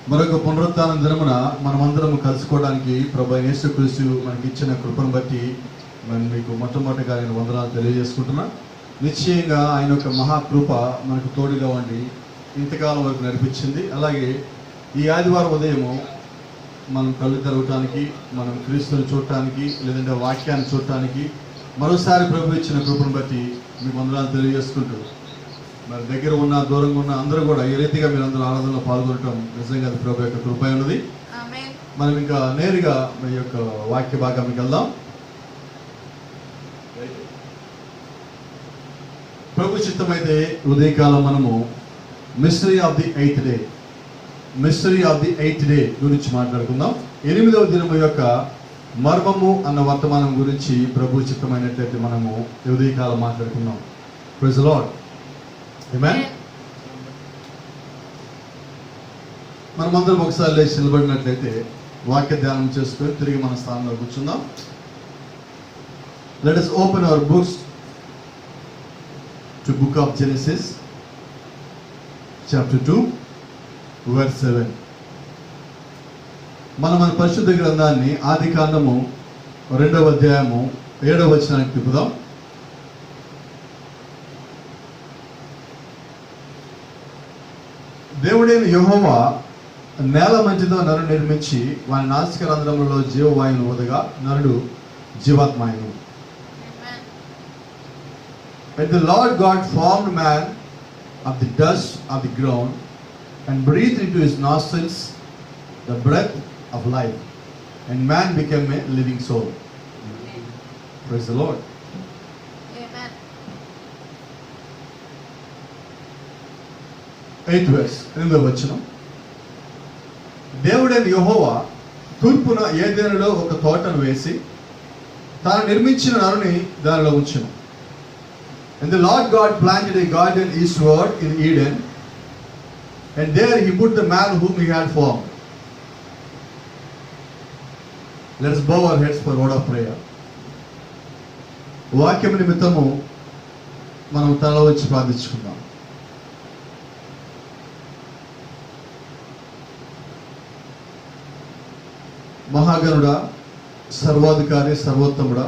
మరొక పునరుత్థాన దినమున మనమందరం కలుసుకోవడానికి ప్రభు యేసుక్రీస్తు మనకి ఇచ్చిన కృపను బట్టి మీకు మొట్టమొదటిగా నేను వందనాలు తెలియజేసుకుంటున్నా. నిశ్చయంగా ఆయన యొక్క మహాకృప మనకు తోడుగా ఉండి ఇంతకాలం వరకు నడిపించింది. అలాగే ఈ ఆదివారం ఉదయము మనం కళ్ళు తెరవటానికి, మనం క్రీస్తుని చూడటానికి, లేదంటే వాక్యాన్ని చూడటానికి మరోసారి ప్రభు ఇచ్చిన కృపను బట్టి మీకు వందనాలు తెలియజేసుకుంటూ, మరి దగ్గర ఉన్న దూరంగా ఉన్న అందరూ కూడా ఏ రీతిగా మీరు అందరూ ఆరాధనలో పాల్గొనటం నిజంగా అది ప్రభు యొక్క కృప ఉన్నది. మనం ఇంకా నేరుగా మీ యొక్క వాక్య భాగానికి వెళ్దాం. ప్రభు చిత్తమైతే ఉదయకాలం మనము mystery of the 8th day, mystery of the 8th day గురించి మాట్లాడుకుందాం. 8వ దినము యొక్క మర్మము అన్న వర్తమానం గురించి ప్రభు చిత్తమైనట్లయితే మనము ఉదయకాలం మాట్లాడుకుందాం. Praise the Lord. ఆమేన్. మనమందరం ఒకసారి లేచి నిలబడినట్లయితే వాక్య ధ్యానం చేసుకొని తిరిగి మన స్థానంలో కూర్చుందాం. Let us open our books to book of Genesis chapter 2 verse 7. మన పరిశుద్ధ గ్రంథాన్ని ఆదికాండము 2వ అధ్యాయము 7వ వచనానికి తిప్పుదాం. దేవుడైన యెహోవా నేల మంచితో నరుడు నిర్మించి వాని నాసిక రంధ్రములలో జీవవాయువును ఊదగా నరుడు జీవాత్మాయను. And the Lord God formed man of the dust of the ground and breathed into his nostrils the breath of life, and man became a living soul. Amen. Praise the Lord. Amen. 8th verse, 8వ వచనం. దేవుడైన యెహోవా తూర్పున ఏదెనులో ఒక తోటను వేసి తాను నిర్మించిన నరుని దానిలో ఉంచెను. And the Lord God planted a garden eastward in Eden, and there he put the man whom he had formed. Let us bow our heads for a word of prayer. వాక్యం నిమిత్తము మనం తలలో వచ్చి ప్రార్థించుకుందాం. మహాగణుడా, సర్వాధికారి, సర్వోత్తముడా,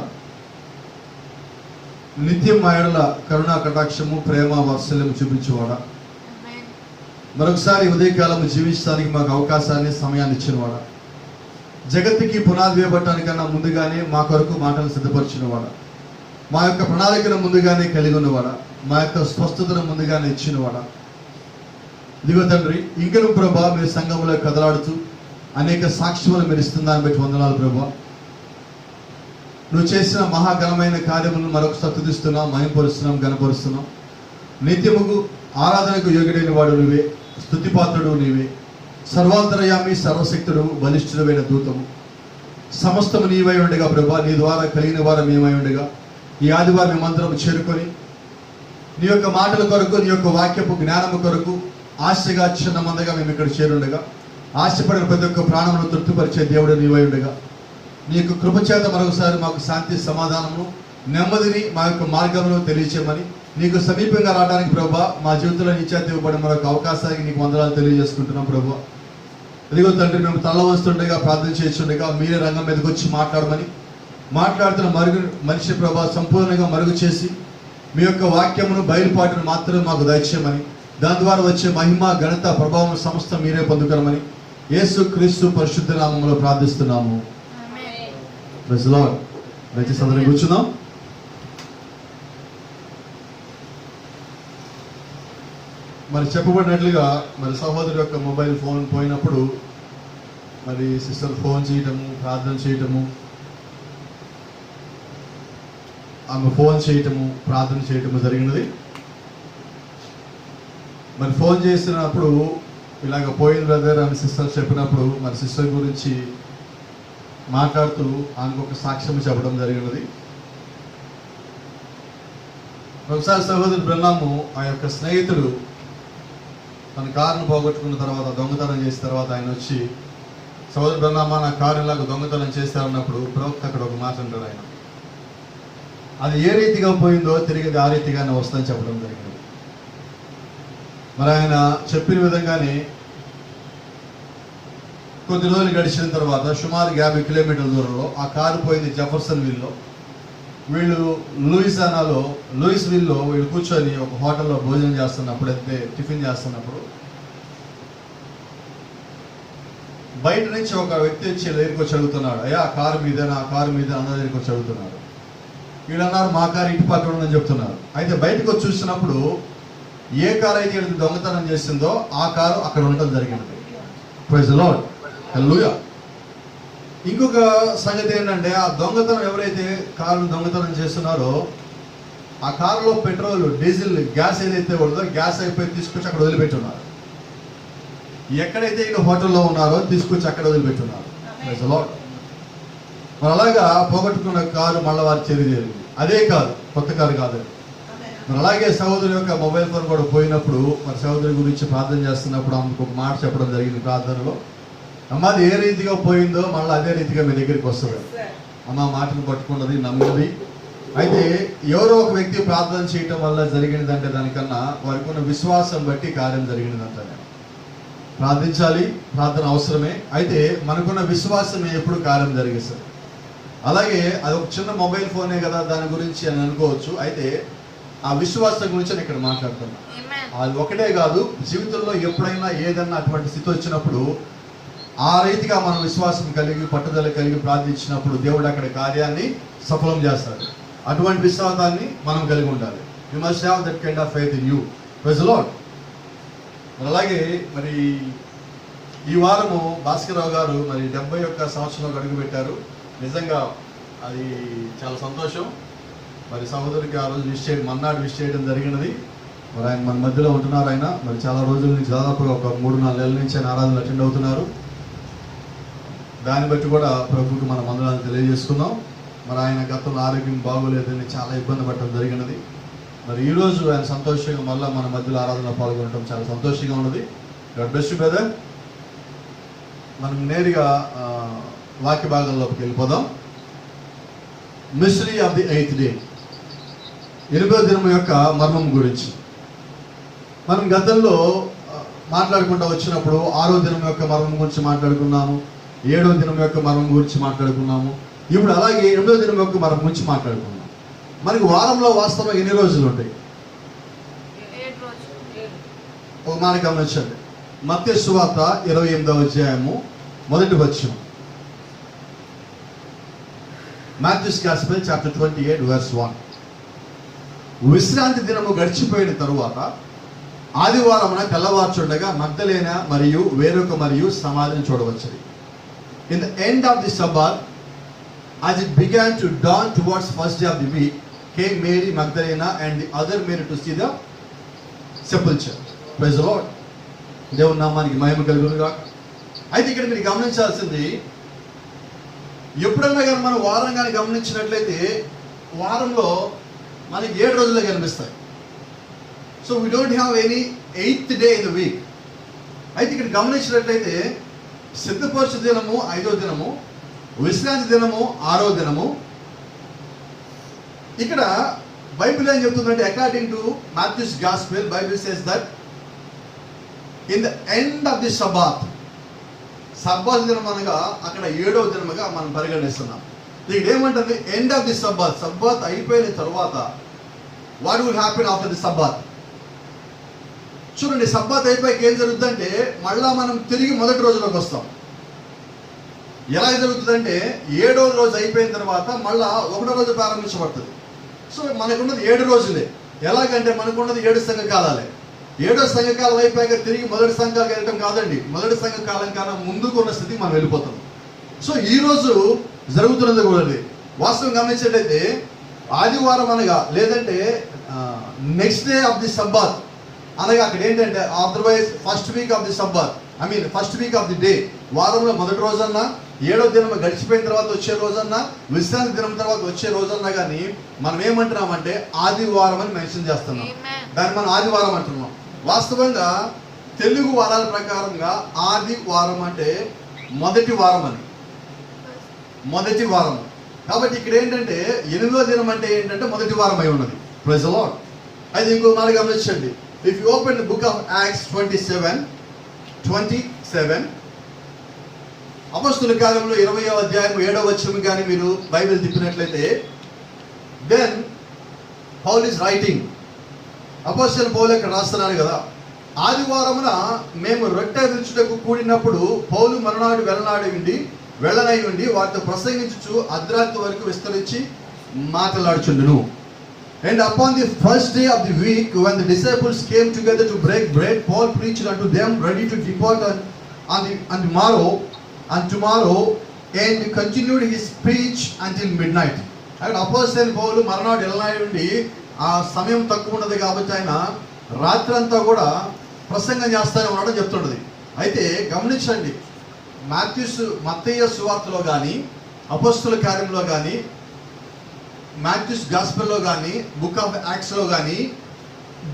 నిత్యం మాయడల కరుణా కటాక్షము, ప్రేమ, వాత్సల్యము చూపించేవాడా, మరొకసారి ఉదయకాలము జీవించడానికి మాకు అవకాశాన్ని, సమయాన్ని ఇచ్చినవాడా, జగత్తుకి పునాది వేయబట్టడానికన్నా ముందుగానే మా కొరకు మాటలు సిద్ధపరిచినవాడా, మా యొక్క ప్రణాళికను ముందుగానే కలిగి ఉన్నవాడా, మా యొక్క స్వస్థతను ముందుగానే ఇచ్చినవాడా, ఇదిగో తండ్రి, ఇంకను ప్రభా మీ సంఘంలో కదలాడుతూ అనేక సాక్ష్యములు మీరు ఇస్తుందాన్ని బట్టి వందనాలు ప్రభా. నువ్వు చేసిన మహాఘనమైన కార్యములను మరొకసారి స్తుతిస్తున్నాం, మహిమపరుస్తున్నాం, ఘనపరుస్తున్నాం. నిత్యముకు ఆరాధనకు యోగ్యుడైన వాడు నువ్వే, స్తుతిపాత్రుడు నీవే, సర్వాంతరయామి, సర్వశక్తుడు, బలిష్ఠుడైన దూతము, సమస్తము నీవై ఉండగా ప్రభా, నీ ద్వారా కలిగిన వారు మేమై ఉండగా ఈ ఆదివారం మేమందరం చేరుకొని నీ యొక్క మాటల కొరకు, నీ యొక్క వాక్యపు జ్ఞానము కొరకు ఆశగా చిన్న మందగా మేము ఇక్కడ చేరుండగా, ఆశపడిన ప్రతి ఒక్క ప్రాణమును తృప్తిపరిచే దేవుడు నీవై ఉండగా నీ యొక్క కృపచేత మరొకసారి మాకు శాంతి, సమాధానము, నెమ్మదిని మా యొక్క మార్గంలో తెలియచేయమని, నీకు సమీపంగా రావడానికి ప్రభా మా జీవితంలో నీ చేత ఇవ్వబడిన మరొక అవకాశానికి నీకు వందనాలు తెలియజేసుకుంటున్నాం ప్రభా. ఇదిగో తండ్రి, మేము తల వస్తుండగా, ప్రార్థన చేస్తుండగా మీరే రంగం మీదకి వచ్చి మాట్లాడమని, మాట్లాడుతున్న మనిషి ప్రభా సంపూర్ణంగా మరుగు చేసి మీ యొక్క వాక్యమును, బయలుపాటును మాత్రమే మాకు దయచేయమని, దాని ద్వారా వచ్చే మహిమ, ఘనత, ప్రభావం సమస్త మీరే పొందుకోమని యేసు క్రీస్తు పరిశుద్ధ నామములో ప్రార్థిస్తున్నాము. Praise the Lord. దయచేసి అందరం కూర్చున్నాం. మరి చెప్పబడినట్లుగా మరి సహోదరు యొక్క మొబైల్ ఫోన్ పోయినప్పుడు మరి సిస్టర్ ఫోన్ చేయటము, ప్రార్థన చేయటము, ఆమె ఫోన్ చేయటము, ప్రార్థన చేయటము జరిగినది. మరి ఫోన్ చేసినప్పుడు ఇలాగ పోయిన బ్రదర్ అని సిస్టర్ చెప్పినప్పుడు మరి సిస్టర్ గురించి మాట్లాడుతూ ఆమెకు ఒక సాక్ష్యం చెప్పడం జరిగినది. ఒకసారి సహోదరు బ్రహ్నాము ఆ యొక్క స్నేహితుడు తన కారును పోగొట్టుకున్న తర్వాత, దొంగతనం చేసిన తర్వాత ఆయన వచ్చి, సహోదరు బ్రహ్నామా నా కారు ఇలాగ దొంగతనం చేశారన్నప్పుడు ప్రవక్త అక్కడ ఒక మాట అంటాడు. ఆయన అది ఏ రీతిగా పోయిందో తిరిగి ఆ రీతిగానే వస్తుందని చెప్పడం జరిగింది. మరి ఆయన చెప్పిన విధంగానే కొద్ది రోజులు గడిచిన తర్వాత సుమారు 50 కిలోమీటర్ల దూరంలో ఆ కారు పోయింది జెఫర్సన్ విల్లో. వీళ్ళు లూయిస్ విల్లో వీళ్ళు కూర్చొని ఒక హోటల్లో భోజనం చేస్తున్నప్పుడు, అయితే టిఫిన్ చేస్తున్నప్పుడు బయట నుంచి ఒక వ్యక్తి వచ్చి దగ్గరికి వచ్చి అడుగుతున్నాడు, అయ్యా ఆ కారు మీదేనా, ఆ కారు మీద అందరి దగ్గరికి వచ్చి అడుగుతున్నాడు. వీళ్ళు అన్నారు మా కారు ఇటు పక్కన ఉందని చెప్తున్నారు. అయితే బయటకు వచ్చి చూసినప్పుడు ఏ కారు అయితే వీళ్ళకి దొంగతనం చేసిందో ఆ కారు అక్కడ ఉండటం జరిగినది. ప్రైజ్ ది లార్డ్, హల్లెలూయా. ఇంకొక సంగతి ఏంటంటే, ఆ దొంగతనం ఎవరైతే కారు దొంగతనం చేస్తున్నారో ఆ కారులో పెట్రోల్, డీజిల్, గ్యాస్ ఏదైతే ఉండదో గ్యాస్ అయిపోయి తీసుకొచ్చి అక్కడ వదిలిపెట్టున్నారు. ఎక్కడైతే వీళ్ళు హోటల్లో ఉన్నారో తీసుకొచ్చి అక్కడ వదిలిపెట్టున్నారు. Praise the lord. మరి అలాగా పోగొట్టుకున్న కారు మళ్ళీ వారి చేరింది. అదే కారు, కొత్త కారు కాదు. మరి అలాగే సహోదరి యొక్క మొబైల్ ఫోన్ కూడా పోయినప్పుడు మరి సహోదరి గురించి ప్రార్థన చేస్తున్నప్పుడు ఆమెకు ఒక మాట చెప్పడం జరిగింది ప్రార్థనలో. అమ్మ అది ఏ రీతిగా పోయిందో మళ్ళీ అదే రీతిగా మీ దగ్గరికి వస్తుంది. అమ్మ మాటను పట్టుకున్నది, నమ్మినది. అయితే ఎవరో ఒక వ్యక్తి ప్రార్థన చేయటం వల్ల జరిగినదంటే దానికన్నా వారికి ఉన్న విశ్వాసం బట్టి కార్యం జరిగినదంటే ప్రార్థించాలి, ప్రార్థన అవసరమే. అయితే మనకున్న విశ్వాసమే ఎప్పుడు కార్యం జరిగిస్తుంది. అలాగే అది ఒక చిన్న మొబైల్ ఫోనే కదా దాని గురించి అని అనుకోవచ్చు. అయితే ఆ విశ్వాసం గురించి నేను ఇక్కడ మాట్లాడుతున్నా. అది ఒకటే కాదు, జీవితంలో ఎప్పుడైనా ఏదన్నా అటువంటి స్థితి వచ్చినప్పుడు ఆ రీతిగా మనం విశ్వాసం కలిగి పట్టుదల కలిగి ప్రార్థించినప్పుడు దేవుడు అక్కడ కార్యాన్ని సఫలం చేస్తాడు. అటువంటి విశ్వాసాన్ని మనం కలిగి ఉండాలి. You must have that kind of faith in you. Praise the Lord. అలాగే మరి ఈ వారము భాస్కరరావు గారు మరి 71 సంవత్సరంలో అడుగు పెట్టారు. నిజంగా అది చాలా సంతోషం. మరి సహోదరికి ఆ రోజు మన్నాడు విష్ చేయడం జరిగినది. మరి ఆయన మన మధ్యలో ఉంటున్నారు. ఆయన మరి చాలా రోజుల నుంచి, దాదాపుగా ఒక 3-4 నెలల నుంచి ఆయన ఆరాధనలు అటెండ్ అవుతున్నారు. దాన్ని బట్టి కూడా ప్రభువుకి మనం వందనాలు తెలియజేసుకుందాం. మరి ఆయన గతంలో ఆరోగ్యం బాగోలేదని చాలా ఇబ్బంది పడటం జరిగినది. మరి ఈరోజు ఆయన సంతోషంగా మళ్ళీ మన మధ్యలో ఆరాధనలో పాల్గొనడం చాలా సంతోషంగా ఉన్నది. God bless you brother. మనం నేరుగా వాక్య భాగంలోకి వెళ్ళిపోదాం. Mystery of the 8th day, 8వ దినం యొక్క మర్మం గురించి మనం గతంలో మాట్లాడుకుంటూ వచ్చినప్పుడు 6వ దినం యొక్క మర్మం గురించి మాట్లాడుకున్నాము, 7వ దినం యొక్క మర్మం గురించి మాట్లాడుకున్నాము. ఇప్పుడు అలాగే 8వ దినం యొక్క మర్మం గురించి మాట్లాడుకున్నాం. మనకి వారంలో వాస్తవంగా ఎన్ని రోజులు ఉంటాయి? 7 రోజులు. ఒక మాట గమనించండి. మత్తయి సువార్త 28వ అధ్యాయము 1వ వచనం. Matthew's Gospel chapter 28 verse 1. విశ్రాంతి దినము గడిచిపోయిన తరువాత ఆదివారమున తెల్లవార్చుండగా మగ్దలేనా మరియు వేరొక మరియు సమాధిని చూడవచ్చును. In the end of the Sabbath, as it began to dawn towards first day of the week, came Mary Magdalena and the other Mary to see the sepulchre. Praise the Lord. దేవుని నామానికి మహిమ కలుగును గాక. అయితే ఇక్కడ మీరు గమనించాల్సింది, ఎప్పుడన్నా కానీ మనం వారం కానీ గమనించినట్లయితే వారంలో మనకి 7 రోజులే కనిపిస్తాయి. So we don't have any 8th day in the week. అయితే ఇక్కడ గమనించినట్లయితే సిద్ధపరచు దినము 5వ దినము, విశ్రాంతి దినము 6వ దినము. ఇక్కడ బైబిల్ ఏం చెప్తుందంటే, according to Matthew's gospel, Bible says that in the end of the Sabbath, Sabbath దినం అనగా అక్కడ 7వ దినముగా మనం పరిగణిస్తున్నాం. ఇక్కడ ఏమంటుంది? End of the Sabbath. Sabbath అయిపోయిన తర్వాత what will happen after the Sabbath? చూడండి, సబ్బాత్ అయిపోయాక ఏం జరుగుతుందంటే మళ్ళా మనం తిరిగి మొదటి రోజులోకి వస్తాం. ఎలా జరుగుతుందంటే 7వ రోజు అయిపోయిన తర్వాత మళ్ళా 1వ రోజు ప్రారంభించబడుతుంది. సో మనకున్నది 7 రోజులే. ఎలాగంటే మనకున్నది 7 సంఘకాలాలే. 7వ సంఘకాలం అయిపోయాక తిరిగి మొదటి సంఘాలకు వెళ్ళటం కాదండి. మొదటి సంఘకాలం కన్నా ముందుకు ఉన్న స్థితికి మనం వెళ్ళిపోతాం. సో ఈ రోజు జరుగుతున్నది కూడా వాస్తవం గమనించేటైతే ఆదివారం అనగా లేదంటే next day of the Sabbath అనగా అక్కడ ఏంటంటే otherwise first week off the Sabbath, first week off the day, వారంలో మొదటి రోజన్నా 7వ దినం గడిచిపోయిన తర్వాత వచ్చే రోజన్నా విశ్రాంతి దినం తర్వాత వచ్చే రోజన్నా కానీ మనం ఏమంటున్నామంటే ఆదివారం అని మెన్షన్ చేస్తున్నాం. దాన్ని మనం ఆదివారం అంటున్నాం. వాస్తవంగా తెలుగు వారాల ప్రకారంగా ఆదివారం అంటే మొదటి వారం అని, మొదటి వారం. కాబట్టి ఇక్కడ ఏంటంటే 8వ దినం అంటే ఏంటంటే మొదటి వారం అయి ఉన్నది. Praise the Lord. అయితే ఇంకో మాట గమనించండి. If you open the book of Acts 27, అపొస్తలుల కార్యములు 20వ అధ్యాయం 7వ వచనం కానీ మీరు బైబిల్ తిప్పినట్లయితే, దెన్ పౌల్ ఇస్ రైటింగ్. అపొస్తలుల పౌలు ఇక్కడ రాస్తున్నాడు కదా, ఆదివారమున మేము రొట్టె విరుచుటకు కూడినప్పుడు పౌలు మరునాడు వెళ్ళనై ఉండి వారితో ప్రసంగించుచు అర్ధరాత్రి వరకు విస్తరించి మాట్లాడుచుండును. And upon the first day of the week, when the disciples came together to break bread, Paul preached unto them, ready to depart on tomorrow, and continued his speech until midnight. అక్కడ అపోస్తలుల పౌలు మరునాడు వెళ్ళనై ఉండి, ఆ సమయం తక్కువ ఉన్నది కాబట్టి ఆయన రాత్రంతా కూడా ప్రసంగం చేస్తానే ఉన్నాడని చెప్తుండదు. అయితే గమనించండి, మత్తయి సువార్తలో కానీ, అపొస్తలుల కార్యంలో కానీ, మాథ్యూస్ గాస్పెల్లో కానీ, బుక్ ఆఫ్ యాక్ట్స్లో కానీ,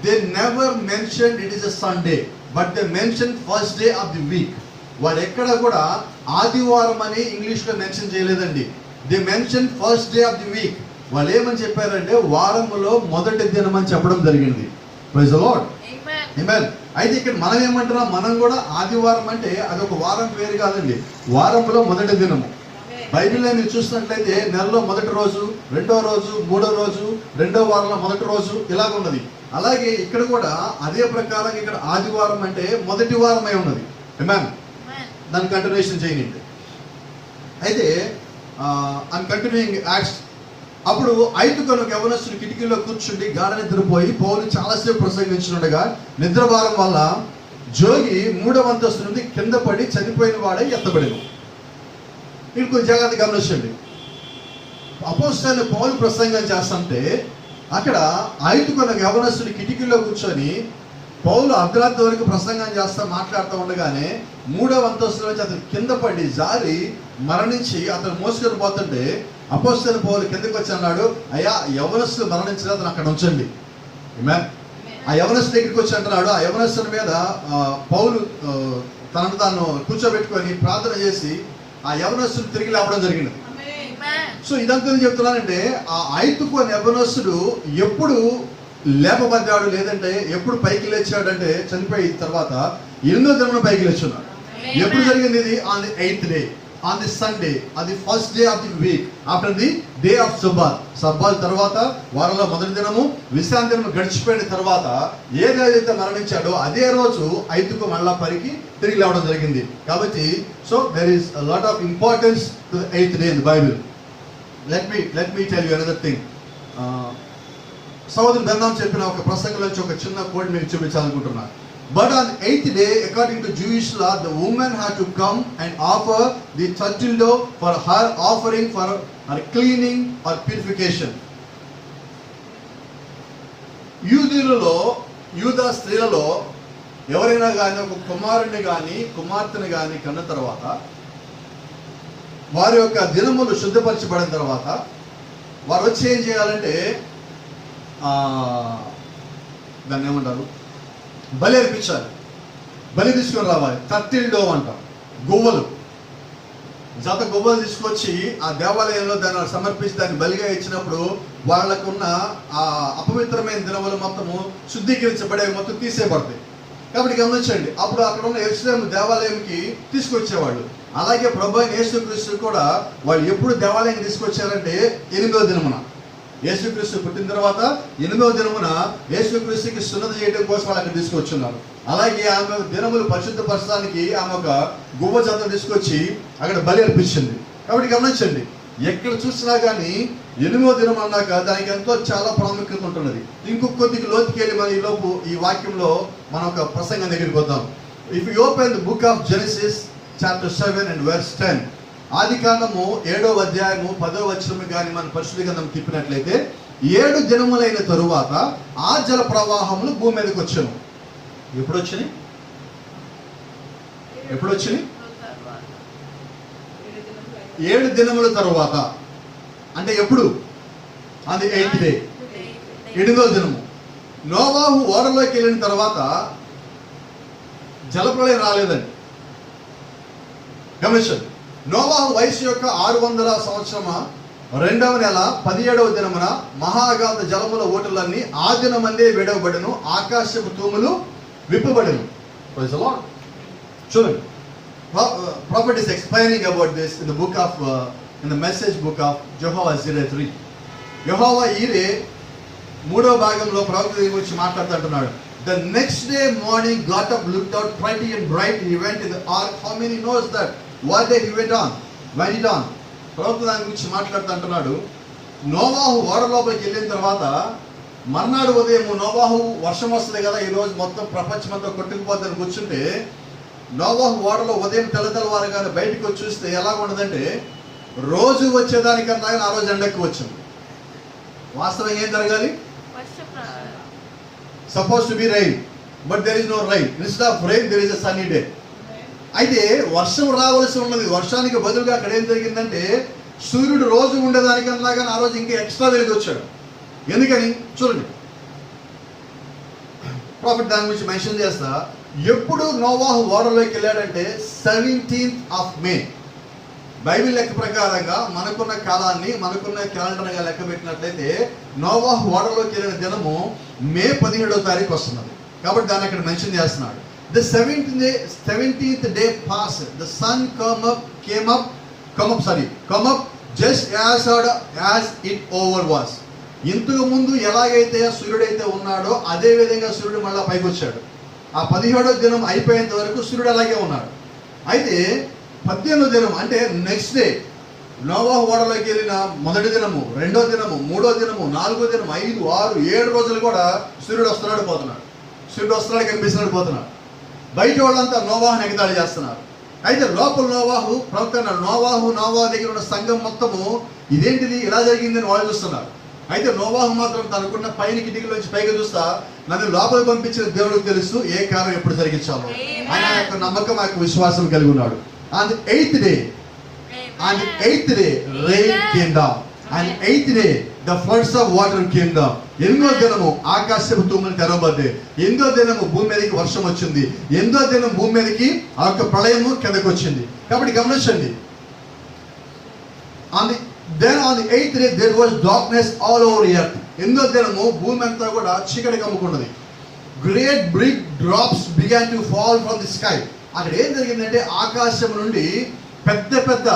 they never mention it is a Sunday, but they mention first day of the week. వాడు ఎక్కడ కూడా ఆదివారం అని ఇంగ్లీష్లో మెన్షన్ చేయలేదండి. They mention first day of the week. వాళ్ళు ఏమని చెప్పారంటే వారములో మొదటి దినం అని చెప్పడం జరిగింది. Praise the Lord. ఆమేన్. అయితే ఇక్కడ మనం ఏమంటున్నాం, మనం కూడా ఆదివారం అంటే అది ఒక వారం పేరు కాదండి, వారంలో మొదటి దినము. బైబిల్లో మీరు చూసినట్లయితే నెలలో మొదటి రోజు, రెండో రోజు, మూడో రోజు, రెండో వారంలో మొదటి రోజు ఇలాగ ఉన్నది. అలాగే ఇక్కడ కూడా అదే ప్రకారం ఇక్కడ ఆదివారం అంటే మొదటి వారమై ఉన్నది. ఆమేన్. దాని కంటిన్యూషన్ చేయండి. అయితే ఐఎమ్ కంటిన్యూయింగ్ యాక్ట్స్. అప్పుడు 5 యవనస్తులు కిటికీలో కూర్చుండి గాఢ నిద్రపోయి పౌలు చాలాసేపు ప్రసంగించుండగా నిద్రభారం వల్ల జోగి 3వ అంతస్తు నుండి కింద పడి చనిపోయిన వాడై ఎత్తబడెను. మీరు కొంచెం జాగ్రత్తగా గమనించండి. అపోస్తలులు పౌలు ప్రసంగం చేస్తుంటే అక్కడ 5 యవనస్తులు కిటికీలో కూర్చొని పౌలు అర్ధరాత్రి వరకు ప్రసంగం చేస్తా మాట్లాడుతూ ఉండగానే 3వ అంతస్తు నుంచి అతను కింద పడి జారి మరణించి అతను మోసుకొని పోతుంటే అపోస్తలుల పౌలు కిందకి వచ్చి అన్నాడు, అయ్యా యవనస్తులు మరణించిన అతను అక్కడ ఉంచండి. ఆమేన్. ఆ యవనస్తు దగ్గరికి వచ్చి అంటున్నాడు. ఆ యవనస్తుని మీద పౌలు తనను తాను కూర్చోబెట్టుకొని ప్రార్థన చేసి ఆ యవనస్తుడు తిరిగి లేవడం జరిగింది. సో ఇదంతా చెప్తున్నానంటే ఆ 5 యవనస్తుడు ఎప్పుడు లేపబడ్డాడు, లేదంటే ఎప్పుడు పైకి లేచాడంటే చనిపోయిన తర్వాత 8వ దినమున పైకి లేచున్నాడు. ఎప్పుడు జరిగింది ఇది? On the 8th day, on the Sunday, on the first day of the week, after the day of Sabbath తర్వాత వారంలో మొదటి దినము విశ్రాంతి దినము గడిచిపోయిన తర్వాత ఏ రోజైతే మరణించాడో అదే రోజు 5 మళ్ళా పైకి తిరిగి లేవడం జరిగింది. కాబట్టి so there is a lot of importance to the 8th day in the Bible. Let me tell you another thing. సోదరుడు బెర్నాం చెప్పిన ఒక ప్రసంగం నుంచి ఒక చిన్న కోడ్ మీకు చూపించాలనుకుంటున్నాను. But on the 8th day, according to Jewish law, the woman had to come and offer the turtle dove for her offering for her cleaning or purification. యూదా స్త్రీలలో ఎవరైనా కానీ ఒక కుమారుని కానీ కుమార్తెని కానీ కన్న తర్వాత వారి యొక్క దినములు శుద్ధపరచబడిన తర్వాత వారు వచ్చి ఏం చేయాలంటే దాన్ని ఏమంటారు, బలి అర్పించాలి. బలి తీసుకొని రావాలి. టర్టిల్ డోవ్ అంటాం. గువ్వలు, జత గువ్వలు తీసుకొచ్చి ఆ దేవాలయంలో దాన్ని సమర్పించి దాన్ని బలిగా ఇచ్చినప్పుడు వాళ్ళకున్న ఆ అపవిత్రమైన దినములు మొత్తము శుద్ధీకరించబడే మొత్తం తీసేయబడతాయి. కాబట్టి గమనించండి, అప్పుడు అక్కడ ఉన్న యెరూషలేము దేవాలయంకి తీసుకొచ్చేవాళ్ళు. అలాగే ప్రభు అయిన యేసుక్రీస్తు కూడా వాళ్ళు ఎప్పుడు దేవాలయం తీసుకొచ్చారంటే 8వ దినమున. యేసుక్రీస్తు పుట్టిన తర్వాత 8వ దినమున యేసుక్రీస్తుకి సున్నతి చేయడం కోసం వాళ్ళు అక్కడ తీసుకొచ్చున్నారు. అలాగే ఆమె దినములు పరిశుద్ధపరచడానికి ఆమె ఒక గువ్వ జాతం తీసుకొచ్చి అక్కడ బలి అర్పించింది. కాబట్టి గమనించండి, ఎక్కడ చూసినా కానీ 8వ దినం అన్నాక దానికి ఎంతో చాలా ప్రాముఖ్యత ఉంటున్నది. కొద్దిగా లోతుకెళ్ళి మన ఈ వాక్యంలో మనం ఒక ప్రసంగం దగ్గరికి వద్దాం. If you open the book of Genesis chapter 7 and verse 10, ఆది కాండము 7వ అధ్యాయము 10వ వచనం కానీ మన పరిశుద్ధ గ్రంథం తిప్పినట్లయితే 7 దినములైన తరువాత ఆ జల ప్రవాహములు భూమి మీదకి వచ్చాను. ఎప్పుడు వచ్చినాయి? 7 దినముల తరువాత అంటే ఎప్పుడు? అది 8th డే, 8వ దినము. నోవాహు ఓడలోకి వెళ్ళిన తర్వాత జలప్రళయం రాలేదండి. గమనించండి, నోవాహు వయసు యొక్క 600 సంవత్సరమా 2వ నెల 17వ దినమున మహాగాధ జలముల ఓటలన్నీ ఆ దినమందే విడవబడెను, ఆకాశపు తూములు విప్పబడెను. చూడండి, Prophet is explaining about this in the book of in the message book of Jehovah Jireh 3. యెహోవా ఈరే మూడో భాగంలో ప్రవక్త గురించి మాట్లాడుతున్నాడు. The next day morning got up, looked out pretty and bright, he went in the ark. How many knows that? What day he went on? ప్రవక్త దాని గురించి మాట్లాడుతుంటున్నాడు. నోవాహు ఓడ లోపలికి వెళ్ళిన తర్వాత మర్నాడు ఉదయం నోవాహు వర్షం వస్తుంది కదా, ఈ రోజు మొత్తం ప్రపంచం అంతా కొట్టుకుపోతుందని కూర్చుంటే నోవాహు ఓడలో ఉదయం తెల్లవారుగానే బయటకు వచ్చి చూస్తే ఎలా ఉండదంటే రోజు వచ్చేదానికన్నా ఆ రోజు ఎండకు వచ్చింది. వాస్తవం ఏం జరగాలి? Suppose to be rain, but there is no rain. Instead of rain there is a sunny day. అయితే వర్షం రావాల్సి ఉన్నది, వర్షానికి బదులుగా అక్కడ ఏం జరిగిందంటే సూర్యుడు రోజు ఉండేదానికన్నా కానీ ఆ రోజు ఇంకా ఎక్స్ట్రా వెలుగు వచ్చాడు. ఎందుకని చూడండి, ప్రాఫిట్ దాని గురించి మెన్షన్ చేస్తా. ఎప్పుడు నోవాహు ఓడలోకి వెళ్ళాడంటే 17th of May. బైబిల్ లెక్క ప్రకారంగా మనకున్న కాలాన్ని మనకున్న క్యాలెండర్గా లెక్క పెట్టినట్లయితే నోవాహు ఓడలోకి వెళ్ళిన దినము మే 17వ తారీఖు వస్తున్నది. కాబట్టి దాన్ని అక్కడ మెన్షన్ చేస్తున్నాడు. The 17th day passed. The sun came up just as it over was. ఇంతకు ముందు ఎలాగైతే సూర్యుడైతే ఉన్నాడో అదే విధంగా సూర్యుడు మళ్ళా పైకి వచ్చాడు. ఆ 17వ దినం అయిపోయేంత వరకు సూర్యుడు అలాగే ఉన్నాడు. అయితే 18వ దినం అంటే నెక్స్ట్ డే నోవాహు ఓడలోకి వెళ్ళిన మొదటి దినము, రెండో దినము, మూడో దినము, నాలుగో దినం, 5, 6, 7 రోజులు కూడా సూర్యుడు వస్తున్నాడు పోతున్నాడు, సూర్యుడు వస్తున్నాడు కనిపిస్తున్నాడు పోతున్నాడు. బయట వాళ్ళంతా నోవాహుని ఎగతాళి చేస్తున్నారు. అయితే లోపల నోవాహు ప్రవక్త నోవాహు దగ్గర ఉన్న సంఘం మొత్తము ఇదేంటిది ఇలా జరిగిందని వాళ్ళు చూస్తున్నారు. అయితే నోవాహు మాత్రం తనకున్న పైన కిటికీలోంచి పైకి చూస్తా నన్ను లోపలికి పంపించిన దేవుడికి తెలుసు ఏ కార్యం ఎప్పుడు జరిగించాలో. ఆయన యొక్క నమ్మకం, ఆ యొక్క విశ్వాసం కలిగి ఉన్నాడు. On the 8th day rain came down. On the 8th day the floods of water came down. ఎనిమిదో దినము ఆకాశపు తూములు తెరవబడ్డాయి. ఎనిమిదో దినము భూమి మీదకి వర్షం వచ్చింది. ఎనిమిదో దినం భూమి మీదకి ఆ యొక్క ప్రళయము కిందకి వచ్చింది. కాబట్టి గమనించండి, on the 8th day there was darkness all over the earth. ఎనిమిదో దినము భూమి అంతా కూడా చీకటి కమ్ముకున్నది. Great big drops began to fall from the sky. అక్కడ ఏం జరిగిందంటే ఆకాశం నుండి పెద్ద పెద్ద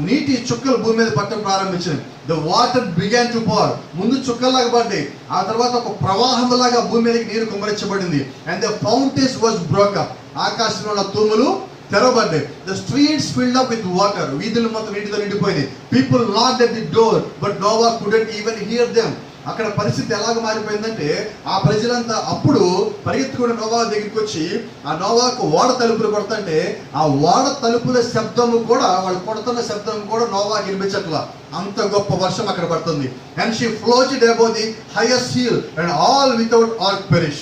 నీటి చుక్కలు భూమి మీద పట్టడం ప్రారంభించినాయి. The water began to pour. ముందు చుక్కల్లాగా పడ్డాయి, ఆ తర్వాత ఒక ప్రవాహంలాగా భూమి మీదకి నీరు కుమ్మరించబడింది. And the fountains was broke up. ఆకాశంలో ఉన్న తూములు తెరవబడ్డాయి. The streets filled up with water. వీధులు మొత్తం నీటితో నిండిపోయినాయి. People knocked at the door, but Noah couldn't even hear them. అక్కడ పరిస్థితి ఎలాగ మారిపోయిందంటే ఆ ప్రజలంతా అప్పుడు పరిగెత్తుకుని నోవా దగ్గరికి వచ్చి ఆ నోవాకు ఓడ తలుపులు కొడుతుంటే ఆ ఓడ తలుపుల శబ్దము కూడా, వాళ్ళు కొడుతున్న శబ్దం కూడా నోవా వినిపించట్లా. అంత గొప్ప వర్షం అక్కడ పడుతుంది. And she floated above the highest hill and all without ark perish.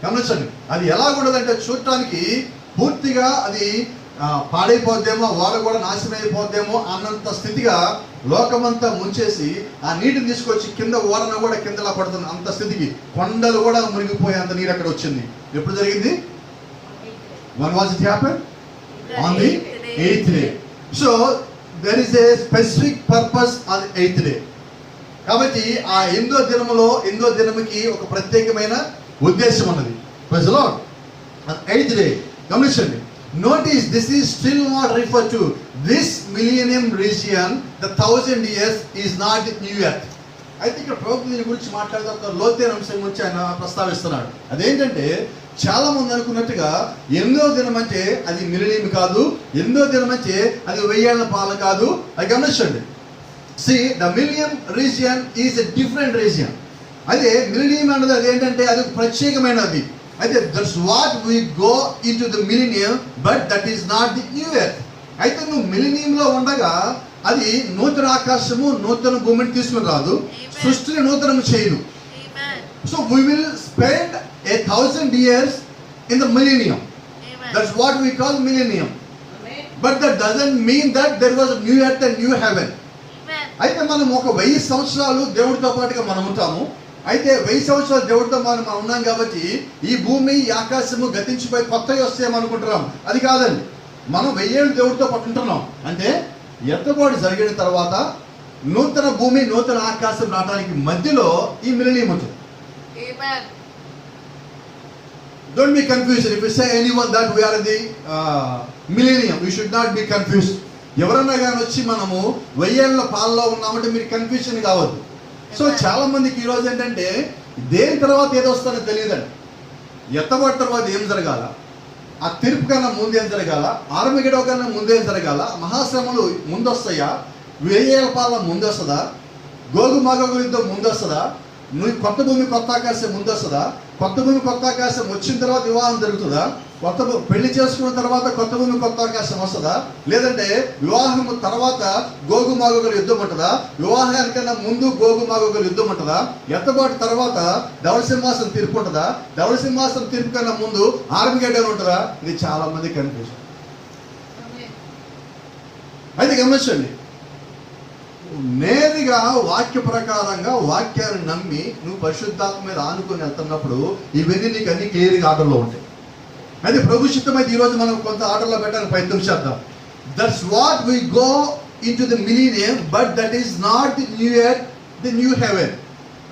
గమనించండి, అది ఎలా ఉండదంటే చూడటానికి పూర్తిగా అది పాడైపోద్దేమో, వాళ్ళు కూడా నాశనం అయిపోద్దేమో అన్నంత స్థితిగా లోకమంతా ముంచేసి ఆ నీటిని తీసుకొచ్చి కింద ఓడన కూడా కిందలా పడుతుంది. అంత స్థితికి కొండలు కూడా మునిగిపోయే అంత నీరు అక్కడ వచ్చింది. ఎప్పుడు జరిగింది? When was it happened? On the 8th day. So there is a specific purpose on the 8th day. కాబట్టి ఆ 8వ దినముకి ఒక ప్రత్యేకమైన ఉద్దేశం ఉన్నది. Praise the Lord. On 8th day, గమనించండి, notice this is still not referred to this millennium region. The 1000 years is not the new earth. అయితే ఇక్కడ ప్రభుత్వం దీని గురించి మాట్లాడితే ఒక లోతైన అంశం గురించి ఆయన ప్రస్తావిస్తున్నాడు. అదేంటంటే చాలా మంది అనుకున్నట్టుగా 8వ దినం అంటే అది మిలినియం కాదు, 8వ దినం అంటే అది 1000 ఏళ్ల పాలన కాదు. అది గమనించండి. See, the millennium region is a different region. అదే మిలినియం అన్నది అదేంటంటే అది ప్రత్యేకమైనది. అయితే that's what we go into the millennium, but that is not the new earth. అయితే నువ్వు మిలినియంలో ఉండగా అది నూతన ఆకాశము నూతన భూమిని తీసుకుని రాదు, సృష్టిని నూతనం చేయదు. So we will spend 1000 years in the millennium. That's what we call millennium. But that doesn't mean that there was a new earth and new heaven. అయితే మనం ఒక 1000 సంవత్సరాలు దేవుడితో పాటుగా మనం ఉంటాము. అయితే 1000 సంవత్సరాలు దేవుడితో మనం ఉన్నాం కాబట్టి ఈ భూమి ఈ ఆకాశము గతించిపోయి కొత్తవి వస్తాయేమనుకుంటున్నాం. అది కాదండి, మనం 1000 ఏళ్ళు దేవుడితో పాటు ఉంటున్నాం. అంటే ఎత్తబాటు జరిగిన తర్వాత నూతన భూమి నూతన ఆకాశం రావడానికి మధ్యలో ఈ మిలినియం ఉంటుంది. Don't be confused. If you say anyone that we are in the millennium, you should not be confused. ఎవరన్నా కానీ వచ్చి మనము 1000 ఏళ్ల పాలలో ఉన్నామంటే మీరు కన్ఫ్యూషన్ కావద్దు. సో చాలా మందికి ఈరోజు ఏంటంటే దేని తర్వాత ఏదో వస్తుందో తెలియదండి. ఎత్తబడి తర్వాత ఏం జరగాల, ఆ తీర్పు కన్నా ముందు ఏం జరగాల, ఆర్మగెడో కన్నా ముందేం జరగాల, మహాశ్రమలు ముందొస్తాయా, 1000 ఏళ్ల పాలన ముందొస్తుందా, గోగు మాగోగు యుద్ధం ముందొస్తుందా, నువ్వు కొత్త భూమి కొత్త ఆకాశం ముందొస్తుందా, కొత్త భూమి కొత్త ఆకాశం వచ్చిన తర్వాత వివాహం జరుగుతుందా, పెళ్లి చేసుకున్న తర్వాత కొత్త భూమి కొత్త ఆకాశం వస్తుందా, లేదంటే వివాహం తర్వాత గోగు మాగోగుల యుద్ధం ఉంటుందా, వివాహానికన్నా ముందు గోగు మాగోగుల యుద్ధం ఉంటుందా, ఎత్తబాటు తర్వాత ధవళ సింహాసనం తీర్పు ఉంటుందా, ధవళ సింహాసనం తీర్పు కన్నా ముందు ఆర్మగెడ్డన్ ఉంటుందా? ఇది చాలా మంది కన్ఫ్యూజన్. అయితే గమనించండి, నేరుగా వాక్య ప్రకారంగా వాక్యాన్ని నమ్మి నువ్వు పరిశుద్ధాత్మ మీద ఆనుకొని వెళ్తున్నప్పుడు ఇవన్నీ నీకు అన్ని క్లియర్గా ఆర్డర్లో ఉంటాయి. అయితే ప్రభు చిత్తం అయితే ఈరోజు మనం కొంత ఆర్డర్లో పెట్టడానికి ప్రయత్నం చేద్దాం. That's what we go into the millennium, but that is not the new year, the new heaven.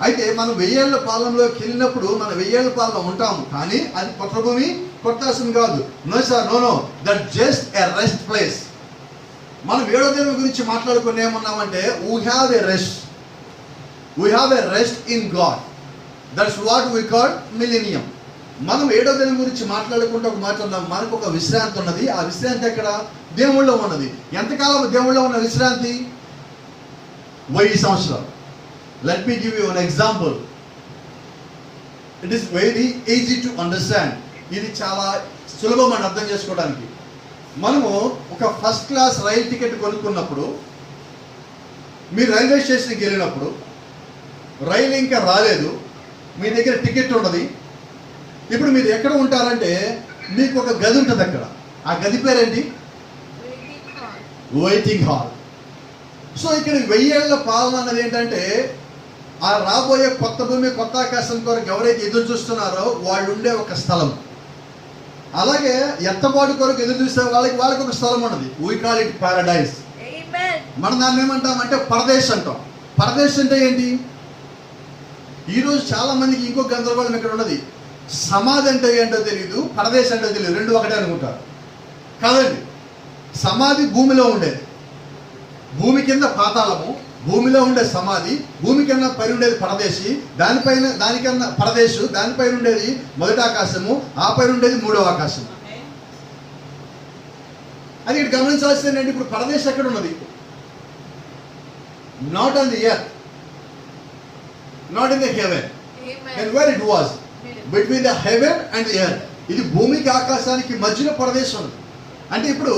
అయితే మనం 1000 ఏళ్ల పాలనలోకి వెళ్ళినప్పుడు మనం 1000 ఏళ్ల పాలన ఉంటాము, కానీ అది కొత్త భూమి కొత్త ఆకాశం కాదు. No sir, no, that just a rest place. మనం 7వ దినం గురించి మాట్లాడుకుని ఏమన్నామంటే we have a rest in God. That's what we call millennium. మనం 7వ దినం గురించి మాట్లాడుకుంటూ ఒక మాట ఉన్నాం, మనకు ఒక విశ్రాంతి ఉన్నది. ఆ విశ్రాంతి ఎక్కడ? దేవుళ్ళో ఉన్నది. ఎంతకాలం దేవుళ్ళో ఉన్న విశ్రాంతి? 1000 సంవత్సరాలు. Let me give you one example. It is very easy to understand. ఇది చాలా సులభం అని అర్థం చేసుకోవడానికి. మనము ఒక ఫస్ట్ క్లాస్ రైలు టికెట్ కొనుక్కున్నప్పుడు, మీరు రైల్వే స్టేషన్కి వెళ్ళినప్పుడు రైలు ఇంకా రాలేదు, మీ దగ్గర టికెట్ ఉన్నది. ఇప్పుడు మీరు ఎక్కడ ఉంటారంటే మీకు ఒక గది ఉంటుంది అక్కడ. ఆ గది పేరేంటి? Waiting hall. సో ఇక్కడ 1000 ఏళ్ల పాలన అన్నది ఏంటంటే ఆ రాబోయే కొత్త భూమి కొత్త ఆకాశం కొరకు ఎవరైతే ఎదురు చూస్తున్నారో వాళ్ళు ఉండే ఒక స్థలం. అలాగే ఎత్తబాటు కొరకు ఎదురు చూసే వాళ్ళకి ఒక స్థలం ఉన్నది. We call it paradise. మనం దాన్ని ఏమంటామంటే పరదేశ్ అంటాం. పరదేశ్ అంటే ఏంటి? ఈరోజు చాలా మందికి ఇంకో గందరగోళం ఇక్కడ ఉన్నది. సమాధి అంటే ఏంటో తెలియదు, పరదేశ్ అంటే తెలియదు, రెండు ఒకటే అనుకుంటారు. కాదండి, సమాధి భూమిలో ఉండేది, భూమి కింద పాతాళము, భూమిలో ఉండే సమాధి, భూమి కన్నా పైన ఉండేది పరదేశి, దానికన్నా పరదేశు, దానిపైన ఉండేది మొదటి ఆకాశము, ఆ పైన ఉండేది 3వ ఆకాశము. అది ఇక్కడ గమనించాల్సింది ఏంటంటే ఇప్పుడు పరదేశం ఎక్కడ ఉన్నది? Not on the earth, not in the heaven. And where it was between the heaven and the earth. ఇది భూమికి ఆకాశానికి మధ్యలో పరదేశం ఉంది. అంటే ఇప్పుడు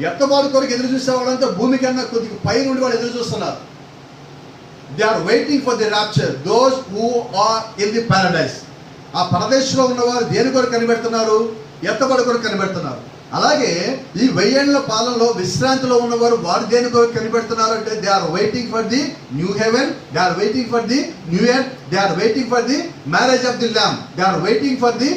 ఎత్తబాటు కొరకు ఎదురు చూసే వాళ్ళంతా భూమి కన్నా కొద్దిగా పైన ఉండి వాళ్ళు ఎదురు చూస్తున్నారు. They are waiting for the rapture. Those who are in the paradise. ఆ పరదేశంలో ఉన్నవారు దేని కొరకు కనిపెడుతున్నారు? ఎత్తబడి కొరకు కనిపెడుతున్నారు. అలాగే ఈ 1000 ఏళ్ల పాలనలో విశ్రాంతిలో ఉన్నవారు వారు దేని కొరకు కనిపెడుతున్నారు అంటే they are waiting for the new heaven, they are waiting for the new year, they are waiting for the marriage of the lamb, they are waiting for the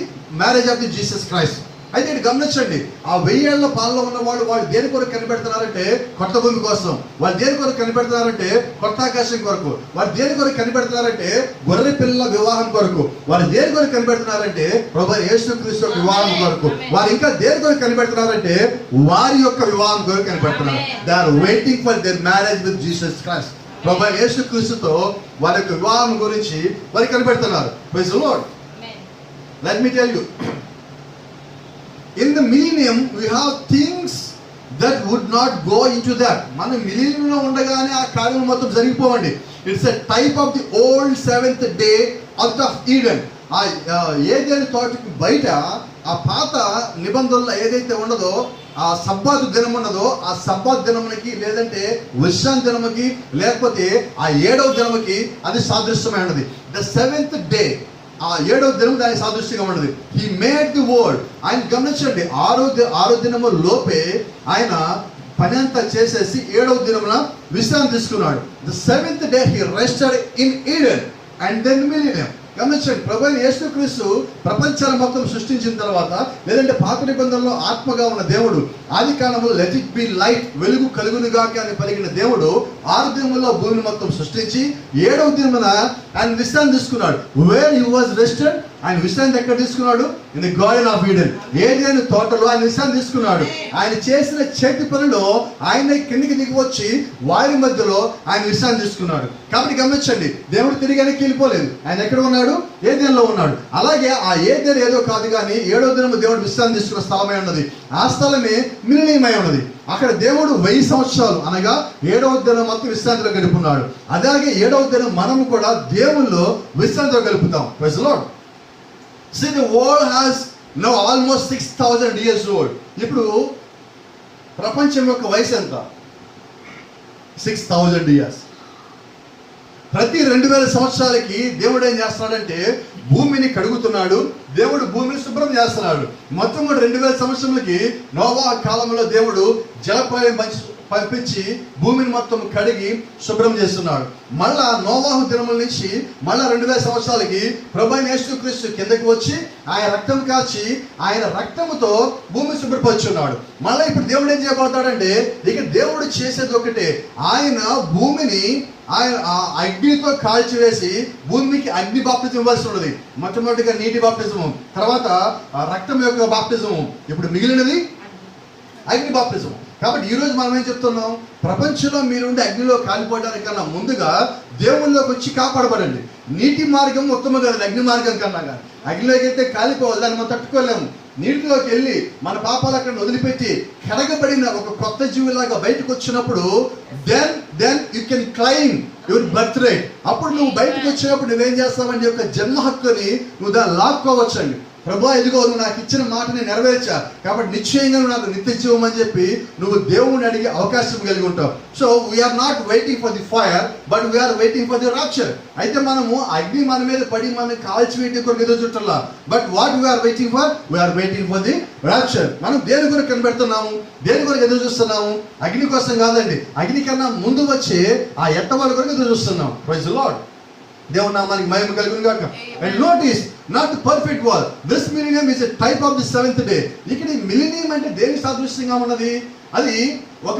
marriage of the Jesus Christ. అయితే ఇది గమనించండి, ఆ 1000 ఏళ్ల పాలన ఉన్న వాళ్ళు దేని కొరకు కనిపెడుతున్నారంటే కొత్త భూమి కోసం. వాళ్ళు దేని కొరకు కనిపెడుతున్నారంటే కొత్త ఆకాశం కొరకు. వాళ్ళు దేని కొరకు కనిపెడుతున్నారంటే గొర్రె పిల్లల వివాహం కొరకు. వాళ్ళు దేని కొరకు కనిపెడుతున్నారంటే ప్రభువైన యేసుక్రీస్తు వివాహం కొరకు. వారు ఇంకా దేని కొరకు కనిపెడుతున్నారంటే వారి యొక్క వివాహం కొరకు కనిపెడుతున్నారు. They are waiting for their marriage with Jesus Christ. ప్రభువైన యేసుక్రీస్తుతో వారి యొక్క వివాహం గురించి వారు కనిపెడుతున్నారు. Praise the Lord. Let me tell you, in the millennium we have things that would not go into that. మనం మిలీనియంలో ఉండగానే ఆ కార్యం మొత్తం జరిగిపోవండి. It's a type of the old 7th day out of Eden. ఆ ఏదైనా తోటకి బయట ఆ పాత నిబంధనలు ఏదైతే ఉన్నదో, ఆ సబ్బాతు దినం ఉన్నదో, ఆ సబ్బాత్ దినమునికి లేదంటే విశ్రాంతి దినముకి లేకపోతే ఆ 7వ దినముకి అది సాదృశ్యమై ఉన్నది. ద 7th day, ఆ 7వ దినం దానికి సాదృశ్యంగా ఉన్నది. He made the world. ఆయన గమనించండి, ఆరో దినము లోపే ఆయన పని అంతా చేసేసి 7వ దినమున విశ్రాంతి తీసుకున్నాడు. The 7th day he rested in Eden and then millennium. గమనించండి, ప్రభువైన యేసుక్రీస్తు ప్రపంచాన్ని మొత్తం సృష్టించిన తర్వాత లేదంటే పాత నిబంధనలో ఆత్మగా ఉన్న దేవుడు ఆది కాలంలో లెట్ ఇట్ బి లైట్, వెలుగు కలుగునుగాక అని పలికిన దేవుడు 6 దినముల్లో భూమిని మొత్తం సృష్టించి 7వ దినమున ఆయన విశ్రాంతి తీసుకున్నాడు. వేర్ హి వాజ్ రెస్టెడ్ ఆయన విశ్రాంతి ఎక్కడ తీసుకున్నాడు? In the garden of Eden, ఏదైనా తోటలో ఆయన విశ్రాంతి తీసుకున్నాడు. ఆయన చేసిన చేతి పనిలో ఆయన కిందికి దిగి వచ్చి వారి మధ్యలో ఆయన విశ్రాంతి తీసుకున్నాడు. కాబట్టి గమనించండి, దేవుడు తిరిగి వెనక్కి వెళ్ళిపోలేదు. ఆయన ఎక్కడ ఉన్నాడు? ఏదెన్లో ఉన్నాడు. అలాగే ఆ ఏదెన్ ఏదో కాదు కానీ 7వ దినము దేవుడు విశ్రాంతి తీసుకున్న స్థలమై ఉన్నది. ఆ స్థలమే మిలినియమై ఉన్నది. అక్కడ దేవుడు 1000 సంవత్సరాలు అనగా 7వ దినం మొత్తం విశ్రాంతిలో గడుపున్నాడు. అలాగే 7వ దినం మనము కూడా దేవుల్లో విశ్రాంతిలో గడుపుతాం. Praise the Lord. See, the world has now almost 6,000 years old. ఇప్పుడు ప్రపంచం యొక్క వయసు ఎంత? 6,000 years. ప్రతి 2000 సంవత్సరాలకి దేవుడు ఏం చేస్తున్నాడంటే భూమిని కడుగుతున్నాడు. దేవుడు భూమిని శుభ్రం చేస్తున్నాడు. మొత్తం కూడా 2000 సంవత్సరాలకి నోవా కాలంలో దేవుడు జలప్రళయం పంపించి భూమిని మొత్తం కడిగి శుభ్రం చేస్తున్నాడు. మళ్ళా నోవాహు దినముల నుంచి మళ్ళా 2000 సంవత్సరాలకి ప్రభువైన యేసుక్రీస్తు కిందకి వచ్చి ఆయన రక్తం కాచి ఆయన రక్తముతో భూమి శుభ్రపరుచున్నాడు. మళ్ళీ ఇప్పుడు దేవుడు ఏం చేయబోతాడంటే ఇక దేవుడు చేసేది ఒకటే, ఆయన భూమిని ఆయన అగ్నితో కాల్చివేసి భూమికి అగ్ని బాప్టిజం ఇవ్వాల్సి ఉన్నది. మొట్టమొదటిగా నీటి బాప్టిజము, తర్వాత రక్తం యొక్క బాప్టిజము, ఇప్పుడు మిగిలినది అగ్ని బాప్టిజం. కాబట్టి ఈరోజు మనం ఏం చెప్తున్నాం? ప్రపంచంలో మీరుండే అగ్నిలో కాలిపోవడానికన్నా ముందుగా దేవుళ్ళలోకి వచ్చి కాపాడబడండి. నీటి మార్గం ఉత్తమ కాదు అగ్ని మార్గం కన్నా. కానీ అగ్నిలోకి అయితే కాలిపోవాలి, దాన్ని మనం తట్టుకోలేము. నీటిలోకి వెళ్ళి మన పాపాలు అక్కడ వదిలిపెట్టి కడగబడిన ఒక కొత్త జీవిలాగా బయటకు వచ్చినప్పుడు then you can claim your birth right. అప్పుడు నువ్వు బయటకు వచ్చినప్పుడు నువ్వేం చేస్తావండి? యొక్క జన్మ హక్కుని నువ్వు దాన్ని లాక్కోవచ్చండి. ప్రభువా, ఇదిగో నువ్వు నాకు ఇచ్చిన మాటని నెరవేర్చా, కాబట్టి నిశ్చయంగా నువ్వు నాకు నిత్య జీవం అని చెప్పి నువ్వు దేవుని అడిగే అవకాశం కలిగి ఉంటావు. So we're not waiting for the fire, but we're waiting for the rapture. అయితే మనము అగ్ని మన మీద పడి మనం కాల్చివేయడం కొరకు ఎదురు చుట్టాల. But what we're waiting for? We're waiting for the rapture. మనం దేని కొరకు కనిపెడుతున్నాము? దేని కొరకు ఎదురు చూస్తున్నాము? అగ్ని కోసం కాదండి, అగ్ని కన్నా ముందు వచ్చే ఆ ఎట్టవాళ్ళ కొరకు ఎదురు చూస్తున్నాం. Praise the Lord. దేవుని నామానికి మహిమ కలుగును గాక. And notice, not the perfect world. This millennium is a type of the 7th day. ఇక్కడ ఈ మిలినియం అంటే దేనికి సాదృశ్యంగా ఉన్నది? అది ఒక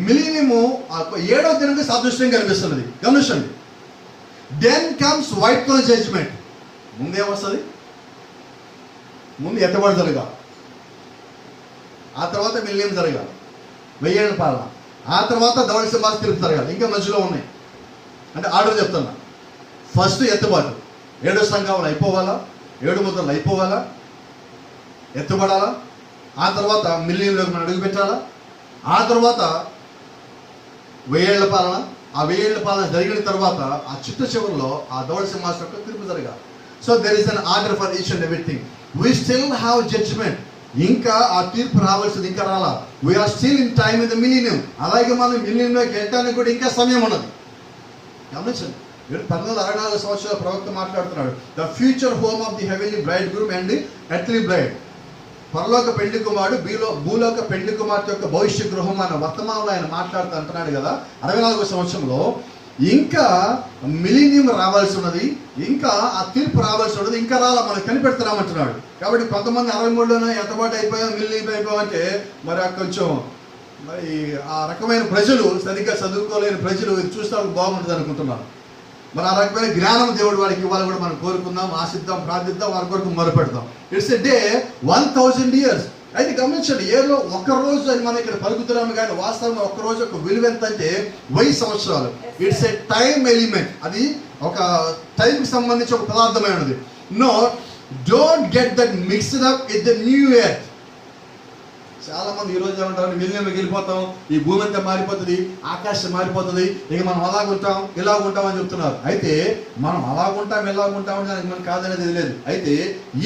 మిలినియము 7వ దినానికి సాదృశ్యంగా కనిపిస్తున్నది. గమనించండి. Then comes white throne judgment. ముందేమొస్తుంది? ముందు ఎత్తబడి జరగాలి, ఆ తర్వాత మిలినియం జరగాలి, 1000 ఏళ్ళ పాలన, ఆ తర్వాత ధవళ సింహాసనం తీర్పు జరగాలి. ఇంకా మధ్యలో ఉన్నాయి అంటే ఆర్డర్ చెప్తున్నా. ఫస్ట్ ఎత్తుబాటు, 7 సంఘాలు అయిపోవాలా, 7 ముద్రలు అయిపోవాలా, ఎత్తుబడాలా, ఆ తర్వాత మిలియన్లోకి మనం అడుగు పెట్టాలా, ఆ తర్వాత 1000 ఏళ్ల పాలన. ఆ 1000 ఏళ్ల పాలన జరిగిన తర్వాత ఆ చిట్ట చివరిలో ఆ ధవళ సింహాసనం యొక్క తీర్పు జరగాలి. So there is an order for each and everything. We still have judgment. ఇంకా ఆ తీర్పు రావాల్సింది ఇంకా రాలా. We're still in time in the millennium. అలాగే మనం మిలినియంలోకి వెళ్ళడానికి కూడా ఇంకా సమయం ఉన్నది. గమనించండి, 1964 సంవత్సరాల ప్రవక్త మాట్లాడుతున్నాడు. The future home of the heavenly braid groom and the earthly braid. పరలోక పెండ్లి కుమారుడు భూలోక పెండ్లి కుమార్తె యొక్క భవిష్య గృహం అన్న వర్తమానంలో ఆయన మాట్లాడుతూ అంటున్నాడు కదా. 64వ సంవత్సరంలో ఇంకా మిలీనియం రావాల్సి ఉన్నది, ఇంకా ఆ తీర్పు రావాల్సి ఉన్నది, ఇంకా రాలా, మనం కనిపెడుతున్నామంటున్నాడు. కాబట్టి కొంతమంది 63లోనే ఎంతపాటు అయిపోయాం, మిలీనియం అయిపోయామంటే మరి కొంచెం మరి ఆ రకమైన ప్రజలు, సరిగ్గా చదువుకోలేని ప్రజలు ఇది చూస్తే బాగుంటుంది అనుకుంటున్నారు. మరి ఆ రకమైన జ్ఞానం దేవుడు వాడికి ఇవ్వాలి కూడా మనం కోరుకుందాం, ఆశిద్దాం, ప్రార్థిద్దాం, వారి కొరకు మొరపెడదాం. It's a day 1000 years. అయితే గమనించండి, ఏదో ఒక రోజు అని మనం ఇక్కడ పలుకుతున్నాము కానీ వాస్తవంగా ఒక రోజు ఒక విలువ ఎంత అంటే 1000 సంవత్సరాలు. It's a time element. అది ఒక టైంకి సంబంధించి ఒక పదార్థమై ఉన్నది. No, don't get that mixed up with the new year. చాలా మంది ఈ రోజు ఏమంటారు, మిలియన్లోకి వెళ్ళిపోతాం, ఈ భూమి అంతా మారిపోతుంది, ఆకాశం మారిపోతుంది, ఇక మనం అలాగుంటాం ఇలాగుంటాం అని చెప్తున్నారు. అయితే మనం అలాగుంటాం ఇలాగుంటాం అని దానికి మనం కాదనేది లేదు. అయితే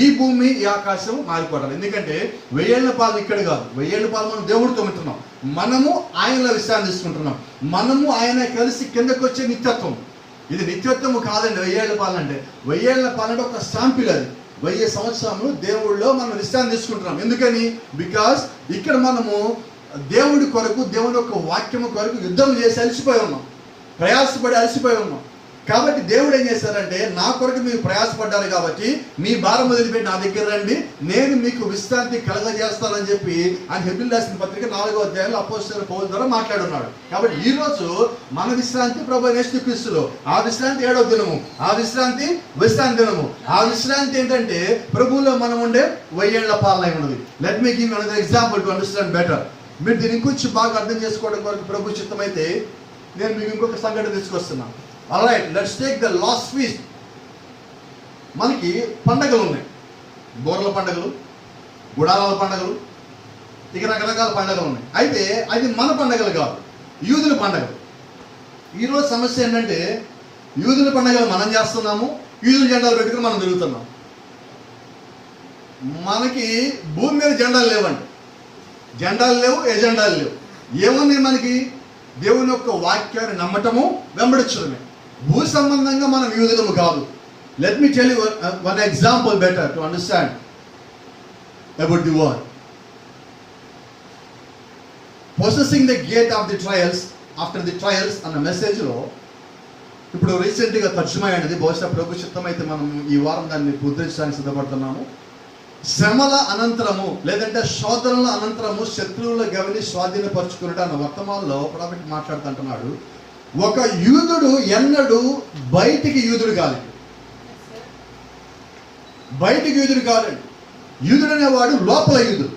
ఈ భూమి ఈ ఆకాశం మారిపోవడం. ఎందుకంటే 1000 ఏళ్ల పాలన ఇక్కడ కాదు, 1000 ఏళ్ల పాలన మనం దేవుడితో ఉంటున్నాం, మనము ఆయనలో విశ్రాంతి తీసుకుంటున్నాం, మనము ఆయన కలిసి కిందకు వచ్చే నిత్యత్వం. ఇది నిత్యత్వము కాదండి 1000 ఏళ్ల పాలన అంటే. 1000 ఏళ్ల పాలన అంటే ఒక శాంపిల్. అది 1000 సంవత్సరములు దేవుళ్ళలో మనం విశ్రాంతి తీసుకుంటున్నాం. ఎందుకని? బికాస్ ఇక్కడ మనము దేవుడి కొరకు, దేవుడి యొక్క వాక్యము కొరకు యుద్ధం చేసి అలసిపోయి ఉన్నాం, ప్రయాసపడి అలసిపోయి ఉన్నాం. కాబట్టి దేవుడు ఏం చేశారంటే, నా కొరకు మీరు ప్రయాసపడ్డారు కాబట్టి మీ భారం వదిలిపెట్టి నా దగ్గర రండి, నేను మీకు విశ్రాంతి కలగజేస్తానని చెప్పి ఆయన హెబ్రీయులకు రాసిన పత్రిక 4వ అధ్యాయంలో అపోస్తలుడైన పౌలు ద్వారా మాట్లాడున్నాడు. కాబట్టి ఈ రోజు మన విశ్రాంతి ప్రభువైన యేసుక్రీస్తులో. ఆ విశ్రాంతి 7వ దినము, ఆ విశ్రాంతి విశ్రాంతి దినము. ఆ విశ్రాంతి ఏంటంటే ప్రభువులో మనం ఉండే 1000 ఏళ్ల పాలన ఉన్నది. Let me give another example to understand better. మీరు దీన్ని ఇంకొంచెం బాగా అర్థం చేసుకోవడం కొరకు ప్రభు చిత్తమైతే నేను మీకు ఇంకొక సంఘటన తీసుకొస్తున్నాను. Alright, let's take the last feast. మనకి పండగలు ఉన్నాయి, బోర్ల పండుగలు, గుడారాల పండుగలు, ఇక రకరకాల పండుగలు ఉన్నాయి. అయితే అది మన పండుగలు కాదు, యూదుల పండుగలు. ఈరోజు సమస్య ఏంటంటే యూదుల పండుగలు మనం చేస్తున్నాము, యూదుల జెండాలు పెట్టుకుని మనం తిరుగుతున్నాం. మనకి భూమి మీద జెండాలు లేవండి, జెండాలు లేవు, ఎజెండాలు లేవు. ఏమున్నాయి మనకి? దేవుని యొక్క వాక్యాన్ని నమ్మటము, వెంబడించడమే. భూ సంబంధంగా మనం యూదులము కాదు. Let me tell you one example better to understand about the world. Possessing the gate of the trials after the trials అన్న మెసేజ్లో ఇప్పుడు రీసెంట్గా తర్జుమా అయినది. బహుశా ప్రభు చిత్తం అయితే మనం ఈ వారం దాన్ని ముద్రించడానికి సిద్ధపడుతున్నాము. శ్రమల అనంతరము లేదంటే శోధనల అనంతరము శత్రువుల గవిని స్వాధీనపరుచుకున్నట్టు అన్న వర్తమానంలో ప్రాఫెట్ మాట్లాడుతుంటున్నాడు. ఒక యూదుడు ఎన్నడూ బయటికి యూదుడు కాలేదు, బయటికి యూదుడు కాదండి. యూదుడు అనేవాడు లోపల యూదుడు.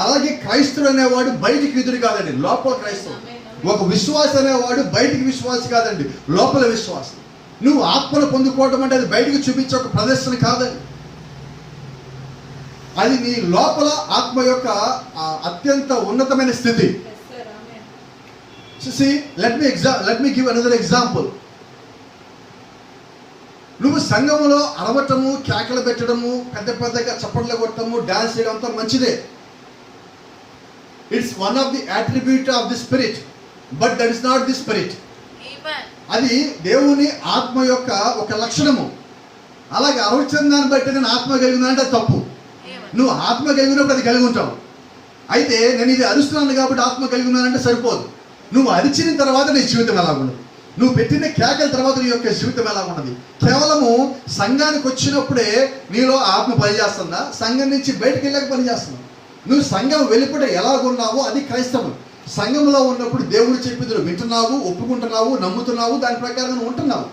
అలాగే క్రైస్తుడు అనేవాడు బయటికి యూదుడు కాదండి, లోపల క్రైస్తవుడు. ఒక విశ్వాసి అనేవాడు బయటికి విశ్వాసి కాదండి, లోపల విశ్వాసి. నువ్వు ఆత్మను పొందుకోవడం అంటే అది బయటికి చూపించే ఒక ప్రదర్శన కాదండి, అది నీ లోపల ఆత్మ యొక్క అత్యంత ఉన్నతమైన స్థితి. See, let me give another example. నువ్వు సంఘములో అరవటము, కేకలు పెట్టడము, పెద్ద పెద్దగా చప్పట్లు కొట్టడము, డాన్స్ చేయడం అంతా మంచిదే. It's one of the attribute of the spirit, but that is not the spirit. అది దేవుని ఆత్మ యొక్క ఒక లక్షణము. అలాగే అరవచ్చిన దాన్ని బట్టి నేను ఆత్మ కలిగిందంటే తప్పు. నువ్వు ఆత్మ కలిగినప్పుడు అది కలిగి ఉంటావు. అయితే నేను ఇది అరుస్తున్నాను కాబట్టి ఆత్మ కలిగి ఉన్నానంటే సరిపోదు. నువ్వు అరిచిన తర్వాత నీ జీవితం ఎలా ఉండదు, నువ్వు పెట్టిన కేకల తర్వాత నీ యొక్క జీవితం ఎలా ఉన్నది. కేవలము సంఘానికి వచ్చినప్పుడే నీలో ఆత్మ పనిచేస్తుందా, సంఘం నుంచి బయటకు వెళ్ళాక పనిచేస్తుందా? నువ్వు సంఘం వెలుపట ఎలాగున్నావో అది క్రైస్తవం. సంఘంలో ఉన్నప్పుడు దేవుడు చెప్పిన వింటున్నావు, ఒప్పుకుంటున్నావు, నమ్ముతున్నావు, దాని ప్రకారం నువ్వు ఉంటున్నావు.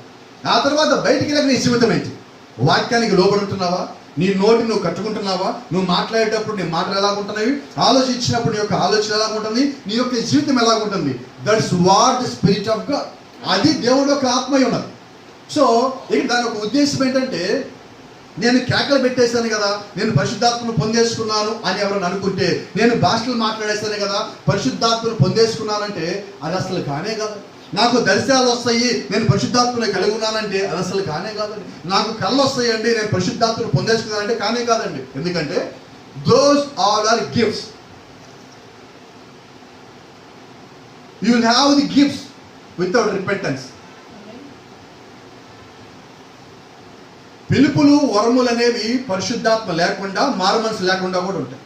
ఆ తర్వాత బయటికి వెళ్ళాక నీ జీవితం ఏంటి? వాక్యానికి లోబడి ఉంటున్నావా? నీ నోటి నువ్వు కట్టుకుంటున్నావా? నువ్వు మాట్లాడేటప్పుడు నీ మాటలు ఎలాగుంటున్నాయి? ఆలోచించినప్పుడు నీ యొక్క ఆలోచన ఎలాగుంటుంది? నీ యొక్క జీవితం ఎలాగుంటుంది? That's what the spirit of God. అది దేవుడు యొక్క ఆత్మయ్య ఉన్నది. సో ఇక దాని ఒక ఉద్దేశం ఏంటంటే, నేను కేకలు పెట్టేశాను కదా, నేను పరిశుద్ధాత్మను పొందేసుకున్నాను అని ఎవరైనా అనుకుంటే, నేను భాషలు మాట్లాడేస్తాను కదా పరిశుద్ధాత్మను పొందేసుకున్నానంటే అది అసలు కానే కాదు. నాకు దర్శనాలు వస్తాయి, నేను పరిశుద్ధాత్మను కలిగి ఉన్నానంటే అది అసలు కానే కాదండి. నాకు కళ్ళు వస్తాయండి, నేను పరిశుద్ధాత్మను పొందేసుకున్నానంటే కానే కాదండి. ఎందుకంటే those all are gifts. You will have the gifts without repentance. పిలుపులు, వరములు అనేవి పరిశుద్ధాత్మ లేకుండా, మారు మనసు లేకుండా కూడా ఉంటాయి.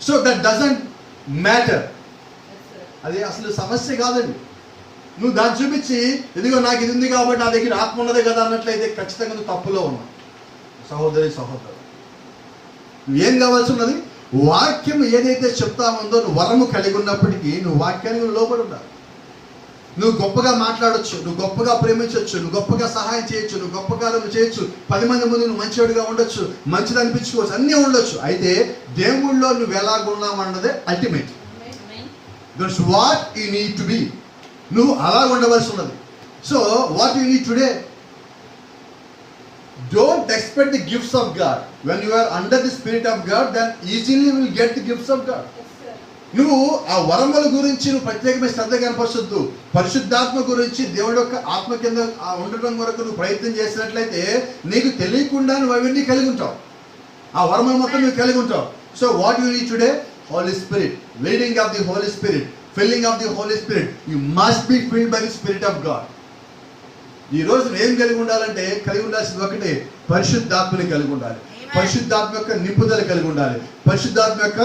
So that doesn't matter. అది అసలు సమస్య కాదండి. నువ్వు దాన్ని చూపించి ఇదిగో నాకు ఇది ఉంది కాబట్టి నా దగ్గర ఆత్మ ఉన్నదే కదా అన్నట్లయితే ఖచ్చితంగా నువ్వు తప్పులో ఉన్నావు. సహోదరి సహోదరు, నువ్వేం కావాల్సి ఉన్నది? వాక్యం ఏదైతే చెప్తా ఉందో, నువ్వు వరము కలిగి ఉన్నప్పటికీ నువ్వు వాక్యానికి లోబడి ఉండాలి. నువ్వు గొప్పగా మాట్లాడొచ్చు, నువ్వు గొప్పగా ప్రేమించవచ్చు, నువ్వు గొప్పగా సహాయం చేయొచ్చు, నువ్వు గొప్పగా నువ్వు చేయొచ్చు, 10 మంది ముందు నువ్వు మంచివాడిగా ఉండొచ్చు, మంచిది అనిపించుకోవచ్చు, అన్నీ ఉండొచ్చు. అయితే దేవుళ్ళలో నువ్వు ఎలాగున్నావు అన్నదే ultimate. That's what you need to be. నువ్వు అలా ఉండవలసి ఉన్నది. So what you need today, don't expect the gifts of God. When you are under the spirit of God, then easily will get the gifts of God. నువ్వు ఆ వరముల గురించి నువ్వు ప్రత్యేకమైన శ్రద్ధ కనపరచొద్దు. పరిశుద్ధాత్మ గురించి, దేవుడి యొక్క ఆత్మ కింద ఉండటం కొరకు నువ్వు ప్రయత్నం చేసినట్లయితే నీకు తెలియకుండా నువ్వు అవన్నీ కలిగి ఉంటావు, ఆ వరములు మొత్తం నువ్వు కలిగి ఉంటావు. So what you need today, Holy Spirit, leading of the Holy Spirit, filling of the Holy Spirit. You must be filled by the Spirit of God. ఈ రోజు ఏం కలిగి ఉండాలంటే, కలిగి ఉండాల్సింది ఒకటే, పరిశుద్ధాత్మని కలిగి ఉండాలి. పరిశుద్ధాత్మ యొక్క నిపుణులు కలిగి ఉండాలి. పరిశుద్ధాత్మ యొక్క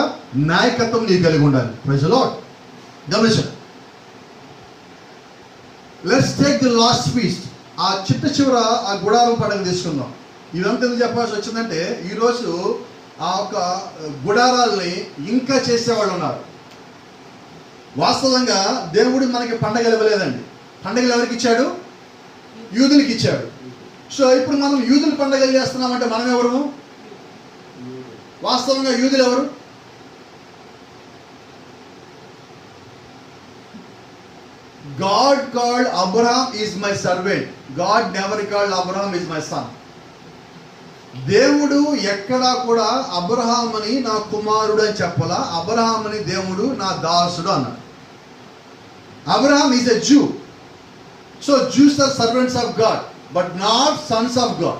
నాయకత్వం నీకు కలిగి ఉండాలి. Praise the Lord. గమనించండి, let's take the last feast. ఆ చివర ఆ గుడారం పండుగ తీసుకుందాం. ఇదంతా ఎందుకు చెప్పాల్సి వచ్చిందంటే ఈరోజు ఆ యొక్క గుడారాల్ని ఇంకా చేసేవాళ్ళు ఉన్నారు. వాస్తవంగా దేవుడు మనకి పండగలు ఇవ్వలేదండి. పండగలు ఎవరికి ఇచ్చాడు? యూదులకి ఇచ్చాడు. సో ఇప్పుడు మనం యూదుల పండగలు చేస్తున్నామంటే మనం ఎవరు? వాస్తవంగా యూదులు ఎవరు? God called Abraham is my servant. God never called Abraham is my son. దేవుడు ఎక్కడా కూడా అబ్రహాముని నా కుమారుడు అని చెప్పలా. అబ్రహాముని దేవుడు నా దాసుడు అన్నాడు. Abraham is a Jew. So Jews are servants of God, but not sons of God.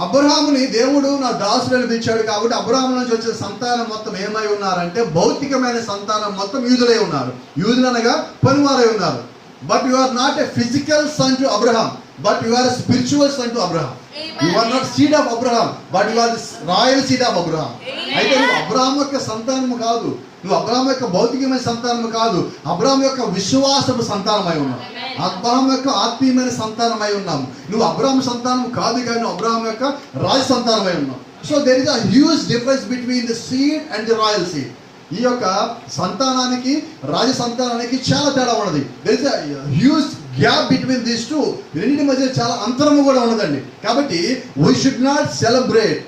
అబ్రహాముని దేవుడు నా దాసుడు అని పిలిచాడు కాబట్టి అబ్రహాము నుంచి వచ్చే సంతానం మొత్తం ఏమై ఉన్నారంటే భౌతికమైన సంతానం మొత్తం యూదులై ఉన్నారు. యూదులు అనగా పనివారై ఉన్నారు. But you are not a physical son to Abraham, but you are a spiritual son to Abraham. You are not seed of Abraham, but you are the royal seed of Abraham. అయితే నువ్వు Abraham యొక్క సంతానము కాదు, నువ్వు Abraham యొక్క భౌతికమైన సంతానము కాదు, అబ్రహాం యొక్క విశ్వాసపు సంతానమై ఉన్నావు. అబ్రహాం యొక్క ఆత్మీయమైన సంతానమై ఉన్నాము. నువ్వు అబ్రహాం సంతానం కాదు కానీ అబ్రహాం యొక్క రాజ సంతానమై ఉన్నావు. So there is a huge difference between the seed and the royal seed. ఈ యొక్క సంతానానికి రాజ సంతానానికి చాలా తేడా ఉన్నది. There is a huge gap between these two. రెండింటి మధ్య చాలా అంతరము కూడా ఉన్నదండి. కాబట్టి we should not celebrate.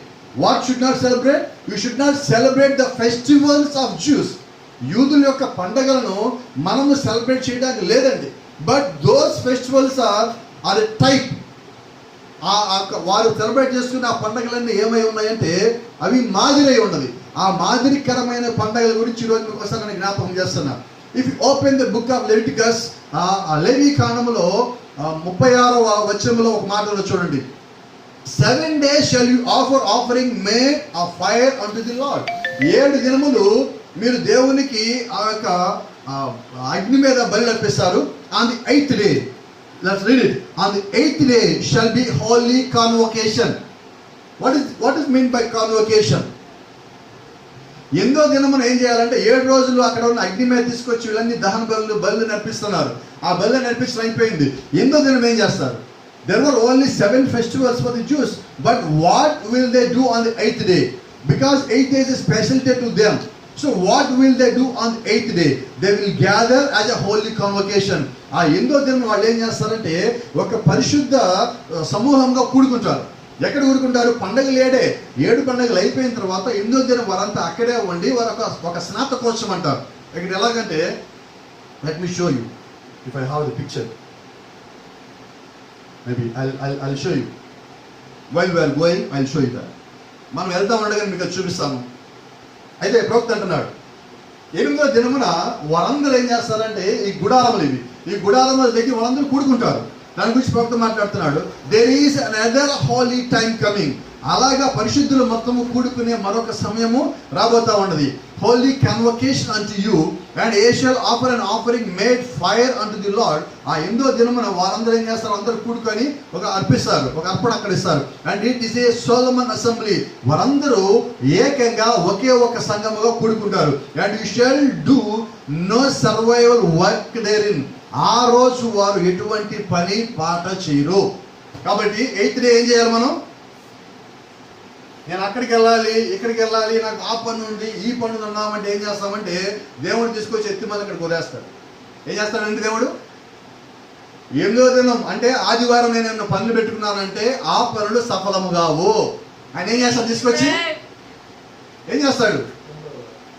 What should not celebrate? You should not celebrate the festivals of Jews. యూదుల యొక్క పండగలను మనము సెలబ్రేట్ చేయడానికి లేదండి. But those festivals are a type. వారు సెలబ్రేట్ చేసుకున్న ఆ పండుగలన్నీ ఏమై ఉన్నాయంటే అవి మాదిరి ఉన్నది. ఆ మాదిరికరమైన పండుగల గురించి ఈరోజు మీకు ఒకసారి నేను జ్ఞాపకం చేస్తున్నా. If you open the book of Leviticus, లేవి కాండములో 36వ వచనంలో ఒక మాటలో చూడండి. 7 days shall you offer offering made of fire unto the Lord. 7 దినములు మీరు దేవునికి ఆ యొక్క అగ్ని మీద బలి అర్పిస్తారు. On the 8th day, let's read it. On the 8th day shall be holy convocation. What is meant by convocation? ఎందో దినమున ఏం చేయాలంటే 7 రోజులు అక్కడ ఉన్న అగ్ని మీద తీసుకొచ్చి వీళ్ళని దహన బలులు నర్పిస్తున్నారు. ఆ బలు నర్పించడం అయిపోయింది. ఎందో దినం ఏం చేస్తారు? There were only 7 festivals for the Jews, but what will they do on the 8th day? Because 8th day is a special day to them. So what will they do on the 8th day? They will gather as a holy convocation. ఆ ఎందో దినం వాళ్ళు ఏం చేస్తారంటే ఒక పరిశుద్ధ సమూహంగా కూడుకుంటారు. ఎక్కడ కూడుకుంటారు? పండుగలు 7 పండుగలు అయిపోయిన తర్వాత ఎందో దినం వారంతా అక్కడే ఉండి వారు ఒక స్నాతకోత్సవం అంటారు. ఇక్కడ ఎలాగంటే, let me show you if I have the picture. Maybe I'll show you. While we are going, I'll show you that. మనం వెళ్తా ఉండగా మీకు చూపిస్తాను. అయితే ప్రవక్త అంటున్నాడు 8వ దినమున వారందరూ ఏం చేస్తారంటే ఈ గుడారములు ఇవి. ఈ గుడారముల దగ్గర వాళ్ళందరూ కూడుకుంటారు. దాని గురించి ప్రవక్త మాట్లాడుతున్నాడు. There is another holy time coming. అలాగా పరిశుద్ధులు మొత్తము కూడుకునే మరొక సమయము రాబోతా ఉన్నది. Holy convocation unto you and ye shall offer an offering made fire unto the Lord. ఆ 8వ దినమున వారందరూ ఏం చేస్తారు? అందరూ కూడుకొని ఒక అర్పిస్తారు, ఒక అర్పణ అక్కడ ఇస్తారు. And it is a solemn assembly. వారందరూ ఏకంగా ఒకే ఒక సంఘముగా కూడుకుంటారు. And you shall do no survival work therein. ఆ రోజు వారు ఎటువంటి పని పాట చేయరు. కాబట్టి 8th డే ఏం చేయాలి మనం? నేను అక్కడికి వెళ్ళాలి, ఇక్కడికి వెళ్ళాలి, నాకు ఆ పని ఉంది, ఈ పని ఉన్నామంటే ఏం చేస్తామంటే దేవుడు తీసుకొచ్చి ఎత్తి మళ్ళీ ఇక్కడికి వదిలేస్తాడు. ఏం చేస్తాడంటే దేవుడు 8వ దినం అంటే ఆదివారం నేను ఏమైనా పనులు పెట్టుకున్నానంటే ఆ పనులు సఫలము కావు. ఆయన ఏం చేస్తాడు? తీసుకొచ్చి ఏం చేస్తాడు?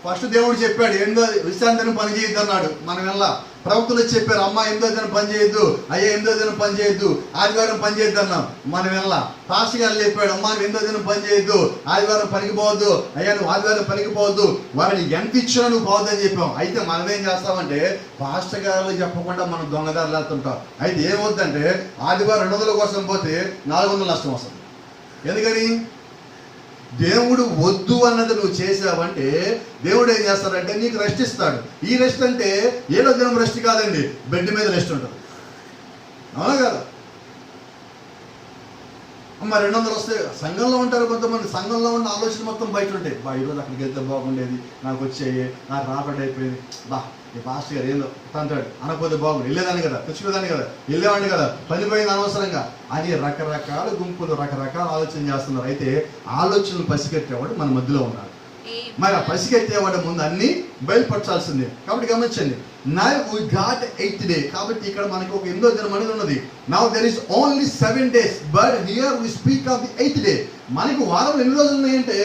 ఫస్ట్ దేవుడు చెప్పాడు 8వ విశ్రాంతి దినం పని చేయొద్దు అన్నాడు. మనం వెళ్ళా. ప్రవక్తలు చెప్పారు, అమ్మ 8వ దినం పని చేయొద్దు, అయ్యా 8వ దినం పని చేయొద్దు, ఆదివారం పని చేయొద్దు అన్నాం. మనం వెళ్ళా. పాస్టర్ గారు చెప్పాడు, అమ్మ 8వ దినం పని చేయొద్దు, ఆదివారం పనికి పోవద్దు, అయ్యా నువ్వు ఆదివారం పనికి పోవద్దు, వారిని ఎంత ఇచ్చినా నువ్వు పోవద్దని చెప్పాం. అయితే మనం ఏం చేస్తామంటే పాస్టర్ గారు చెప్పకుండా మనం దొంగదారులు వెళ్తుంటాం. అయితే ఏమవుతుందంటే ఆదివారం 200 కోసం పోతే 400 నష్టం వస్తుంది. ఎందుకని? దేవుడు వద్దు అన్నది నువ్వు చేసావంటే దేవుడు ఏం చేస్తాడంటే నీకు రెస్ట్ ఇస్తాడు. ఈ రెస్ట్ అంటే 7వ దినం రెస్ట్ కాదండి, బెడ్ మీద రెస్ట్ ఉంటుంది. అవునా కదా? అమ్మ 200 వస్తే సంఘంలో ఉంటారు కొంతమంది, సంఘంలో ఉన్న ఆలోచన మొత్తం బయట ఉంటాయి. ఈరోజు అక్కడికి వెళ్తే బాగుండేది, నాకు వచ్చేయి, నాకు రాబడి అయిపోయింది, ఈ పాస్టర్ గారు ఏందో అంటాడు, అనకపోతే బాగుండు, వెళ్ళేదాన్ని కదా, తెచ్చుకోదాన్ని కదా, వెళ్ళేవాడిని కదా, పని పోయింది అనవసరంగా అని రకరకాల గుంపులు రకరకాల ఆలోచన చేస్తున్నారు. అయితే ఆలోచనలు పసిగట్టేవాడు మన మధ్యలో ఉన్నాడు. మరి ఆ పసిగట్టేవాడు ముందు అన్ని బయలుపరచాల్సిందే. కాబట్టి గమనించండి, now we got 8th day. కాబట్టి ఇక్కడ మనకి ఒక 8వ దినం అనేది ఉన్నది. Now there is only 7 days, but here we speak of the 8th day. మనకి వారంలో ఎన్ని రోజులు ఉన్నాయంటే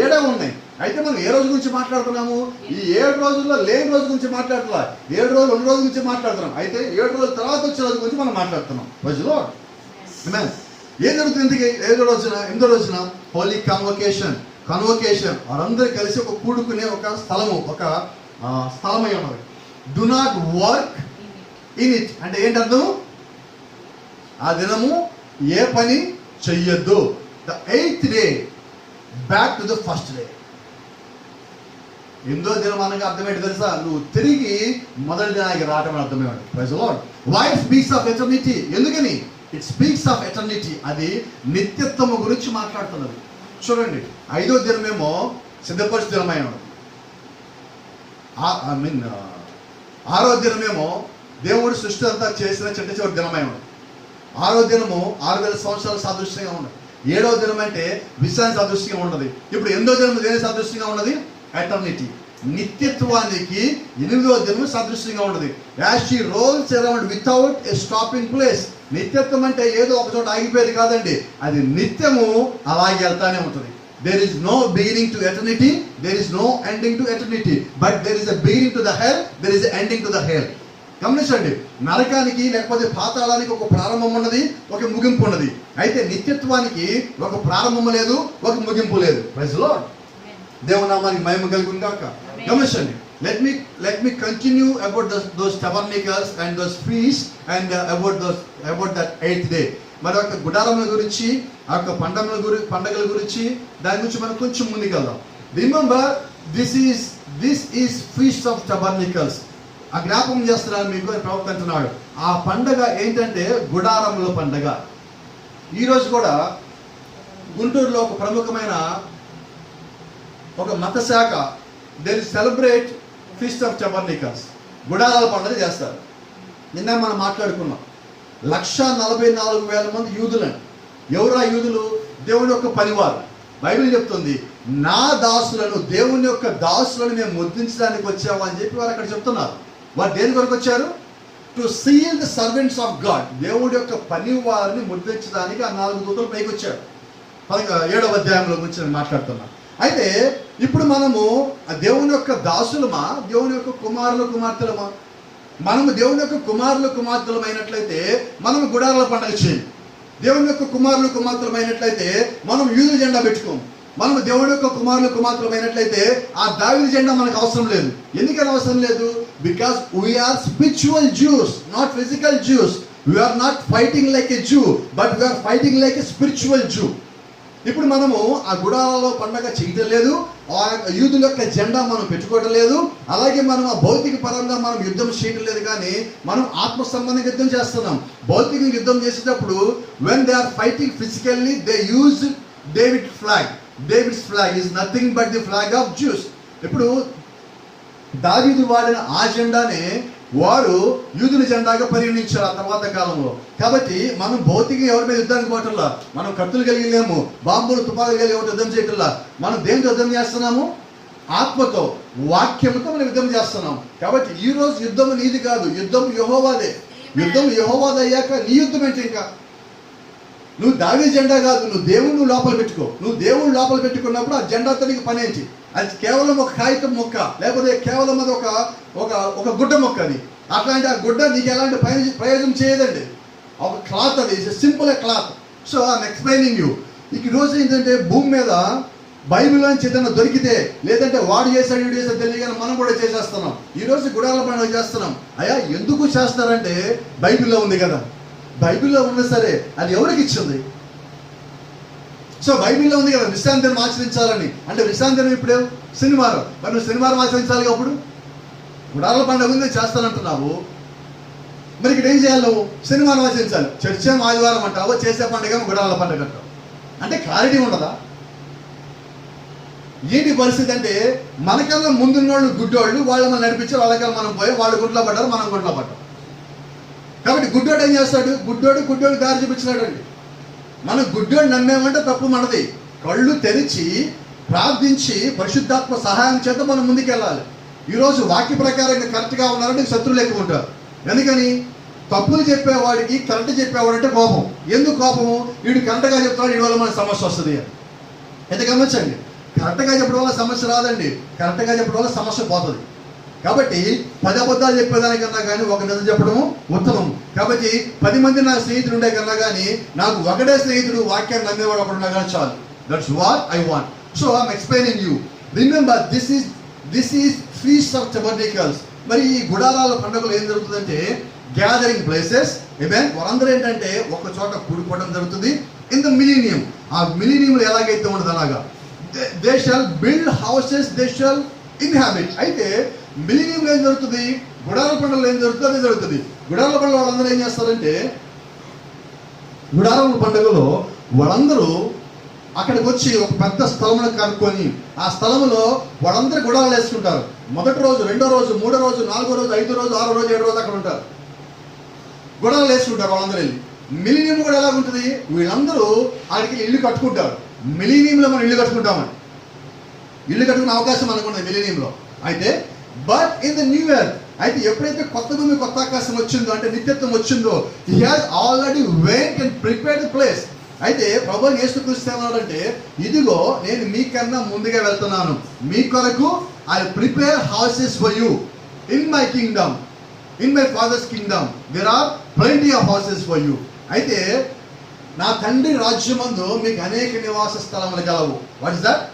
7 ఉన్నాయి. అయితే మనం ఏ రోజు గురించి మాట్లాడుతున్నాము? ఈ 7 రోజుల్లో లేని రోజు గురించి మాట్లాడుతున్నా. 7 రోజులు ఉన్న రోజు గురించి మాట్లాడుతున్నాం. అయితే 7 రోజుల తర్వాత వచ్చే రోజు గురించి మనం మాట్లాడుతున్నాం. ప్రజలో ఏం జరుగుతుంది? 8వ రోజున హోలీ కన్వకేషన్. వారందరూ కలిసి ఒక కూడుకునే ఒక స్థలమై ఉన్నది. Do not work in it అంటే ఏంటర్థం? ఆ దినము ఏ పని చెయ్యొద్దు. The 8th day back to the first day. 8వ దినం అనగా అర్థం ఏంటి తెలుసా? నువ్వు తిరిగి మొదటి దినానికి రావటం అని అర్థమేవాడు. Praise the Lord. Why it speaks of eternity? ఎందుకని? It speaks of eternity. అది నిత్యత్వము గురించి మాట్లాడుతున్నది. చూడండి, 5వ దినమేమో సిద్ధపరచు దినమైన, 6వ దినమేమో దేవుడు సృష్టి అంతా చేసిన చివరి దినమైన, 6వ దినము 6000 సంవత్సరాల సాదృశ్యంగా ఉన్నది. 7వ దినం అంటే విశ్రాంతి సాదృశ్యంగా ఉన్నది. ఇప్పుడు 8వ దినం దేని సాదృశ్యంగా ఉన్నది? ఎటర్నిటీ, నిత్యత్వానికి 8వ దినం సాదృశ్యంగా ఉన్నది. As she rolls around without a stopping place. నిత్యత్వం అంటే ఏదో ఒక చోట ఆగిపోయేది కాదండి, అది నిత్యము అలాగే వెళ్తానే ఉంటుంది. There is no beginning to eternity, there is no ending to eternity, but there is a beginning to the hell, there is a ending to the hell. గమనించండి, నరకానికి లేకపోతే పాతాళానికి ఒక ప్రారంభం ఉన్నది, ఒక ముగింపు ఉన్నది. అయితే నిత్యత్వానికి ఒక ప్రారంభము లేదు, ఒక ముగింపు లేదు. Praise the Lord. దేవుని నామానికి మహిమ కలుగును గాక. గమనించండి, let me continue about those tabernacles and those feasts and about that 8th day. మరి ఒక గుడారముల గురించి, ఆ యొక్క పండగల గురించి, దాని గురించి మనం కొంచెం ముందుకెళ్దాం. Remember, this is feast of tabernacles. ఆ జ్ఞాపకం చేస్తున్నాను మీకు ప్రవక్త అంటున్నాడు. ఆ పండగ ఏంటంటే గుడారముల పండగ. ఈరోజు కూడా గుంటూరులో ఒక ప్రముఖమైన ఒక మత శాఖ, they celebrate feast of tabernacles. గుడారాల పండుగ చేస్తారు. నిన్న మనం మాట్లాడుకున్నాం, 144,000 మంది యూదులను. ఎవరా యూదులు? దేవుని యొక్క పనివారు. బైబిల్ చెప్తుంది, నా దాసులను, దేవుని యొక్క దాసులను మేము ముద్రించడానికి వచ్చాము అని చెప్పి వారు అక్కడ చెప్తున్నారు. వారు దేని కొరకు వచ్చారు? To seal the servants of God. దేవుడి యొక్క పని వారిని ముద్రించడానికి ఆ 4 దూతలు పైకి వచ్చారు. 7వ అధ్యాయంలో గురించి నేను మాట్లాడుతున్నాను. అయితే ఇప్పుడు మనము దేవుని యొక్క దాసులమా, దేవుని యొక్క కుమారులు కుమార్తెలమా? మనము దేవుని యొక్క కుమారులు కుమార్తెలమైనట్లయితే మనము గుడారాల పండుగ చేయం. దేవుని యొక్క కుమారులు కుమార్తెలమైనట్లయితే మనం యూదు జెండా పెట్టుకోము. మనము దేవుని యొక్క కుమారులు కుమార్తెలమైనట్లయితే ఆ దావీదు జెండా మనకు అవసరం లేదు. ఎందుకని అవసరం లేదు? Because we're spiritual Jews, not physical Jews. We're not fighting like a Jew, but we're fighting like a spiritual Jew. ఇప్పుడు మనము ఆ గుడారాలలో పండగ చేయటం లేదు, ఆ యూదుల యొక్క జెండా మనం పెట్టుకోవటం లేదు, అలాగే మనం ఆ భౌతిక పరంగా మనం యుద్ధం చేయటం లేదు. కానీ మనం ఆత్మ సంబంధంగా యుద్ధం చేస్తున్నాం. భౌతికంగా యుద్ధం చేసేటప్పుడు when they are fighting physically they use David flag. David's flag is nothing but the flag of Jews. ఇప్పుడు దావీదు వాడిన ఆ జెండానే వారు యూదుల జెండాగా పరిగణించారు ఆ తర్వాత కాలంలో. కాబట్టి మనం భౌతికంగా ఎవరి మీద యుద్ధానికి పోవటంలా, మనం కత్తులు కలిగి లేము, బాంబులు తుపాకులు కలిగి ఎవరు యుద్ధం చేయటంలా. మనం దేనితో యుద్ధం చేస్తున్నాము? ఆత్మతో, వాక్యంతో మనం యుద్ధం చేస్తున్నాం. కాబట్టి ఈ రోజు యుద్ధం నీది కాదు, యుద్ధం యెహోవాదే. యుద్ధం యెహోవాది అయ్యాక నీ యుద్ధం ఏంటి? ఇంకా నువ్వు దావీదు జెండా కాదు, నువ్వు దేవుణ్ణి లోపల పెట్టుకో. నువ్వు దేవుణ్ణి లోపల పెట్టుకున్నప్పుడు ఆ జెండాతో నీకు పని ఏంటి? అది కేవలం ఒక కాగితం మొక్క, లేకపోతే కేవలం అది ఒక గుడ్డ మొక్క. అది అట్లాంటి ఆ గుడ్డ నీకు ఎలాంటి ప్రయోజనం చేయదండి. ఒక క్లాత్, అది simple cloth. So I'm explaining you. ఈ రోజు ఏంటంటే భూమి మీద బైబిల్ నుంచి ఏదైనా దొరికితే, లేదంటే వాడు చేశాడు వీడు చేశాడు తెలియగానే మనం కూడా చేసేస్తున్నాం. ఈరోజు గుడారాల పండుగ చేస్తున్నాం. అయ్యా ఎందుకు చేస్తారంటే బైబిల్లో ఉంది కదా. బైబిల్లో ఉన్నా సరే అది ఎవరికి ఇచ్చింది? సో బైబిల్లో ఉంది కదా విశ్రాంతి దినం ఆచరించాలని. అంటే విశ్రాంతి దినం ఇప్పుడు శనివారం, మరి నువ్వు శనివారం ఆచరించాలి. అప్పుడు గుడారాల పండుగ ఉంది చేస్తానంటున్నావు, మరి ఇక్కడ ఏం చేయాలి? నువ్వు శనివారం ఆచరించాలి. చర్చ ఆదివారం అంటావు, చేసే పండుగ గుడారాల పండుగ అంటావు. అంటే క్లారిటీ ఉండదా? ఏంటి పరిస్థితి అంటే మనకన్నా ముందున్నోళ్ళు గుడ్డోళ్ళు, వాళ్ళు మనం నడిపించారు, వాళ్ళకన్నా మనం పోయి వాళ్ళు గుడ్లో పడ్డారు, మనం గుడ్లో పడ్డాం. కాబట్టి గుడ్డోడు ఏం చేస్తాడు? గుడ్డోడు దారి చూపించినాడు అండి. మనం గుడ్డోడు నమ్మేమంటే తప్పు మనది. కళ్ళు తెరిచి ప్రార్థించి పరిశుద్ధాత్మ సహాయం చేత మనం ముందుకెళ్ళాలి. ఈరోజు వాక్య ప్రకారంగా కరెక్ట్గా ఉన్నారంటే శత్రువులు ఎక్కువ ఉంటారు. ఎందుకని? తప్పులు చెప్పేవాడికి కరెక్ట్ చెప్పేవాడు అంటే కోపం. ఎందుకు కోపము? వీడు కరెక్ట్గా చెప్తాడు, వీడి వల్ల మన సమస్య వస్తుంది అని. అయితే గమనించండి, కరెక్ట్గా చెప్పడం వల్ల సమస్య రాదండి, కరెక్ట్గా చెప్పడం వల్ల సమస్య పోతుంది. కాబట్టి 10 అబద్ధాలు చెప్పేదానికన్నా కానీ ఒక నిజం చెప్పడము ఉత్తమం. కాబట్టి 10 మంది నా స్నేహితుడు ఉండే కన్నా కానీ నాకు ఒకటే స్నేహితుడు వాక్యాన్ని నమ్మేవాడు ఒకడు ఉన్నా కానీ చాలు. That's what I want. So I'm explaining you. Remember this is feast of tabernacles. మరి ఈ గుడారాల పండుగలు ఏం జరుగుతుందంటే గ్యాదరింగ్ ప్లేసెస్. వారందరూ ఏంటంటే ఒక చోట కూడుకోవడం జరుగుతుంది. ఇన్ ద మిలీనియం, ఆ మిలీనియంలో ఎలాగైతే ఉండదు అలాగా they shall build houses, they shall inhabit. అయితే మిలీనియంలో ఏం జరుగుతుంది? గుడారాల పండుగలో ఏం జరుగుతుంది? అదే జరుగుతుంది. గుడారాల పండుగ వాళ్ళందరూ ఏం చేస్తారంటే గుడారాల పండుగలో వాళ్ళందరూ అక్కడికి వచ్చి ఒక పెద్ద స్థలమును కనుక్కొని ఆ స్థలంలో వాళ్ళందరూ గుడారాలు వేసుకుంటారు. మొదటి రోజు, రెండో రోజు, మూడో రోజు, నాలుగో రోజు, 5వ రోజు, 6వ రోజు, 7వ రోజు అక్కడ ఉంటారు. గుడారాలు వేసుకుంటారు వాళ్ళందరూ వెళ్ళి. మిలీనియం కూడా ఎలాగుంటుంది? వీళ్ళందరూ అక్కడికి ఇల్లు కట్టుకుంటారు. మిలీనియంలో మనం ఇల్లు కట్టుకుంటామని, ఇల్లు కట్టుకునే అవకాశం అనుకున్నది మిలీనియంలో. అయితే but in the new year, అయితే ఎప్పుడైతే కొత్త భూమి కొత్త ఆకాశం వచ్చిందో అంటే నిత్యత్వం వచ్చిందో, he has already went and prepared the place. అయితే ప్రభువు యేసుక్రీస్తు ఏమన్నాడంటే, ఇదిగో నేను మీకన్నా ముందుగా వెళ్తున్నాను, మీ కొరకు I prepare houses for you in my kingdom, in my father's kingdom there are plenty of houses for you. అయితే నా తండ్రి రాజ్యమందు మీకు అనేక నివాస స్థలములు కలవు. What is that?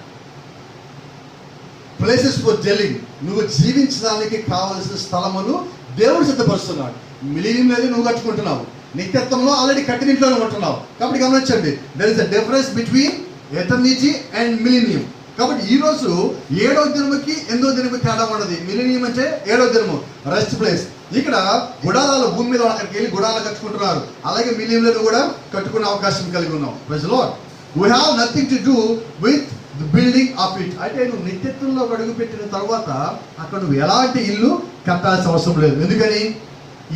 Places for dwelling. నువ్వు జీవించడానికి కావలసిన స్థలములు దేవుడు సిద్ధపరుస్తున్నాడు. మిలీనియం అనేది నువ్వు కట్టుకుంటున్నావు, నిత్యత్వంలో ఆల్రెడీ కట్టిన ఇంట్లోనే ఉంటున్నావు. కాబట్టి గమనించండి, there is a difference between eternity and millennium. కాబట్టి ఈ రోజు 7వ దినముకి 8వ దినముకి తేడా ఉన్నది. మిలీనియం అంటే 7వ దినము రెస్ట్ ప్లేస్. ఇక్కడ గుడారాలు భూమి మీద అక్కడికి వెళ్ళి గుడారాలు కట్టుకుంటున్నారు. అలాగే మిలీనియంలో కూడా కట్టుకునే అవకాశం కలిగి ఉన్నాం. Praise Lord. We have nothing to do with the building of it. అంటే నువ్వు నిత్యత్వంలో అడుగు పెట్టిన తర్వాత అక్కడ నువ్వు ఎలాంటి ఇల్లు కట్టాల్సిన అవసరం లేదు. ఎందుకని?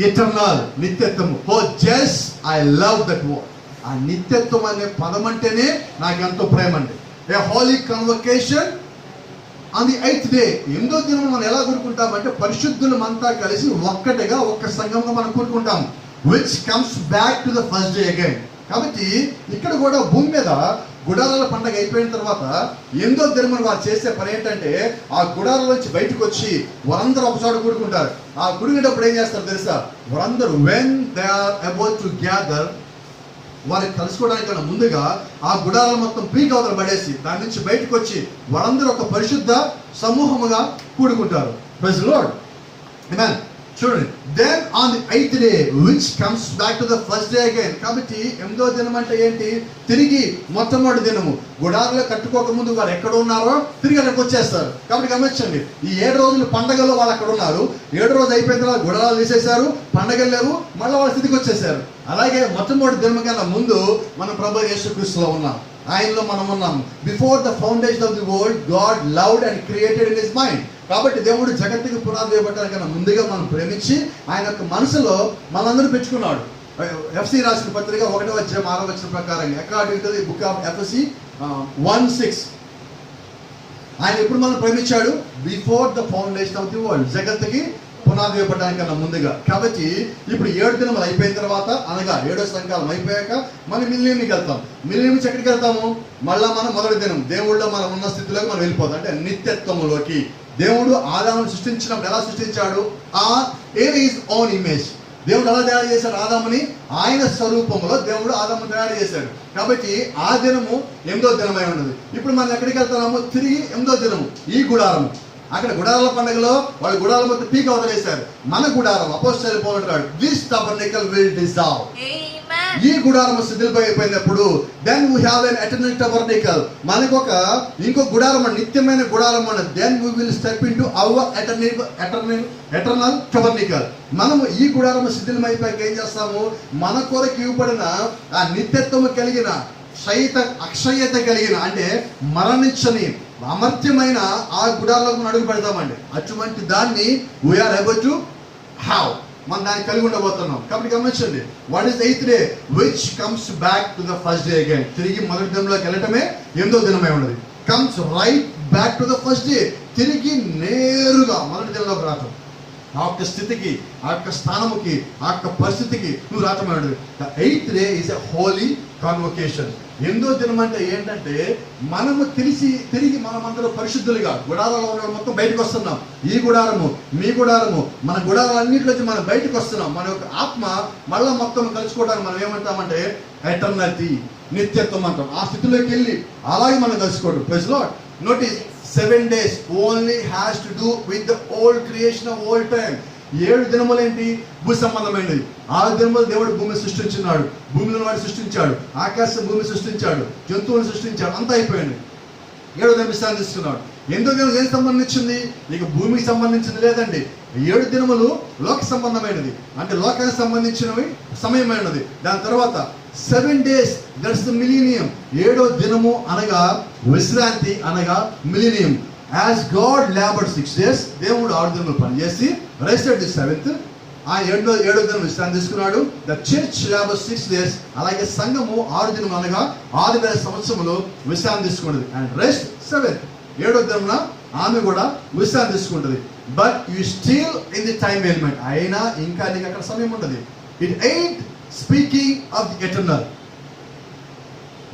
ఎటర్నల్, నిత్యత్వము. Oh just I love that word. ఆ నిత్యత్వం అనే పదం అంటేనే నాకు ఎంతో ప్రేమ అండి. A holy convocation on the 8th day. 8వ దినం మనం ఎలా కూడుకుంటామంటే పరిశుద్ధులమంతా కలిసి ఒక్కటిగా ఒక్క సంఘంగా మనం కూడుకుంటాం. Which comes back to the first day again. కాబట్టి ఇక్కడ కూడా భూమి మీద గుడారాల పండుగ అయిపోయిన తర్వాత 8వ దినం వారు చేసే పని ఏంటంటే ఆ గుడారాల నుంచి బయటకు వచ్చి వారందరూ ఒక చోట కూడుకుంటారు. ఆ కూడుకునేటప్పుడు ఏం చేస్తారు తెలుసా? వారందరూ when they are about to gather, వారికి కలుసుకోవడానికన్నా ముందుగా ఆ గుడారాలు మొత్తం పీక్ అవతల పడేసి దాని నుంచి బయటకు వచ్చి వారందరూ ఒక పరిశుద్ధ సమూహముగా కూడుకుంటారు. Praise the Lord. ఆమేన్. చూడండి, then on the 8th day which comes back to the first day again. కాబట్టి 8వ దినం అంటే ఏంటి? తిరిగి మొట్టమొదటి దినము. గుడారాలు కట్టుకోక ముందు వారు ఎక్కడ ఉన్నారో తిరిగి అక్కడికి వచ్చేస్తారు. కాబట్టి గమనించండి, ఈ 7 రోజులు పండగలో వాళ్ళు అక్కడ ఉన్నారు. 7వ రోజు అయిపోయిన తర్వాత గుడారాలు తీసేశారు, పండగలు లేవు, మళ్ళీ వాళ్ళ స్థితికి వచ్చేసారు. అలాగే మొట్టమొదటి దినం కన్నా ముందు మనం ప్రభు యేసుక్రీస్తులో ఉన్నాం, ఆయనలో మనం ఉన్నాం. Before the foundation of the world God loved and created in his mind. కాబట్టి దేవుడు జగత్తుకి పునాది వేయబడటానికన్నా ముందుగా మనం ప్రేమించి ఆయన యొక్క మనసులో మనందరూ పెంచుకున్నాడు. ఎఫ్సి రాసిన పత్రిక 1వ అధ్యాయం 6వ వచనం ప్రకారంగా according to the book of Ephesians 1:6 ఆయన ఎప్పుడు మనం ప్రేమించాడు? Before the foundation of the world, జగత్తుకి పునాది వేయబడటానికన్నా ముందుగా. కాబట్టి ఇప్పుడు 7 దినములు అయిపోయిన తర్వాత, అనగా 7వ సంకాలం అయిపోయాక మనం మిలీనియంకి వెళ్తాం. మిలీనియం నుంచి ఎక్కడికి వెళ్తాము? మళ్ళా మనం మొదటి దినం దేవుళ్ళో మనం ఉన్న స్థితిలోకి మనం వెళ్ళిపోతాం, అంటే నిత్యత్వములోకి. దేవుడు ఆదామును సృష్టించినప్పుడు ఎలా సృష్టించాడు? In his own image. దేవుడు ఎలా తయారు చేశాడు ఆదాముని? ఆయన స్వరూపంలో దేవుడు ఆదామును తయారు చేశాడు. కాబట్టి ఆ దినము 8వ దినమై ఉన్నది. ఇప్పుడు మనం ఎక్కడికి వెళ్తున్నాము? తిరిగి 8వ దినము ఈ గుడారము. అక్కడ గుడారాల పండుగలో వాళ్ళు గుడారాల మొత్తం పీక వదిలేశారు. మన గుడారం అపోస్తలుడు పౌలు అంటాడు, దిస్ టాబర్నకల్ విల్ డిసాల్వ్. ఈ గుడారం శిథిలమైపోయినప్పుడు then we have an eternal tabernacle. మనకు ఒక ఇంకో గుడారం, నిత్యమైన గుడారం ఉన్నది. Then we will step into our eternal tabernacle. మనము ఈ గుడారం శిథిలమైపోయాక ఏం చేస్తాము? మన కొరకు ఇవ్వబడిన ఆ నిత్యత్వము కలిగిన అక్షయత కలిగిన అంటే మరణించని అమర్త్యమైన ఆ గుడాలకు అడుగు పెడతామండి. అటువంటి దాన్ని వీఆర్ ఎబుల్ టు హ్యావ్, మనం దాన్ని కలిగి ఉండబోతున్నాం. కాబట్టి గమనించండి, what is 8th day which comes back to the first day again. తిరిగి మొదటి దినంలోకి వెళ్ళటమే 8వ దినమై ఉన్నది. Comes right back to the first day, తిరిగి నేరుగా మొదటి దినంలోకి రావటం. ఆ యొక్క స్థితికి, ఆ యొక్క స్థానముకి, ఆ యొక్క పరిస్థితికి నువ్వు రావటమే ఉన్నది. The 8th day is a holy convocation. 8వ దినం అంటే ఏంటంటే మనము తిరిగి మనమందరూ పరిశుద్ధులుగా గుడారాల మొత్తం బయటకు వస్తున్నాం. ఈ గుడారము, మీ గుడారము, మన గుడారాలన్నింటిలోంచి మనం బయటకు వస్తున్నాం. మన యొక్క ఆత్మ మళ్ళా మొత్తం కలుసుకోవడానికి మనం ఏమంటామంటే ఎటర్నిటీ, నిత్యత్వం అంటాం. ఆ స్థితిలోకి వెళ్ళి అలాగే మనం కలుసుకోవడం. Praise Lord. Notice 7 days only has to do with the old creation of old time. 7 దినములు ఏంటి? భూ సంబంధమైనది. 6 దినములు దేవుడు భూమిని సృష్టించినాడు, భూమిలో వాడు సృష్టించాడు, ఆకాశం భూమి సృష్టించాడు, జంతువులను సృష్టించాడు, అంతా అయిపోయింది. 7వ దినం విశ్రాంతి తీసుకున్నాడు. 8వ దినం ఏం సంబంధించింది? ఇక భూమికి సంబంధించింది లేదండి. 7 దినములు లోక సంబంధమైనది, అంటే లోకానికి సంబంధించినవి సమయమైనది. దాని తర్వాత 7 days, దట్స్ ద మిలీనియం. 7వ దినము అనగా విశ్రాంతి, అనగా millennium. As God laboured 6 days, దేవుడు 6 దినములు పనిచేసి రెస్టెడ్ ది 7th, ఆ 7వ దినం విశ్రాంతి తీసుకున్నాడు. ద చర్చ్ లేబర్డ్ 6 days, అలాగే సంఘము 6 దినములు అనగా 6000 సంవత్సరములు విశ్రాంతి తీసుకున్నది. అండ్ రెస్ట్ 7th, 7వ దినమున ఆమె కూడా విశ్రాంతి తీసుకుంటుంది. But you still in the time element, అయినా ఇంకా నీకు అక్కడ సమయం ఉండదు. It eight speaking of the eternal.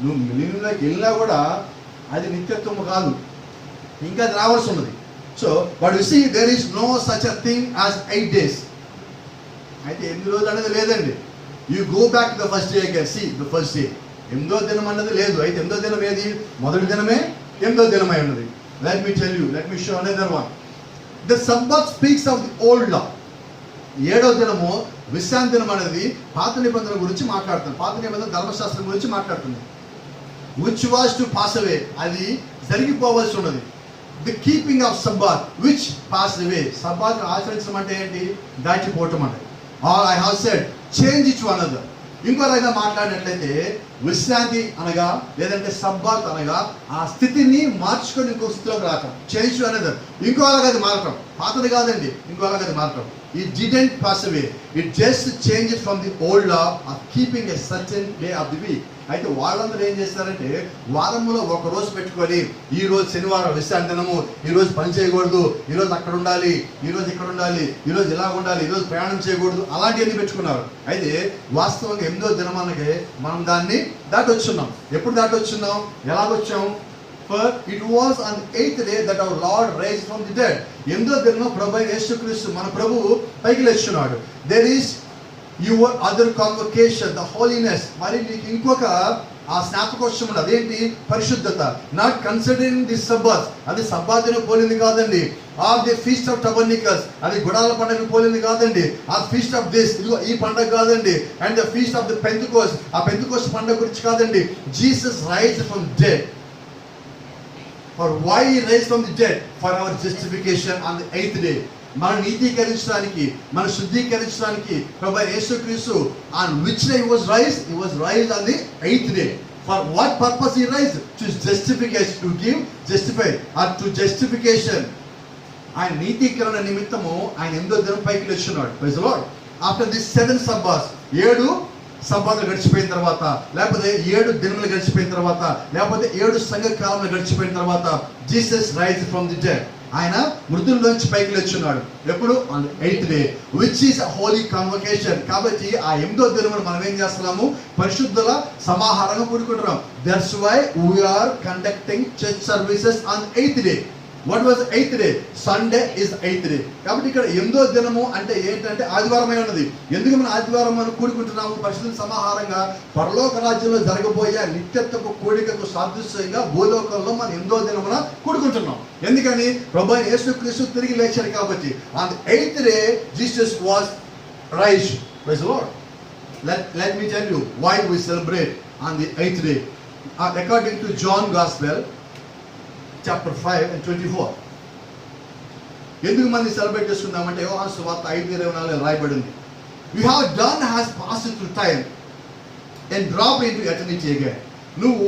నువ్వు మిలియన్లోకి వెళ్ళినా కూడా అది నిత్యత్వము కాదు, ఇంకా అది రావాల్సి ఉన్నది. So but you see there is no such a thing as 8 days. అయితే 8 రోజులు అనేది లేదండి. You go back to the first day again, see the first day. 8వ దినం అన్నది లేదు. అయితే 8వ దినం ఏది? మొదటి దినమే 8వ దినమై ఉన్నది. Let me tell you, let me show another one. The sabbath speaks of the old law. 7వ దినము విశ్రాంతి దినం అనేది పాత నిబంధన గురించి మాట్లాడుతుంది. పాత నిబంధన ధర్మశాస్త్రం గురించి మాట్లాడుతుంది. విచ్ వాజ్ టు పాస్ అవే, అది జరిగిపోవలసి ఉన్నది. The keeping of Sabbath which pass away. Sabbath ఆచరించడం అంటే ఏంటి? దాటిపోవటం అంటే. All I have said change it to another. ఇంకో రకంగా మాట్లాడినట్లయితే విశ్రాంతి అనగా, లేదంటే సబ్బాత్ అనగా ఆ స్థితిని మార్చుకొని ఇంకో స్థితిలోకి రావటం. చేంజ్ టు అనదర్, ఇంకో అలాగ అది మారటం. పాతది కాదండి, ఇంకో అలాగ అది మారటం. It didn't pass away. It just changed from the old law of keeping a certain day of the week. అయితే వాళ్ళందరూ ఏం చేస్తారంటే వారంలో ఒక రోజు పెట్టుకొని, ఈ రోజు శనివారం విశ్రాంతి దినము, ఈ రోజు పని చేయకూడదు, ఈ రోజు అక్కడ ఉండాలి, ఈ రోజు ఇక్కడ ఉండాలి, ఈ రోజు ఇలా ఉండాలి, ఈ రోజు ప్రయాణం చేయకూడదు, అలాంటివన్నీ పెట్టుకున్నారు. అయితే వాస్తవంగా 8వ దినమానకే మనం దాన్ని దాటొచ్చున్నాం. ఎప్పుడు దాటొచ్చున్నాం? ఎలాగొచ్చాం? For it was on the 8th day that our Lord raised from the dead. 8వ దినం ప్రభు యేసుక్రీస్తు మన ప్రభువు పైకి లేచున్నాడు. There is your other convocation, the holiness. మరి నీకు ఇంకొక ఆ జ్ఞాపకోత్సవం ఉంది. అదేంటి? పరిశుద్ధత. నాట్ కన్సిడరింగ్ ది సబ్బాత్, అది సబ్బాతును పోలింది కాదండి. ఆర్ ది ఫీస్ట్ ఆఫ్ టబర్నికల్స్, అది గుడాల పండుగ పోలింది కాదండి. ఆ ఫీస్ట్ ఆఫ్ దిస్, ఇదిగో ఈ పండుగ కాదండి. And the feast of the Pentecost, ఆ పెంతెకోస్ట్ పండుగ గురించి కాదండి. Jesus rise from dead. For why he raised from the dead? For our justification on the 8th day. మన నీతీకరించడానికి, మన శుద్ధీకరించడానికి ప్రభు యేసుక్రీస్తు on which day he was raised? He was raised on the 8th day. For what purpose he raised? To justification, to give, justify, or to justification. ఆయన నీతీకరణ నిమిత్తము ఆయన 8వ దినం పైకి లేచున్నాడు. Praise the Lord. After these 7 Sabbaths, 7 సబ్బాతులు గడిచిపోయిన తర్వాత, లేకపోతే 7 దినములు గడిచిపోయిన తర్వాత, లేకపోతే 7 సంఘ కాలంలో గడిచిపోయిన తర్వాత, Jesus rise from the dead. ఆయన మృతుల్లోంచి పైకి లేచున్నాడు. ఎప్పుడు? On 8th day, which is a holy convocation. కాబట్టి ఆ 8వ దినమును మనం ఏం చేస్తున్నాము? పరిశుద్ధుల సమాహారంగా కూడుకుంటున్నాం. That's why we're conducting church services on 8th day. What was the 8th day? Sunday is the 8th day. కాబట్టి ఇక్కడ 8వ దినము అంటే ఏంటంటే ఆదివారమై ఉన్నది. ఎందుకు మనం ఆదివారం మనం కూడుకుంటున్నాము? పరిశుద్ధ సమాహారంగా పరలోక రాజ్యంలో జరగబోయే నిత్యత్వపు కోడికకు సాదృశ్యంగా భూలోకంలో మనం 8వ దినమున కూడుకుంటున్నాం. ఎందుకని? ప్రభు యేసుక్రీస్తు తిరిగి లేచారు కాబట్టి. On the 8th day Jesus was raised. Praise the Lord. Let me tell you why we celebrate on the 8th day. According to John Gospel chapter 5 and 24. ఎందుకు మంది సెలబ్రేట్ చేసుకుందామంటే యోహాను సువార్త 5:24 రాయబడింది. You have done has passed through time and dropped into eternity again. నువ్వు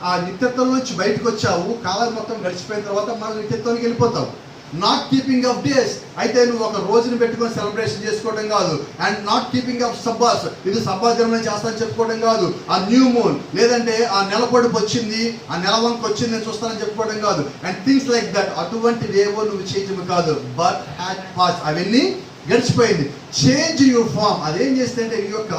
ఆ నిత్యత్వం నుంచి బయటకు వచ్చావు, కాలం మొత్తం గడిచిపోయిన తర్వాత మళ్ళీ నిత్యత్వానికి వెళ్ళిపోతావు. నాట్ కీపింగ్ ఆఫ్ డేస్, అయితే నువ్వు ఒక రోజుని పెట్టుకొని సెలబ్రేషన్ చేసుకోవడం కాదు. అండ్ నాట్ కీపింగ్ ఆఫ్ సబ్బాస్, ఇది సబ్బా దినం చేస్తానని చెప్పుకోవడం కాదు. ఆ న్యూ మూన్ లేదంటే ఆ నెల పొడుపు వచ్చింది, ఆ నెల వంక వచ్చింది నేను చూస్తానని చెప్పుకోవడం కాదు. అండ్ థింగ్స్ లైక్ దట్, అటువంటివి ఏవో నువ్వు చేయటం కాదు. బట్ హ్యాడ్ పాస్, అవన్నీ గడిచిపోయింది. చేంజ్ యువర్ ఫామ్, అదేం చేస్తుంటే నీ యొక్క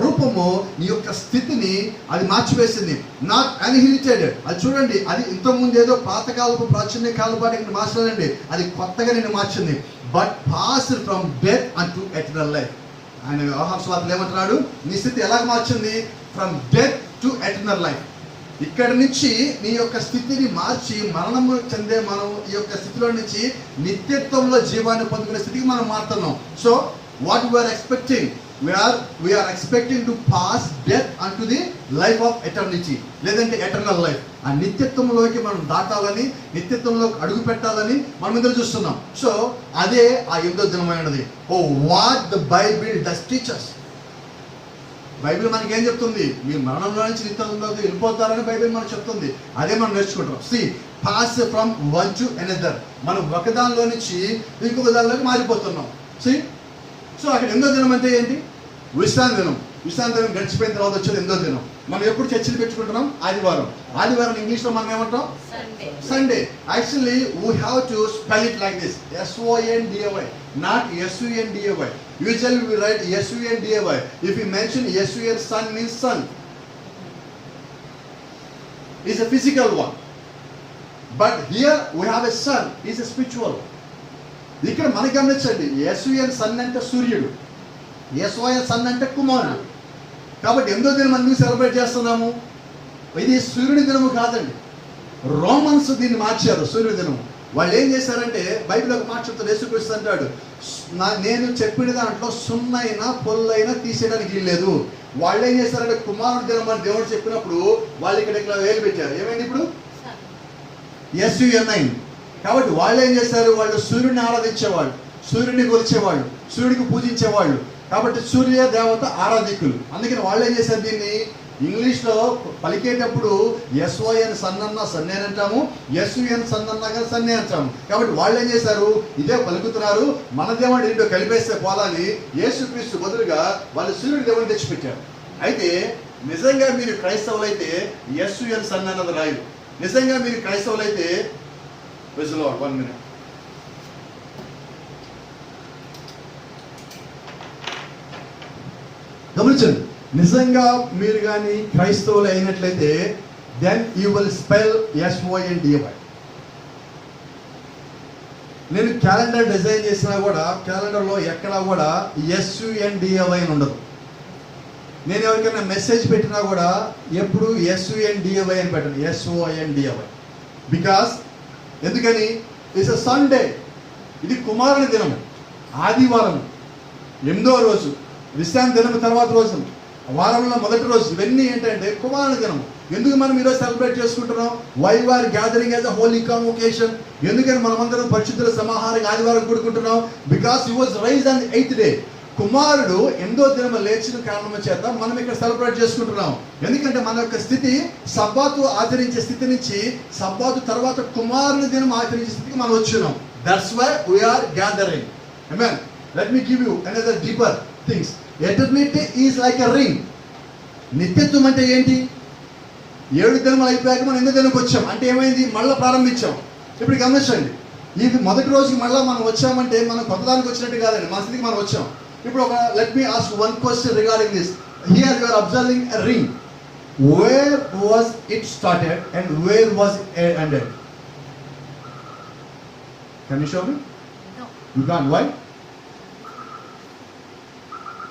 రూపము, నీ యొక్క స్థితిని అది మార్చివేసింది. నాట్ అన్ఇన్హెరిటెడ్, అది చూడండి, అది ఇంతకుముందు ఏదో పాతకాలపు ప్రాచీన కాలం పాటికి మార్చలేదండి, అది కొత్తగా నేను మార్చింది. బట్ పాస్ ఫ్రమ్ డెత్ అంటూ ఎటర్నల్ లైఫ్. ఆయన యోహాను సువార్తలో ఏమంటున్నాడు, నీ స్థితి ఎలా మార్చింది? From death to eternal life. ఇక్కడి నుంచి నీ యొక్క స్థితిని మార్చి మరణము చెందే మనం ఈ యొక్క స్థితిలో నుంచి నిత్యత్వంలో జీవాన్ని పొందుకునే స్థితికి మనం మారుతున్నాం. So what we're expecting, we're expecting to pass death unto the life of eternity, లేదంటే ఎటర్నల్ లైఫ్. ఆ నిత్యత్వంలోకి మనం దాటాలని, నిత్యత్వంలోకి అడుగు పెట్టాలని మనం ఎదురు చూస్తున్నాం. సో అదే ఆ 8వ దినమైనది. Oh what the Bible does teachers. Bible మనకి ఏం చెప్తుంది? మీరు మరణంలో నుంచి నిత్యంలోకి వెళ్ళిపోతారని బైబిల్ మనకు చెప్తుంది. అదే మనం నేర్చుకుంటాం. See pass from one to another, మనం ఒక దానిలో నుంచి ఇంకొక దానిలోకి మారిపోతున్నాం. సి సో అక్కడ 8వ దినం అంటే ఏంటి? విశ్రాంతి దినం. విశ్రాంతి దినం గడిచిపోయిన తర్వాత వచ్చేది 8వ దినం. మనం ఎప్పుడు చర్చలు పెట్టుకుంటున్నాం? ఆదివారం. ఆదివారం ఇంగ్లీష్లో మనం ఏమంటాం? Sunday. Actually we have to spell it like this, SONDAY, not SUNDAY. Usually we write SUNDAY. If we mention SUN, sun means sun. It's a physical one. But here we have a sun, it's a spiritual. ఇక్కడ మనకి గమనించండి, SUN sun అంటే సూర్యుడు, SON sun అంటే కుమారుడు. కాబట్టి 8వ దినం మనం సెలబ్రేట్ చేస్తున్నాము. ఇది సూర్యుడి దినము కాదండి. రోమన్స్ దీన్ని మార్చారు సూర్యుడి దినము. వాళ్ళు ఏం చేశారంటే, బైబిల్ ఒక మాట చెప్తారు, యేసుక్రీస్తు అంటాడు, నేను చెప్పిన దాంట్లో సున్నైనా పొల్లైనా తీసేయడానికి వీల్లేదు. వాళ్ళు ఏం చేశారంటే, కుమారుడి దినం అని దేవుడు చెప్పినప్పుడు వాళ్ళు ఇక్కడ ఇట్లా వేలు పెట్టారు. ఏమైంది ఇప్పుడు? SUN. కాబట్టి వాళ్ళు ఏం చేశారు? వాళ్ళు సూర్యుడిని ఆరాధించేవాళ్ళు, సూర్యుడిని కొలిచేవాళ్ళు, సూర్యుడికి పూజించేవాళ్ళు. కాబట్టి సూర్య దేవత ఆరాధికులు. అందుకని వాళ్ళు ఏం చేశారు? దీన్ని ఇంగ్లీష్లో పలికేటప్పుడు SON సన్ అన్న సన్నే అంటాము, SUN సన్ అన్నా కానీ సన్నే అంటాము. కాబట్టి వాళ్ళు ఏం చేశారు? ఇదే పలుకుతున్నారు, మన దేవుడు ఏంటో కలిపేస్తే పోలాని యేసుక్రీస్తు బదులుగా వాళ్ళు సూర్యుడి దేవుడిని తెచ్చిపెట్టారు. అయితే నిజంగా మీరు క్రైస్తవులైతే SUN సన్ అన్నది రాయరు. నిజంగా మీరు క్రైస్తవులైతే 1 minute. గమనించండి, నిజంగా మీరు కానీ క్రైస్తవులు అయినట్లయితే then you will spell SONDAY. నేను క్యాలెండర్ డిజైన్ చేసినా కూడా క్యాలెండర్లో ఎక్కడా కూడా SUNDAY అని ఉండదు. నేను ఎవరికైనా మెసేజ్ పెట్టినా కూడా ఎప్పుడు SUNDAY అని పెట్టను, SONDAY. బికాస్ ఎందుకని? ఇట్స్ ఎ సండే, ఇది కుమారుని దినం, ఆదివారం, 8వ రోజు, విశ్రాంతి దినం తర్వాత రోజు, వారంలో మొదటి రోజు. ఇవన్నీ ఏంటంటే కుమారుని దినం. ఎందుకు మనం ఈరోజు సెలబ్రేట్ చేసుకుంటున్నాం? Why are gathering as a holy convocation. ఎందుకని మనమందరం పరిశుద్ధుల సమాహారంగా ఆదివారం కూడుకుంటున్నాం? Because he was raised on the 8th day. కుమారుడు 8వ దినం లేచిన కారణం చేత మనం ఇక్కడ సెలబ్రేట్ చేసుకుంటున్నాం. ఎందుకంటే మన యొక్క స్థితి సబ్బాతు ఆచరించే స్థితి నుంచి సబ్బాతు తర్వాత కుమారుని దినం ఆచరించే స్థితికి మనం వచ్చున్నాం. That's why we're gathering. ఆమేన్. Let me give you another deeper things. Eternity is like a ring. నిత్యత్వం అంటే ఏంటి? 7 దినములు అయిపోయాక మనం 8వ దినంకి వచ్చాం అంటే ఏమైంది? మళ్ళీ ప్రారంభించాం. ఇప్పుడు గమనించండి, ఇది మొదటి రోజుకి మళ్ళీ మనం వచ్చామంటే మనం కొత్త దానికి వచ్చినట్టు కాదండి, మన స్థితికి మనం వచ్చాం. ఇప్పుడు ఒక let me ask one question regarding this. Here you are observing a ring. Where was it started and where was it ended? Can you show me? No. You can't. Why?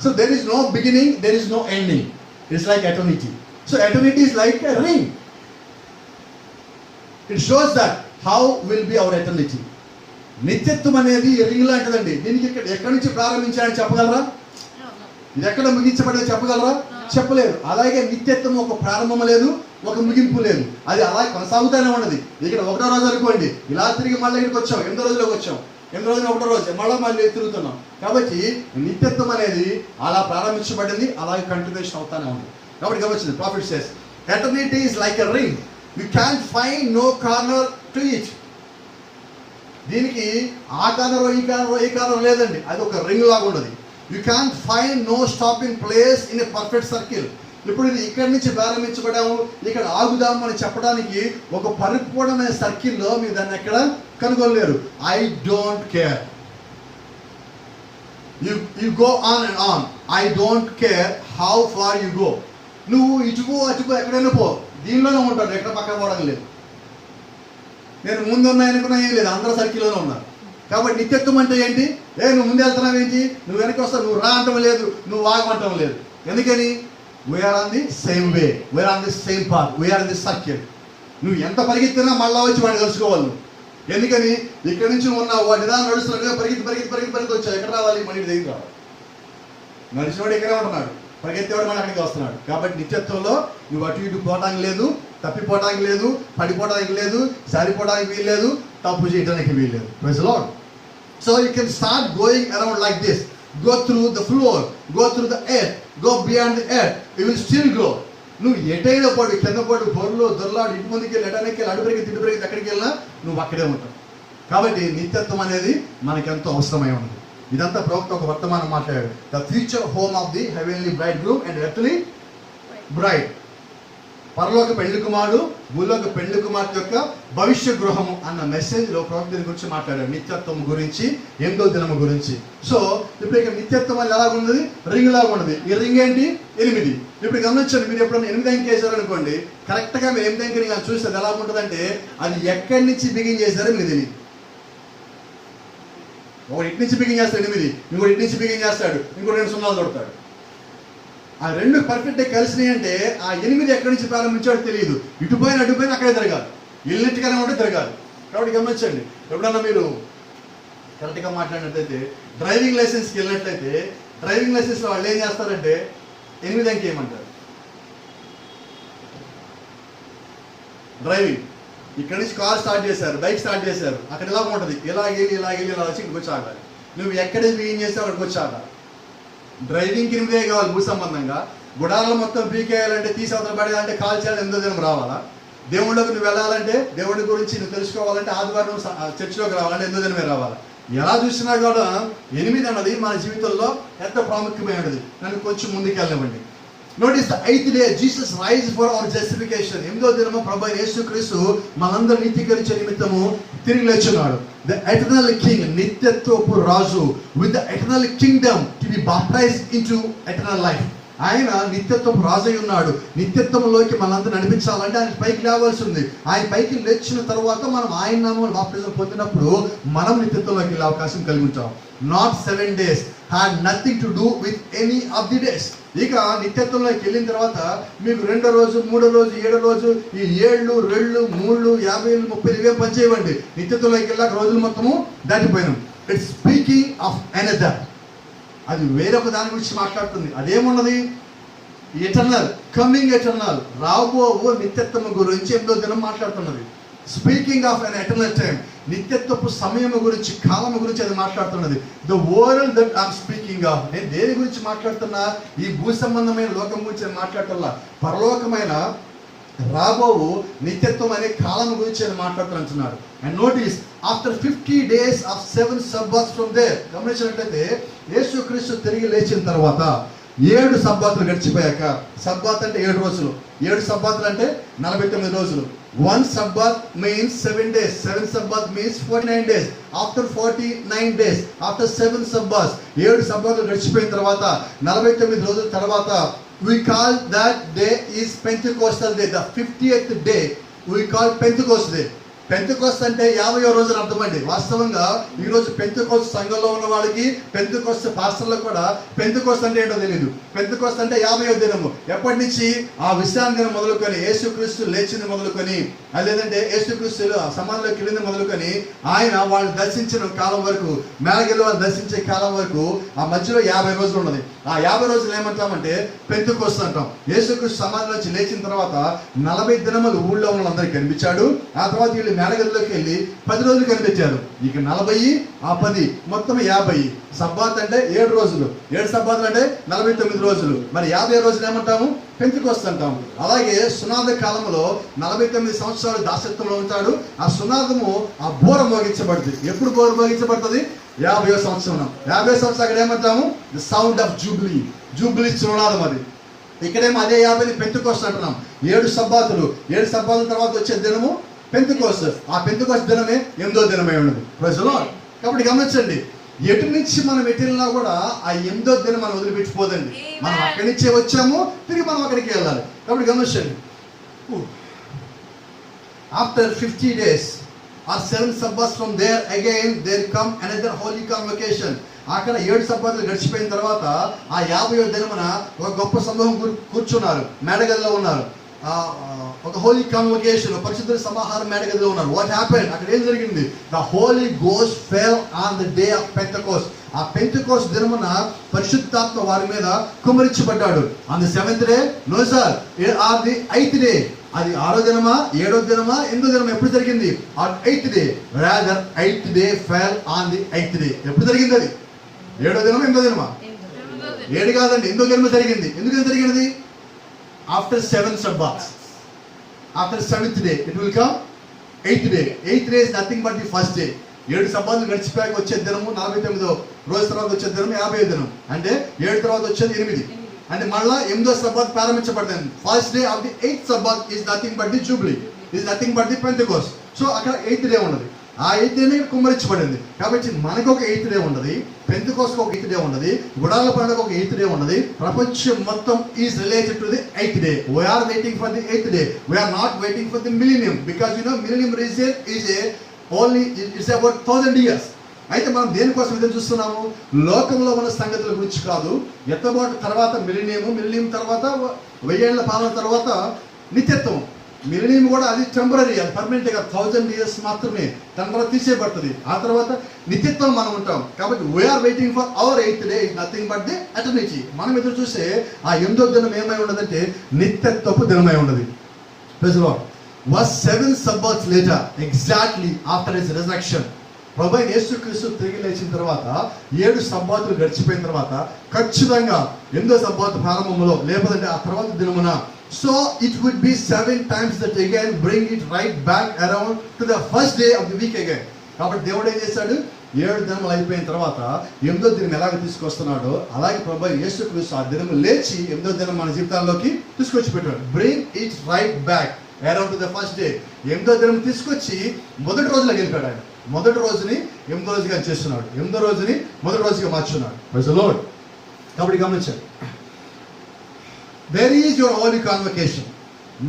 So there is no beginning, there is no ending. It's like eternity. So eternity is like a ring. It shows that how will be our eternity. నిత్యత్వం అనేది ring లాంటిదండి. దీనికి ఎక్కడి నుంచి ప్రారంభించాలని చెప్పగలరా? ఇది ఎక్కడ ముగించబడేది చెప్పగలరా? చెప్పలేదు. అలాగే నిత్యత్వం ఒక ప్రారంభం లేదు, ఒక ముగింపు లేదు, అది అలా కొనసాగుతూనే ఉన్నది. ఇక్కడ 1వ రోజు అనుకోండి, ఇలా తిరిగి మళ్ళీ ఇక్కడికి వచ్చాం, 8వ రోజులోకి వచ్చాం, 8వ రోజున 1వ రోజు మళ్ళీ తిరుగుతున్నాం. కాబట్టి నిత్యత్వం అనేది అలా ప్రారంభించబడింది, అలాగే కంటిన్యూషన్ అవుతానే ఉంది. కాబట్టి గమనించండి, profit says Eternity is like a ring. You can't find no corner to it. దీనికి ఆ కార్నర్ ఈ కార్నర్ లేదండి, అది ఒక రింగ్ లాగా ఉన్నది. You can find no stopping place in a perfect circle. ఇప్పుడు ఇది ఇక్కడి నుంచి ప్రారంభించబడాము, ఇక్కడ ఆగుదాము అని చెప్పడానికి ఒక పరిపూర్ణమైన సర్కిల్లో మీరు దాన్ని ఎక్కడ కనుగొనలేరు. I don't care. You go on and on. I don't care how far you go. నువ్వు ఇటుకో అటుకో ఎక్కడైనా పో, దీనిలోనే ఉంటాడు, ఎక్కడ పక్కన పోవడం లేదు. నేను ముందు ఉన్నాయనుకున్నా ఏం లేదు, అందరూ సర్కిల్లోనే ఉన్నారు. కాబట్టి నిత్యత్వం అంటే ఏంటి? నువ్వు ముందు వెళ్తున్నావు ఏంటి, నువ్వు వెనక్కి వస్తావు, నువ్వు రా అంటం లేదు, నువ్వు ఆగమంటం లేదు. ఎందుకని? We're on the same way, we're on the same path, we're on the circle. నువ్వు ఎంత పరిగెత్తినా మళ్ళా వచ్చి వాడిని కలుసుకోవాలి. ఎందుకని? ఇక్కడి నుంచి ఉన్నావు, వాడి నిదానం నడుస్తున్నాడు, పరిగెత్తి వచ్చావు, ఎక్కడ రావాలి? మళ్ళీ దగ్గర రావాలి. నడిచినవాడు ఇక్కడే ఉంటున్నాడు, పరిగెత్తేవాడు మళ్ళీ అక్కడికి వస్తున్నాడు. కాబట్టి నిత్యత్వంలో నువ్వు అటు ఇటు పోవడానికి లేదు, తప్పిపోవడానికి లేదు, పడిపోవడానికి లేదు, సరిపోవడానికి వీల్లేదు, తప్పు చేయడానికి వీల్లేదు. Praise the Lord. So you can start going around like this. Go through the floor, go through the earth, go beyond the earth, you will still grow. నువ్వు ఎటైనా పడు, కింద పడు, బొర్రలో దొరలాడు, ఇంటి ముందుకి వెళ్ళి ఎటానికి వెళ్ళి అడుగురికి తిడుపురికి ఎక్కడికి వెళ్ళినా నువ్వు అక్కడే ఉంటావు. కాబట్టి నిత్యత్వం అనేది మనకెంతో అవసరమై ఉంది. ఇదంతా ప్రవక్త ఒక వర్తమానం మాట్లాడాడు. The future home of the heavenly braid groom and earthly braid. పరలోక పెళ్లి కుమారుడు, భూలోక పెళ్లి కుమార్తె యొక్క భవిష్య గృహము అన్న మెసేజ్ లో ప్రవక్త దీని గురించి మాట్లాడాడు. నిత్యత్వం గురించి, 8వ దినము గురించి. సో ఇప్పుడు ఇక నిత్యత్వం అని ఎలా ఉన్నది? రింగ్ లాగా ఉన్నది. ఈ రింగ్ ఏంటి? 8. ఇప్పుడు గమనించండి, మీరు ఎప్పుడైనా 8 అంకె వేసారు అనుకోండి, కరెక్ట్ గా మీరు 8 అంకెని చూస్తే అది ఎలా ఉంటుందంటే, అది ఎక్కడి నుంచి బిగిన్ చేశారో మీకు తెలియదు. ఒకటి ఇటు నుంచి బిగిన్ చేస్తాడు 8, ఇంకోటి ఇటు నుంచి బిగిన్ చేస్తాడు, ఇంకోటి 2 సున్నాలు కొడతాడు. ఆ 2 పర్ఫెక్ట్గా కలిసినాయి అంటే ఆ 8 ఎక్కడి నుంచి ప్రారంభించాడో తెలియదు. ఇటుపోయిన అటుపోయిన అక్కడే తిరగాలి, వెళ్ళినట్టుగానే ఉంటే తిరగాలి. కాబట్టి గమనించండి, ఎప్పుడన్నా మీరు కరెక్ట్గా మాట్లాడినట్లయితే, డ్రైవింగ్ లైసెన్స్కి వెళ్ళినట్లయితే, డ్రైవింగ్ లైసెన్స్లో వాళ్ళు ఏం చేస్తారంటే 8 అంకె ఏమంటారు? డ్రైవింగ్ ఇక్కడ నుంచి కార్ స్టార్ట్ చేశారు, బైక్ స్టార్ట్ చేశారు, అక్కడ ఎలా ఉంటుంది, ఇలా వచ్చి ఇక్కడికి వచ్చి ఆగాలి. నువ్వు ఎక్కడ బిగిన్ చేస్తే అక్కడికి వచ్చి ఆగాలి. డ్రైవింగ్కి 8 కావాలి భూ సంబంధంగా. గుడాలను మొత్తం పీకేయాలంటే, తీసి అవతల పడేయాలంటే, కాల్ చేయాలి, 8వ దినం రావాలా? దేవుళ్ళకి నువ్వు వెళ్ళాలంటే, దేవుడి గురించి నువ్వు తెలుసుకోవాలంటే, ఆదివారం చర్చిలోకి రావాలంటే 8వ దినమే రావాలి. ఎలా చూసినా కూడా 8 అన్నది మన జీవితంలో ఎంత ప్రాముఖ్యమైనది. నన్ను కొంచెం ముందుకు వెళ్ళనివ్వండి. Notice the 8th day Jesus rise for our justification. 8వ దినము ప్రభువైన యేసుక్రీస్తు మనందరూ నీతీకరించే నిమిత్తము తిరిగి లేచున్నాడు. ద ఎటర్నల్ కింగ్, నిత్యత్వపు రాజు, with the eternal kingdom to be baptized into eternal life. ఆయన నిత్యత్వపు రాజై ఉన్నాడు. నిత్యత్వంలోకి మనందరూ నడిపించాలంటే ఆయన పైకి లేవాల్సి ఉంది. ఆయన పైకి లేచిన తర్వాత మనం ఆయన నామములో బాప్టిజం పొందినప్పుడు మనం నిత్యత్వంలోకి వెళ్ళే అవకాశం కలిగి ఉంటాం. Not 7 days had nothing to do with any of the days. ఇక నిత్యత్వంలోకి వెళ్ళిన తర్వాత మీకు 2వ రోజు, 3వ రోజు, 7వ రోజు, ఈ 7, 2, 3, 50, 30 ఇవే పనిచేయవండి. నిత్యత్వంలోకి వెళ్ళాక రోజులు మొత్తము దాటిపోయినాం. It's speaking of another. అది వేరొక దాని గురించి మాట్లాడుతుంది. అదేమున్నది? ఎటర్నల్, కమింగ్ ఎటర్నల్, రాబో నిత్యత్వము గురించి 8వ దినం మాట్లాడుతున్నది. Speaking of an eternal time, నిత్యత్వపు సమయము గురించి, కాలము గురించి అది మాట్లాడుతున్నది. The world that I'm speaking of, నేను దేని గురించి మాట్లాడుతున్నా? ఈ భూ సంబంధమైన లోకం గురించి నేను మాట్లాడుతున్నా. పరలోకమైన రాబోవు నిత్యత్వం అనే కాలం గురించి ఆయన మాట్లాడుతున్నారు. And notice, after 50 days of 7 Sabbaths from there. గమనించినట్లయితే యేసుక్రీస్తు తిరిగి లేచిన తర్వాత 7 సబ్బాతులు గడిచిపోయాక, సబ్బాత్ అంటే 7 రోజులు, 7 సబ్బాతులు అంటే 49 రోజులు. 1 Sabbath means 7 days, 7 Sabbath means 49 days. After 49 days, after 7 Sabbaths, 7 సబ్బాతులు గడిచిపోయిన తర్వాత 49 రోజుల తర్వాత, we call that day is Pentecostal day. The 50th day we call Pentecost day. పెంతెకోస్త్ అంటే 50వ రోజు అని అర్థమండి. వాస్తవంగా ఈ రోజు పెంతెకోస్త్ సంఘంలో ఉన్న వాళ్ళకి, పెంతెకోస్త్ పాస్టర్లకు కూడా పెంతెకోస్త్ అంటే ఏంటో తెలియదు. పెంతెకోస్త్ అంటే 50వ దినము. ఎప్పటి నుంచి? ఆ విశ్రాంతి దినం మొదలుకొని, యేసుక్రీస్తు లేచింది మొదలుకొని, లేదంటే యేసుక్రీస్తు సమాధిలోకి వెళ్ళింది మొదలుకొని, ఆయన వాళ్ళు దర్శించిన కాలం వరకు, మేళగిరి వాళ్ళు దర్శించే కాలం వరకు ఆ మధ్యలో 50 రోజులు ఉన్నది. ఆ 50 రోజులు ఏమంటామంటే పెంతెకోస్త్ అంటాం. యేసుక్రీస్తు సమాధిలోంచి లేచిన తర్వాత 40 దినములు ఊళ్ళో ఉన్న వాళ్ళందరికీ కనిపించాడు. ఆ తర్వాత వీళ్ళు మేడగదిలోకి వెళ్ళి 10 రోజులు కనిపెట్టారు. ఇక 40 ఆ 10 మొత్తం 50. సబ్బాత్ అంటే 7 రోజులు, 7 సబ్బాతులు అంటే 49 రోజులు. మరి 50 రోజులు ఏమంటాము? పెంతెకోస్తు అంటాము. అలాగే సునాద కాలంలో 49 సంవత్సరాలు దాసత్వంలో ఉంటాడు. ఆ సునాదము ఆ బోర మోగించబడుతుంది. ఎప్పుడు బోర మోగించబడుతుంది? 50వ సంవత్సరం. 50వ సంవత్సరం అక్కడ ఏమంటాము? The sound of jubilee. Jubilee సునాదం అది. ఇక్కడేమో అదే 50ని పెంతెకోస్తు అంటున్నాం. 7 సబ్బాతులు, 7 సబ్బాతుల తర్వాత వచ్చే దినము పెంతెకోస్తు. ఆ పెంతెకోస్తు దినమే 8వ దినమై ఉన్నది. Praise the Lord. కాబట్టి గమనించండి, ఎటు నుంచి మనం ఎటు వెళ్ళినా కూడా ఆ 8వ దినం మనం వదిలిపెట్టిపోదండి. మనం అక్కడి నుంచే వచ్చాము, తిరిగి మనం అక్కడికి వెళ్ళాలి. కాబట్టి గమనించండి, after 50 days or 7 Sabbaths from there again there come another holy convocation. అక్కడ 7 సబ్బాతులు గడిచిపోయిన తర్వాత ఆ 50వ దినమున ఒక గొప్ప సమూహం కూర్చున్నారు, మేడగదిలో ఉన్నారు. ఒక హోలీ కాన్వకేషన్, పరిశుద్ధుల సమాహారం మేడగదిలో ఉన్నారు. What happened? అక్కడ ఏం జరిగింది? The holy ghost fell on the day of Pentecost. ఆ పెంతెకోస్ట్ దినమున పరిశుద్ధాత్మ వారి మీద కుమ్మరించబడ్డాడు. On the 7th day? No sir, on the 8th day. అది 6వ దినమా, 7వ దినమా, 8వ దినమా? ఎప్పుడు జరిగింది? On 8th day. Rather 8th day fell on the 8th day. ఎప్పుడు జరిగింది అది? 7వ దినమా, 8వ దినమా? 7 కాదండి, 8వ దినమా జరిగింది. ఎందుకు జరిగినది? After 7 Sabbaths. After 7th day it will come 8th day. 8th day is nothing but the first day. 7 సబ్బాతులు గడిచిపోయాక వచ్చే దినము 49వ రోజు తర్వాత వచ్చే దినం 50వ దినం. అంటే 7 తర్వాత వచ్చేది 8. అంటే మళ్ళా 8వ సబ్బాత్ ప్రారంభించబడుతుంది. First day of the 8th Sabbath is nothing but the jubilee, is nothing but the Pentecost. So అక్కడ 8th day ఉన్నది. ఆ 8th day కుమ్మరించబడింది. కాబట్టి మనకు ఒక 8th day ఉన్నది, పెంతెకోస్తుకు ఒక 8th day ఉన్నది, గుడాల పండుగ ఒక 8th day ఉన్నది. ప్రపంచం మొత్తం is related to the 8th day. We are waiting for the 8th day. We are not waiting for the millennium, because you know millennium reign is it's about 1000 years. అయితే మనం దేనికోసం ఎదురు చూస్తున్నాము? లోకంలో ఉన్న సంగతుల గురించి కాదు. ఎత్తబాటు తర్వాత మిలినియం తర్వాత 1000 ఏళ్ల పాలన తర్వాత నిత్యత్వం. మిలినియం కూడా అది టెంపరీ, అది పర్మనెంట్ గా 1000 years మాత్రమే. తర్వాత తీసేయబడుతుంది. ఆ తర్వాత నిత్యత్వం మనం ఉంటాం. కాబట్టి we're waiting for our 8th day, is nothing but the eternity. మనం ఎదురు చూసే ఆ 8వ దినం ఏమై ఉండదంటే నిత్యత్వపు దినమై ఉన్నది. Praise the Lord. Was 7 Sabbaths later, exactly after his resurrection, ప్రభు యేసుక్రీస్తు తిరిగి లేచిన తర్వాత 7 సబ్బాతులు గడిచిపోయిన తర్వాత ఖచ్చితంగా 8వ సబ్బాతు ప్రారంభంలో, లేకపోతే ఆ తర్వాత దినమున, so it would be 7 times that again bring it right back around to the first day of the week again. కాబట్టి దేవుడు ఏం చేశాడు? 7 దినములు అయిపోయిన తర్వాత 8వ దినం ఎలాగ తీసుకొస్తున్నాడో అలాగే ప్రభు యేసుక్రీస్తు ఆ దినం లేచి 8వ దినం మన జీవితాల్లోకి తీసుకొచ్చి పెట్టాడు. Bring it right back around to the first day. 8వ దినం తీసుకొచ్చి మొదటి రోజులోకి వెళ్ళిపోయాడు. ఆయన మొదటి రోజుని 8వ రోజుగా చేస్తున్నాడు. 8వ రోజుని మొదటి రోజుగా మార్చున్నాడు. Praise the Lord. కాబట్టి గమనించండి, there is your holy convocation.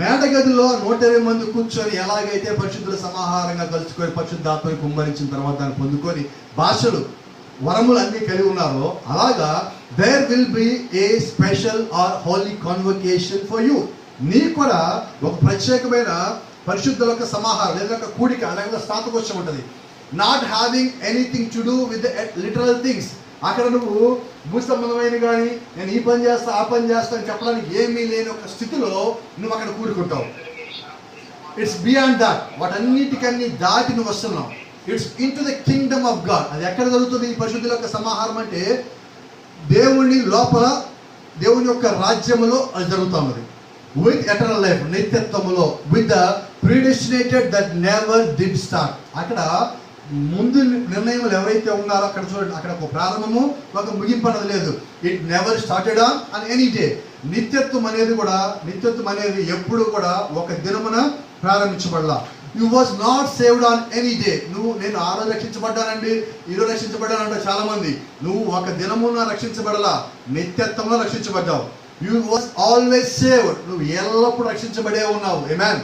మేడగదిలో 120 మంది కూర్చొని ఎలాగైతే పరిశుద్ధుల సమాహారంగా కలుసుకొని పరిశుద్ధాత్మని కుమ్మరించిన తర్వాత దాన్ని పొందుకొని భాషలు వరములు అన్ని కలిగి ఉన్నారో, అలాగా there will be a special or holy convocation for you. నీకు కూడా ఒక ప్రత్యేకమైన పరిశుద్ధుల యొక్క సమాహారం లేదా ఒక కూడిక అలాగే స్నాతకోత్సవం ఉంటుంది. Not having anything to do with literal things. అక్కడ నువ్వు భూ సంబంధమైన కానీ నేను ఈ పని చేస్తా ఆ పని చేస్తా అని చెప్పడానికి ఏమీ లేని ఒక స్థితిలో నువ్వు అక్కడ కూడుకుంటావు. It's beyond that. వాటన్నిటికన్నీ దాటి నువ్వు వస్తున్నావు. It's into the kingdom of God. అది ఎక్కడ జరుగుతుంది? ఈ పరిశుద్ధుల యొక్క సమాహారం అంటే దేవుని లోపల, దేవుని యొక్క రాజ్యములో అది జరుగుతున్నది. విత్ ఎటర్నల్ లైఫ్, నిత్యత్వములో, with the predestinated that never did start. అక్కడ ముందు నిర్ణయములు ఎవరైతే ఉన్నారో అక్కడ చూడండి, అక్కడ ఒక ప్రారంభము ఒక ముగింపు అన్నది లేదు. It never started on any day. నిత్యత్వం అనేది ఎప్పుడు కూడా ఒక దినమున ప్రారంభించబడలా. You was not saved on any day. నేను ఆ రోజు రక్షించబడ్డానండి, ఈరోజు రక్షించబడ్డానంటే చాలా మంది. నువ్వు ఒక దినమున రక్షించబడలా, నిత్యత్వంలో రక్షించబడ్డావు. You was always saved. నువ్వు ఎల్లప్పుడూ రక్షించబడే ఉన్నావు. Amen.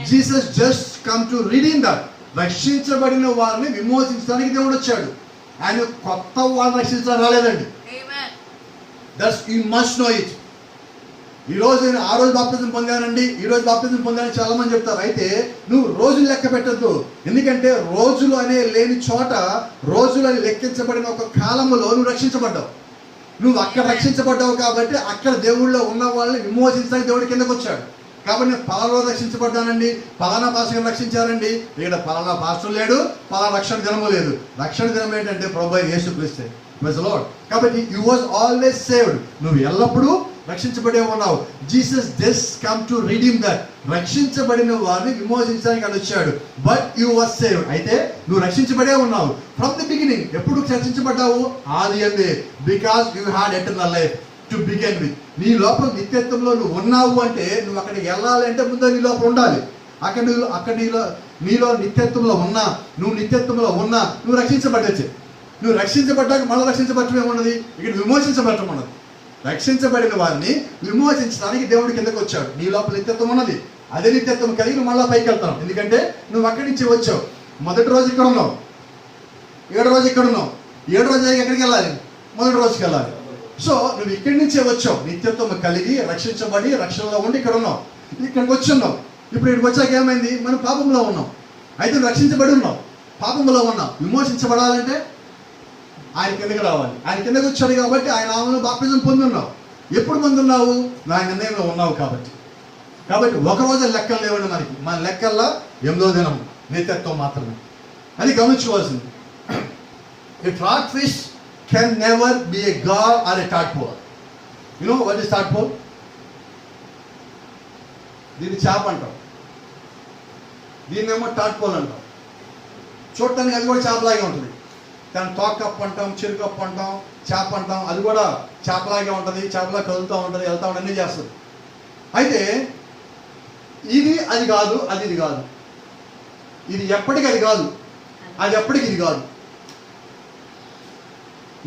Jesus just come to redeem that. రక్షించబడిన వారిని విమోచించడానికి దేవుడు వచ్చాడు. ఆయన కొత్త వారిని రక్షించడానికి రాలేదండి. Amen. That's you must know it. ఈ రోజు నేను ఆ రోజు బాప్తిజం పొందానండి, ఈ రోజు బాప్తిజం పొందానని చాలా మంది చెప్తారు. అయితే నువ్వు రోజులు లెక్క పెట్టద్దు. ఎందుకంటే రోజులు అనే లేని చోట, రోజులు అని లెక్కించబడిన ఒక కాలములో నువ్వు రక్షించబడ్డావు. నువ్వు అక్కడ రక్షించబడ్డావు కాబట్టి అక్కడ దేవుళ్ళో ఉన్న వాళ్ళని విమోచించడానికి దేవుడి కిందకు వచ్చాడు. కాబట్టి నేను పలానా రక్షించబడ్డానండి, పలానా పాస్టర్ రక్షించారండి, ఇక్కడ పలానా పాస్టర్ లేడు, పలానా రక్షణ దినము లేదు. రక్షణ దినం ఏంటంటే ప్రభు అయిన యేసుక్రీస్తే. Praise the Lord. కాబట్టి యు వాజ్ ఆల్వేస్ సేవ్డ్. నువ్వు ఎల్లప్పుడూ రక్షించబడే ఉన్నావు. Jesus just come to redeem that. రక్షించబడిన వారిని విమోచించడానికి అని వచ్చాడు. But you was saved. అయితే నువ్వు రక్షించబడే ఉన్నావు ఫ్రమ్ ది బిగినింగ్. ఎప్పుడు రక్షించబడ్డావు? ఆది అందే. Because you had eternal life to begin with. నీ లోపల నిత్యత్వంలో నువ్వు ఉన్నావు అంటే నువ్వు అక్కడికి వెళ్ళాలి అంటే ముందు నీ లోపల ఉండాలి. అక్కడ నీలో నిత్యత్వంలో ఉన్నా, నువ్వు నిత్యత్వంలో ఉన్నా నువ్వు రక్షించబడచ్చు. నువ్వు రక్షించబడ్డాక మళ్ళీ రక్షించబడటం ఏమున్నది? ఇక్కడ విమోచించబడటం ఉన్నది. రక్షించబడిన వారిని విమోచించడానికి దేవుడి కిందకు వచ్చాడు. నీ లోపల నిత్యత్వం ఉన్నది. అదే నిత్యత్వం కలిగి నువ్వు మళ్ళీ పైకి వెళ్తావు. ఎందుకంటే నువ్వు అక్కడి నుంచి వచ్చావు. మొదటి రోజు ఇక్కడ ఉన్నావు, 7వ రోజు ఇక్కడ ఉన్నావు, 7వ రోజు ఎక్కడికి వెళ్ళాలి? మొదటి రోజుకి వెళ్ళాలి. సో నువ్వు ఇక్కడి నుంచే వచ్చావు, నిత్యత్వం కలిగి రక్షించబడి రక్షణలో ఉండి ఇక్కడ ఉన్నావు. ఇక్కడికి వచ్చి ఉన్నావు. ఇప్పుడు ఇక్కడికి వచ్చాక ఏమైంది? మనం పాపంలో ఉన్నాం. అయితే రక్షించబడి ఉన్నావు, పాపంలో ఉన్నావు. విమోచించబడాలంటే ఆయన కిందకి రావాలి. ఆయన కిందకి వచ్చాడు కాబట్టి ఆయన నామములో బాప్తిజం పొందున్నావు. ఎప్పుడు పొందున్నావు? ఆయన నిర్ణయంలో ఉన్నావు కాబట్టి. ఒక రోజు లెక్కలు లేవండి మనకి. మన లెక్కల్లో 8వ దినం నిత్యత్వం మాత్రమే. అది గమనించుకోవాల్సింది. A trout fish can never be a god or a tadpole. You know what is tadpole? దీన్ని చేప అంటాం, దీన్నేమో టాడ్పోల్ అంటాం. చూడటానికి అది కూడా చేపలాగే ఉంటుంది. దాని తోకప్పు అంటాం, చిరుకప్పు అంటాం, చేప అంటాం. అది కూడా చేపలాగే ఉంటుంది, చేపలా కదులుతూ ఉంటుంది, వెళ్తూ ఉంటుంది, అన్నీ చేస్తుంది. అయితే ఇది అది కాదు, అది ఇది కాదు. ఇది ఎప్పటికీ అది కాదు, అది ఎప్పటికి ఇది కాదు.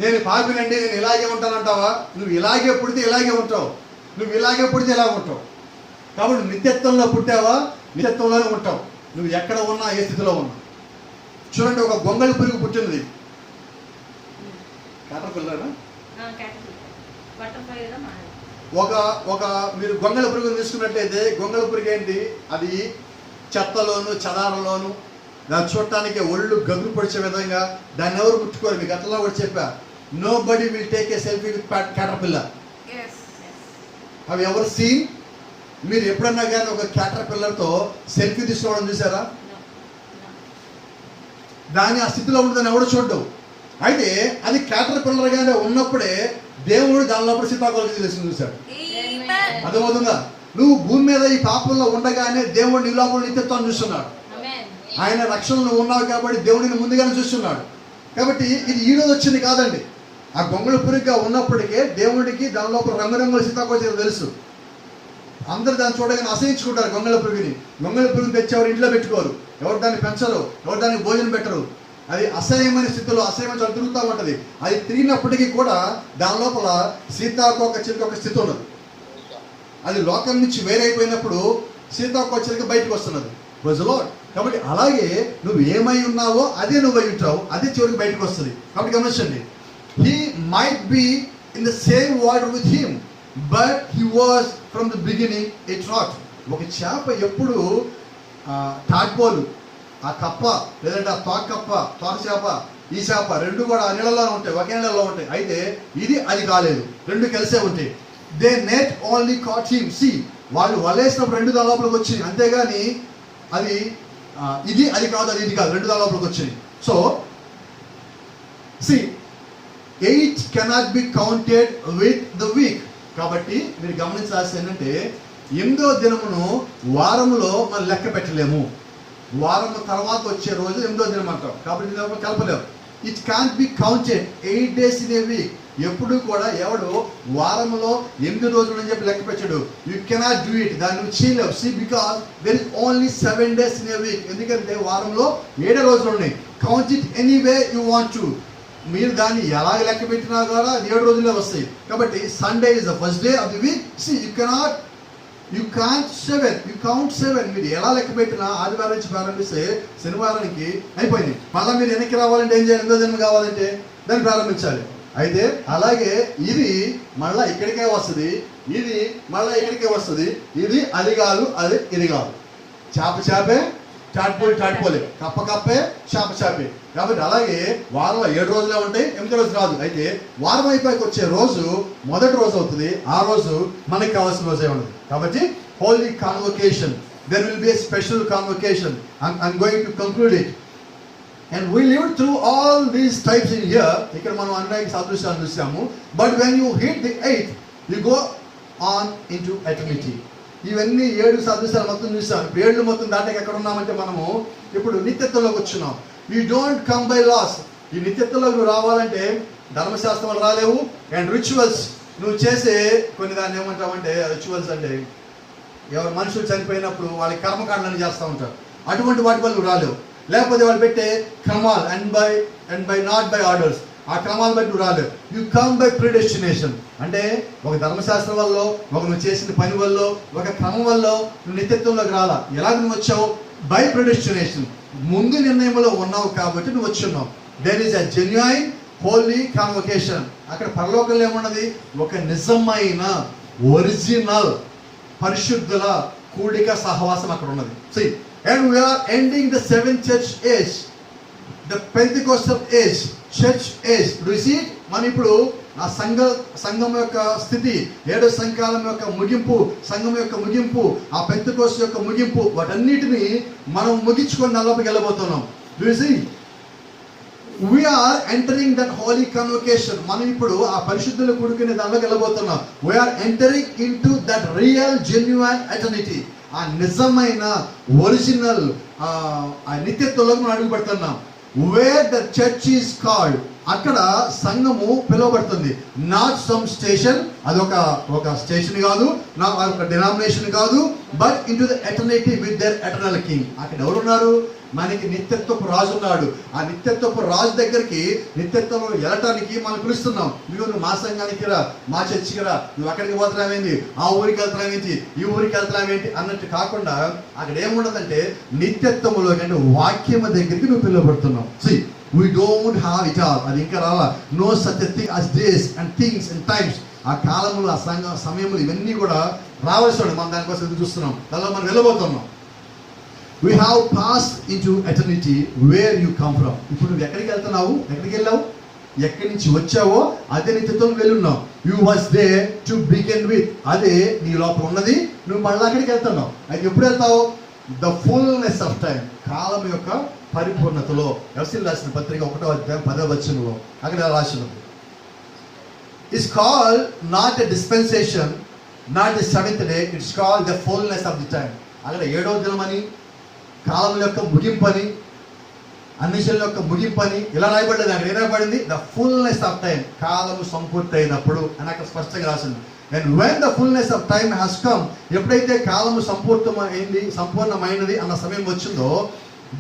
నేను పాపినండి, నేను ఇలాగే ఉంటానంటావా? నువ్వు ఇలాగే పుడితే ఇలాగే ఉంటావు, నువ్వు ఇలాగే పుడితే ఇలా ఉంటావు. కాబట్టి నిత్యత్వంలో పుట్టావా, నిత్యత్వంలోనే ఉంటావు. నువ్వు ఎక్కడ ఉన్నా, ఏ స్థితిలో ఉన్నా. చూడండి, ఒక గొంగళి పురుగు పుట్టినది. కాటర్పిల్లరా? ఒక మీరు గొంగళి పురుగును తీసుకున్నట్లయితే, గొంగళి పురుగు ఏంటి? అది చెత్తలోను చెదారలోను, దాన్ని చూడటానికి ఒళ్ళు గగురు పొడిచే విధంగా. దాన్ని ఎవరు ముట్టుకోరు. మీకు గతంలో కూడా చెప్పా, nobody will take a selfie with caterpillar. అవి ఎవరు సీన్? మీరు ఎప్పుడన్నా కానీ ఒక క్యాటర్పిల్లర్తో సెల్ఫీ తీసుకోవడం చూసారా? దాని ఆ స్థితిలో ఉంటుందని ఎవడు చూడవు. అయితే అది క్యాటర్పిల్లర్గానే ఉన్నప్పుడే దేవుడు దాని లోపల సీతాకోలకి తెలిసి చూశాడు. అర్థమవుతుందా? నువ్వు భూమి మీద ఈ పాపంలో ఉండగానే దేవుడు నీ లోపల నిత్యత్వాన్ని చూస్తున్నాడు. ఆయన రక్షణలో ఉన్నావు కాబట్టి దేవుడిని ముందుగానే చూస్తున్నాడు. కాబట్టి ఇది ఈ రోజు వచ్చింది కాదండి. ఆ గొంగళి పురుగుగా ఉన్నప్పటికే దేవుడికి దాని లోపల రంగురంగుల సీతాకోలకి తెలుసు. అందరు దాన్ని చూడగానే అసహించుకుంటారు గొంగళి పురుగుని. గొంగళి పురుగుని తెచ్చేవారు ఇంట్లో పెట్టుకోరు, ఎవరు దాన్ని పెంచరు, ఎవరు దానికి భోజనం పెట్టరు. అది అసహ్యమైన స్థితిలో అసహ్యమైన తిరుగుతూ ఉంటుంది. అది తిరిగినప్పటికీ కూడా దాని లోపల సీతాకోక చిలుక స్థితి ఉన్నది. అది లోకం నుంచి వేరైపోయినప్పుడు సీతాకోక చిలుక బయటకు వస్తున్నది. రోజులో కాబట్టి అలాగే నువ్వు ఏమై ఉన్నావో అదే నువ్వు అయి ఉంటావు, అదే చివరికి బయటకు వస్తుంది. కాబట్టి గమనించండి, he might be in the same water with him but he was from the beginning a trout. ఒక చేప ఎప్పుడు టాడ్పోలు, ఆ కప్ప లేదంటే ఆ తోక చేప, ఈ చేప రెండు కూడా ఆ నీళ్ళలో ఉంటాయి, ఒకే నీళ్ళలో ఉంటాయి. అయితే ఇది అది కాలేదు, రెండు కలిసే ఉంటాయి. They net only caught him. See, వాళ్ళు వలేసినప్పుడు రెండు దాని లోపలికి వచ్చింది, అంతేగాని అది ఇది అది కాదు, అది ఇది కాదు, రెండు దాని లోపలికి వచ్చింది. So see, 8 cannot be counted with the week. కాబట్టి మీరు గమనించాల్సింది ఏంటంటే 8వ దినమును వారంలో మనం లెక్క పెట్టలేము. వారం తర్వాత వచ్చే రోజు 8వ దినం అంటాం. కాబట్టి కలపలేము. It can't be counted 8 days in a week. ఎప్పుడు కూడా ఎవడు వారంలో 8 రోజులు అని చెప్పి లెక్క పెట్టాడు. You cannot do it. దాన్ని నువ్వు చేయలేవు. See, because there is only 7 days in a week. ఎందుకంటే వారంలో 7 రోజులు ఉన్నాయి. Count it anyway you want to. మీరు దాన్ని ఎలాగ లెక్క పెట్టినా కూడా 7 రోజులే వస్తాయి. కాబట్టి Sunday is the first day of the week. See, you can't 7. You count 7. మీరు ఎలా లెక్క పెట్టినా ఆదివారం నుంచి ప్రారంభిస్తే శనివారానికి అయిపోయింది. మళ్ళీ మీరు వెనక్కి రావాలంటే ఏం చేయాలి? 8వ దినం కావాలంటే దాన్ని ప్రారంభించాలి. అయితే అలాగే ఇది మళ్ళీ ఇక్కడికే వస్తుంది, ఇది మళ్ళీ ఇక్కడికే వస్తుంది. ఇది అది కాదు, అది ఇది కాదు. చేపే, టాడ్పోలే, కప్పే, చేపే. కాబట్టి అలాగే వారంలో 7 రోజులే ఉంటాయి, 8వ రోజు రాదు. అయితే వారం అయిపోయి వచ్చే రోజు మొదటి రోజు అవుతుంది. ఆ రోజు మనకి కావాల్సిన రోజే ఉండదు. కాబట్టి holy convocation. There will be a special convocation. I'm going to conclude it. And we lived through all these types in here. ఇక్కడ మనం అనేక సాదృశ్యాలు చూసాము. But when you hit the 8th, you go on into eternity. ఇవన్నీ 7 సాదృశ్యాలు మొత్తం చూసాం. ఇప్పుడు 7 మొత్తం దాటాక ఎక్కడ ఉన్నామంటే మనము ఇప్పుడు నిత్యత్వంలోకి వచ్చున్నాం. You don't come by laws. ఈ నిత్యత్వంలోకి నువ్వు రావాలంటే ధర్మశాస్త్రాలు రాలేవు. అండ్ రిచువల్స్ నువ్వు చేసే కొన్ని దాన్ని ఏమంటామంటే రిచువల్స్ అంటే ఎవరు మనుషులు చనిపోయినప్పుడు వాళ్ళకి కర్మకాండలను చేస్తూ ఉంటారు. అటువంటి వాటి వల్ల నువ్వు రాలేవు. లేకపోతే వాళ్ళు పెట్టే క్రమాలు and by not by orders, ఆ క్రమాలు బట్టి నువ్వు రాలేవు. You come by predestination. అంటే ఒక ధర్మశాస్త్రం వల్ల, ఒక నువ్వు చేసిన పని వల్ల, ఒక క్రమం వల్ల నువ్వు నిత్యత్వంలోకి రాలా. ఎలాగ నువ్వు వచ్చావు? By predestination. ముందు నిర్ణయంలో ఉన్నావు కాబట్టి నువ్వు వచ్చున్నావు. There is a genuine holy convocation. అక్కడ పరలోకంలో ఏమున్నది? ఒక నిజమైన ఒరిజినల్ పరిశుద్ధుల కూడిక సహవాసం అక్కడ ఉన్నది. See, and we are ending the 7th church age, the Pentecostal age, church age. Do you see it? మనం ఇప్పుడు ఆ సంఘం యొక్క స్థితి, 7వ సంకాలం యొక్క ముగింపు, సంఘం యొక్క ముగింపు, ఆ పెంతెకోస్తు యొక్క ముగింపు, వాటన్నిటిని మనం ముగించుకొని నల్లలోకి వెళ్ళబోతున్నాం. Do you see? We are entering that holy convocation. మనం ఇప్పుడు ఆ పరిశుద్ధుల కూడుకునే దానిలోకి వెళ్ళబోతున్నాం. We are entering into that real genuine eternity. ఆ నిజమైన ఒరిజినల్ ఆ నిత్యత్వంలోకి మనం అడుగు పెడుతున్నాం. Where the church is called, అక్కడ సంఘము పిలువబడుతుంది. నాట్ సమ్ స్టేషన్, అదొక స్టేషన్ కాదు, నా ఒక డినామినేషన్ కాదు, but in to the eternity with their eternal king. అక్కడ ఎవరున్నారు? మనకి నిత్యత్వపు రాజు ఉన్నాడు. ఆ నిత్యత్వపు రాజు దగ్గరికి నిత్యత్వంలో వెళ్ళటానికి మనం పిలుస్తున్నాం. నువ్వు మా సంఘానికి రా, మా చర్చికి రా, నువ్వు అక్కడికి పోతున్నావేంటి, ఆ ఊరికి వెళ్తున్నావేంటి, ఈ ఊరికి వెళ్తున్నావేంటి అన్నట్టు కాకుండా అక్కడ ఏముండదంటే నిత్యత్వములో అంటే వాక్యము దగ్గరికి నువ్వు పిలువబడుతున్నావు. See, we don't have it all. అది ఇంకా రాలా. No such a thing as days and things and times. ఆ కాలములు, ఆ సమయములు ఇవన్నీ కూడా రావాల్సి ఉంది. మనం దానికోసం ఎదురు చూస్తున్నాం. దానిలో మనం వెళ్ళబోతున్నాం. We have passed into eternity where you come from. ఇప్పుడు నువ్వు ఎక్కడికి వెళ్తున్నావు? ఎక్కడికి వెళ్ళావు? ఎక్కడి నుంచి వచ్చావో అదే నిత్యత్వం వెళ్ళున్నావు. You was there to begin with. అదే నీ లోపల ఉన్నది. నువ్వు మళ్ళీ అక్కడికి వెళ్తున్నావు. అయితే ఎప్పుడు వెళ్తావు? The fullness of time. కాలం యొక్క పరిపూర్ణతలో. ఎఫెసీయులకు రాసిన పత్రిక 1వ అధ్యాయం 10వ వచనంలో అక్కడ రాసినది. It's called not a dispensation, not the 7th day. It's called the fullness of the time. అక్కడ 7వ దినమని, కాలం యొక్క ముగింపని, అన్నిశల యొక్క ముగింపని ఇలా రాయబడ్డది. అక్కడ ఏం రాయబడింది? The fullness of time. కాలము సంపూర్తి అయినప్పుడు అని అక్కడ స్పష్టంగా రాసింది. And when the fullness of time has come, ఎప్పుడైతే కాలము సంపూర్ణమైనది అన్న సమయం వచ్చిందో,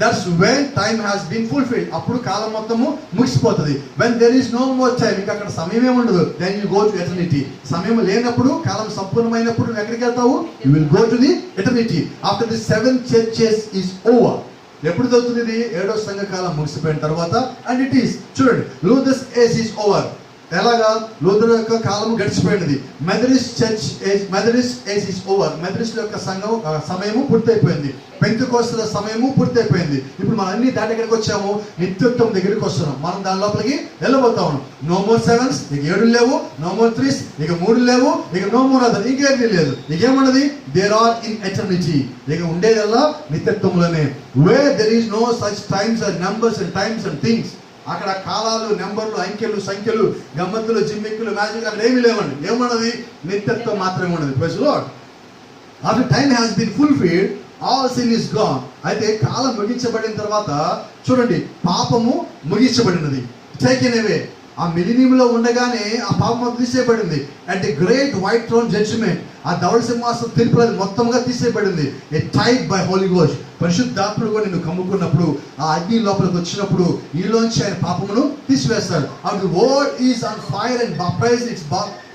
that's when time has been fulfilled. అప్పుడు కాలం మొత్తము ముగిసిపోతుంది. When there is no more time, ఇంకా అక్కడ సమయం ఏముండదు. Then you go to eternity. సమయం లేనప్పుడు, కాలం సంపూర్ణమైనప్పుడు నువ్వు ఎక్కడికి వెళ్తావు? You will go to the eternity. After the 7th churches is over. ఎప్పుడు జరుగుతుంది ఇది? 7వ సంఘ కాలం ముగిసిపోయిన తర్వాత. అండ్ ఇట్ ఈస్, చూడండి, లూథర్స్ ఏజ్ ఈస్ ఓవర్. ఎలాగా? లూథర్ యొక్క కాలం గడిచిపోయినది. Methodist age is over. Methodist యొక్క సమయము పూర్తయిపోయింది. పెంతెకోస్తుల సమయము పూర్తయిపోయింది. ఇప్పుడు మనం అన్ని దాటి ఎక్కడికి వచ్చాము? నిత్యత్వం దగ్గరికి వస్తున్నాం. మనం దాని లోపలికి వెళ్ళబోతా ఉన్నాం. నో మోర్ 7s, ఇక 7 లేవు. నో మోర్ 3s, ఇక 3 లేవు. ఇక నో మోర్ అదర్, ఇంకేమీ లేదు. ఇకేమన్నది? There are in eternity. ఇక ఉండేదల్లా నిత్యత్వంలోనే. Where there is no such times and numbers and times and things. అక్కడ కాలాలు, నెంబర్లు, అంకెలు, సంఖ్యలు, గమ్మత్తులు, జిమ్మిక్కులు, మ్యాజిక్ అక్కడ ఏమీ లేవండి. ఏమన్నది? నిత్యత్వం మాత్రమే ఉన్నది. Praise the Lord. After time has been fulfilled, all sin is gone. అయితే కాలం ముగించబడిన తర్వాత చూడండి, పాపము ముగించబడినది. Taken away. ఆ మిలినియంలో ఉండగానే ఆ పాపం తీసేయబడింది. At the great white throne judgment, ఆ ధవళ సింహాసనం తీర్పులో మొత్తంగా తీసేయబడింది. A type by holy ghost. పరిశుద్ధాత్ముడు కూడా నిన్ను కమ్ముకున్నప్పుడు, ఆ అగ్ని లోపలికి వచ్చినప్పుడు ఈలోంచి ఆయన పాపమును తీసివేస్తాడు. And the word is on fire and baptized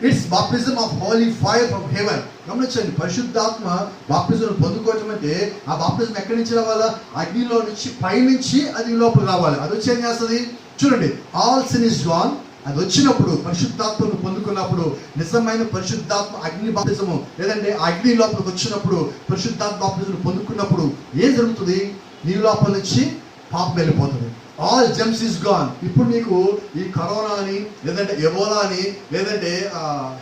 it's baptism of holy fire from heaven. గమనించండి, పరిశుద్ధాత్మ బాప్టిజం పొందుకోవటం అంటే ఆ బాప్టిజం ఎక్కడి నుంచి రావాలా? అగ్నిలో నుంచి, పైనుంచి అది లోపలికి రావాలి. అది వచ్చి ఏం చేస్తుంది? చూడండి, ఆల్ సిన్ ఇస్ గాన్. అది వచ్చినప్పుడు, పరిశుద్ధాత్మను పొందుకున్నప్పుడు, నిజమైన పరిశుద్ధాత్మ అగ్ని బాప్టిజము, లేదంటే అగ్ని లోపలికి వచ్చినప్పుడు, పరిశుద్ధాత్మ బాప్టిజం పొందుకున్నప్పుడు ఏం జరుగుతుంది? నీ లోపల నుంచి పాపం వెళ్ళిపోతుంది. All germs is gone. ఇప్పుడు నీకు ఈ కరోనా అని, లేదంటే ఎబోలా అని, లేదంటే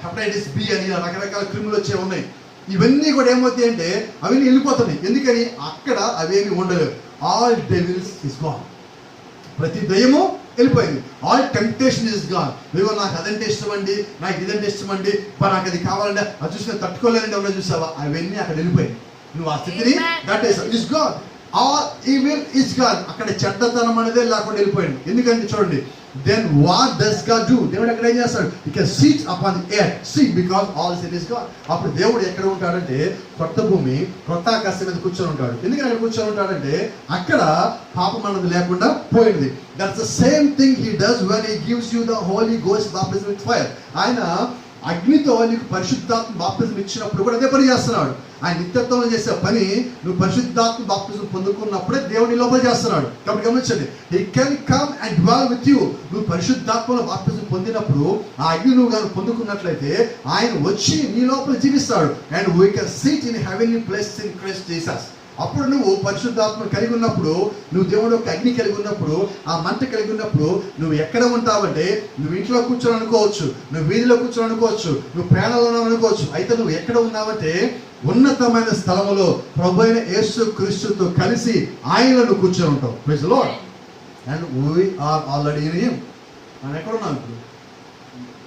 హెపటైటిస్ బి అని రకరకాల క్రిములు వచ్చే ఉన్నాయి. ఇవన్నీ కూడా ఏమవుతాయి అంటే అవన్నీ వెళ్ళిపోతున్నాయి. ఎందుకని అక్కడ అవేమి ఉండలేవు. All devils is gone. ప్రతి దయ్యము వెళ్ళిపోయింది. All temptation is gone. ఇదిగో నాకు అదంటే ఇష్టం అండి, నాకు ఇదంటే ఇష్టం అండి, నాకు అది కావాలంటే అది చూసి నేను తట్టుకోలేదండి ఎవరో చూసావా, అవన్నీ అక్కడ వెళ్ళిపోయింది. నువ్వు ఆ స్థితిని దాటేసావు. Is gone. All evil is gone. అక్కడ చెడ్డతనం అనేదే లేకుండా వెళ్ళిపోయింది. ఎందుకంటే చూడండి, then what does God do? దేవుడు ఎక్కడ ఏం చేస్తాడు? He can sit upon the earth. See, because all sin is gone. అప్పుడు దేవుడు ఎక్కడ ఉంటాడంటే కొత్త భూమి కొత్త ఆకాశం మీద కూర్చొని ఉంటాడు. ఎందుకని అక్కడ కూర్చొని ఉంటాడంటే అక్కడ పాపం అన్నది లేకుండా పోయింది. That's the same thing he does when he gives you the Holy Ghost baptism with fire. ఆయన అగ్నితో నీకు పరిశుద్ధాత్మ బాప్తిజం ఇచ్చినప్పుడు కూడా అదే పని చేస్తున్నాడు. ఆయన నిత్యత్వంలో చేసే పని నువ్వు పరిశుద్ధాత్మ బాప్తిజం పొందుకున్నప్పుడే దేవుని లోపల చేస్తున్నాడు. కాబట్టి గమనించండి, he can come and dwell with you. నువ్వు పరిశుద్ధాత్మలో బాప్తిజం పొందినప్పుడు ఆ అగ్ని నువ్వు కనుక పొందుకున్నట్లయితే ఆయన వచ్చి నీ లోపల జీవిస్తాడు. And we can sit in heavenly places in Christ Jesus. అప్పుడు నువ్వు పరిశుద్ధాత్మ కలిగి ఉన్నప్పుడు, నువ్వు దేవుడు యొక్క అగ్ని కలిగి ఉన్నప్పుడు, ఆ మంట కలిగి ఉన్నప్పుడు నువ్వు ఎక్కడ ఉంటావంటే నువ్వు ఇంట్లో కూర్చొని అనుకోవచ్చు, నువ్వు వీధిలో కూర్చొని అనుకోవచ్చు, నువ్వు ప్రాణంలో అనుకోవచ్చు. అయితే నువ్వు ఎక్కడ ఉన్నావంటే ఉన్నతమైన స్థలములో ప్రభువైన యేసు క్రీస్తుతో కలిసి ఆయనలో నువ్వు కూర్చొని ఉంటావు. Praise the Lord. And we are already in him. మనం ఎక్కడ ఉన్నాం ఇప్పుడు?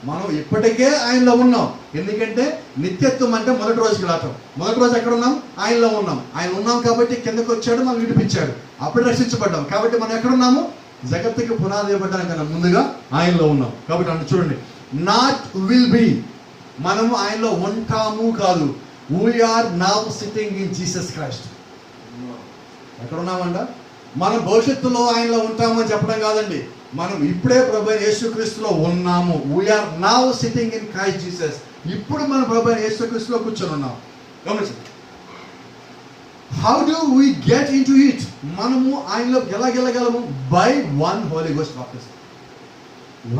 మనం ఇప్పటికే ఆయనలో ఉన్నాం. ఎందుకంటే నిత్యత్వం అంటే మొదటి రోజుకి రావటం. మొదటి రోజు ఎక్కడ ఉన్నాం? ఆయనలో ఉన్నాం. ఆయన ఉన్నాం కాబట్టి కిందకు వచ్చాడు, మనం విడిపించాడు, అప్పుడు రక్షించబడ్డాం. కాబట్టి మనం ఎక్కడ ఉన్నాము? జగత్తుకి పునాది ఇవ్వడానికన్నా ముందుగా ఆయనలో ఉన్నాం. కాబట్టి అంటే చూడండి, నాట్ విల్ బి, మనము ఆయనలో ఉంటాము కాదు. We're now sitting in Jesus Christ. ఎక్కడ ఉన్నామంట? మనం భవిష్యత్తులో ఆయనలో ఉంటామని చెప్పడం కాదండి, మనం ఇప్పుడే ప్రభువైన యేసుక్రీస్తులో ఉన్నాము. We are now sitting in Christ Jesus. ఇప్పుడు మనం ప్రభువైన యేసుక్రీస్తులో కూర్చొని ఉన్నాం. గమనించండి, how do we get into it? మనము ఆయనలో ఎలా గెలగలము? By one holy ghost baptism.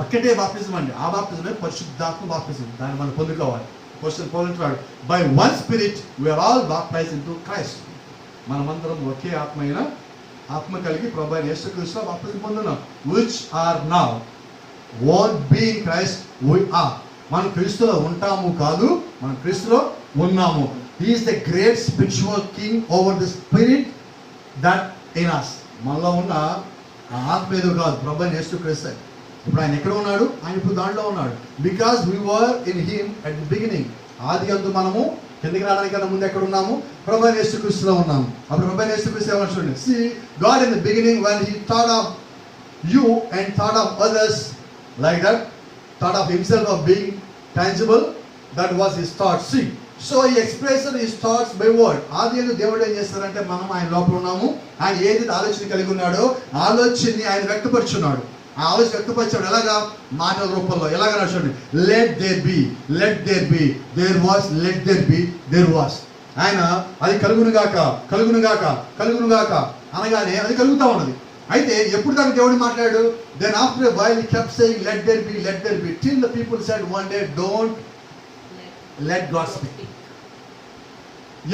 ఒక్కటే బాప్టిజం అండి. ఆ బాప్టిజమే పరిశుద్ధాత్మ బాప్టిజం. దాన్ని మనం పొందుకోవాలి. క్వశ్చన్ పోలంటాడు, by one spirit we are all baptized into Christ. మనమందరం ఒకే ఆత్మ కలిగి ప్రభువైన యేసుక్రీస్తులో బాప్తిజం పొందున్నాం. Which are now won't be in Christ, we are. మనం క్రీస్తులో ఉంటాము కాదు, మనం క్రీస్తులో ఉన్నాము. He is the great spiritual king over the spirit that in us. మనలో ఉన్న ఆత్మ ఏదో కాదు, ప్రభువైన యేసుక్రీస్తు. ఇప్పుడు ఆయన ఎక్కడ ఉన్నాడు? ఆయన ఇప్పుడు దాంట్లో ఉన్నాడు. Because we were in him at the beginning. ఆది అందు మనము కిందకి రావడానికన్నా ముందు ఎక్కడ ఉన్నాము? ప్రభువైన యేసుక్రీస్తులో ఉన్నాము. అప్పుడు ప్రభువైన యేసుక్రీస్తు ఏమని చూడండి, see God in the beginning when he thought of you and thought of others like that, thought of himself of being tangible, that was his thought. See, so he expressed his thoughts by word. ఆది అందు దేవుడు ఏం చేస్తారంటే మనం ఆయన లోపల ఉన్నాము. ఆయన ఏదైతే ఆలోచన కలిగి ఉన్నాడో ఆలోచనని ఆయన వ్యక్తపరుచున్నాడు. ఆ ఆలోచన వ్యక్తపరిచాడు ఎలాగా? మాటల రూపంలో. ఎలాగా చూడండి, let there be, let there be, there was, let there be, there was. ఆయన అది కలుగునుగాక, కలుగునుగాక, కలుగునుగాక అనగానే అది కలుగుతా ఉన్నది. అయితే ఎప్పుడు దాకా దేవుడు మాట్లాడాడు? Then after a while he kept saying let there be, let there be, till the people said one day don't let God speak.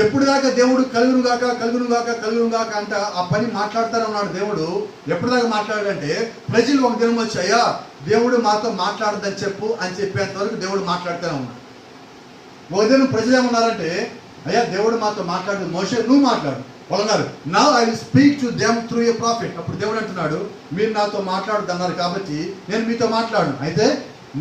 ఎప్పుడు దాకా దేవుడు కలుగునుగాక, కలుగునుగాక, కలుగునుగాక అంట ఆ పని మాట్లాడుతూనే ఉన్నాడు దేవుడు. ఎప్పుడు దాకా మాట్లాడాడంటే ప్రజలు ఒక దినం వచ్చి, అయ్యా దేవుడు మాతో మాట్లాడదని చెప్పు అని చెప్పేంత వరకు దేవుడు మాట్లాడుతూనే ఉన్నాడు. ఒక దినం ప్రజలు ఏమన్నారంటే, అయ్యా దేవుడు మాతో మాట్లాడు, మోషే నువ్వు మాట్లాడు. వాళ్ళు అన్నారు, now I will speak to them through a profit. అప్పుడు దేవుడు అంటున్నాడు, మీరు నాతో మాట్లాడుతున్నారు కాబట్టి నేను మీతో మాట్లాడను. అయితే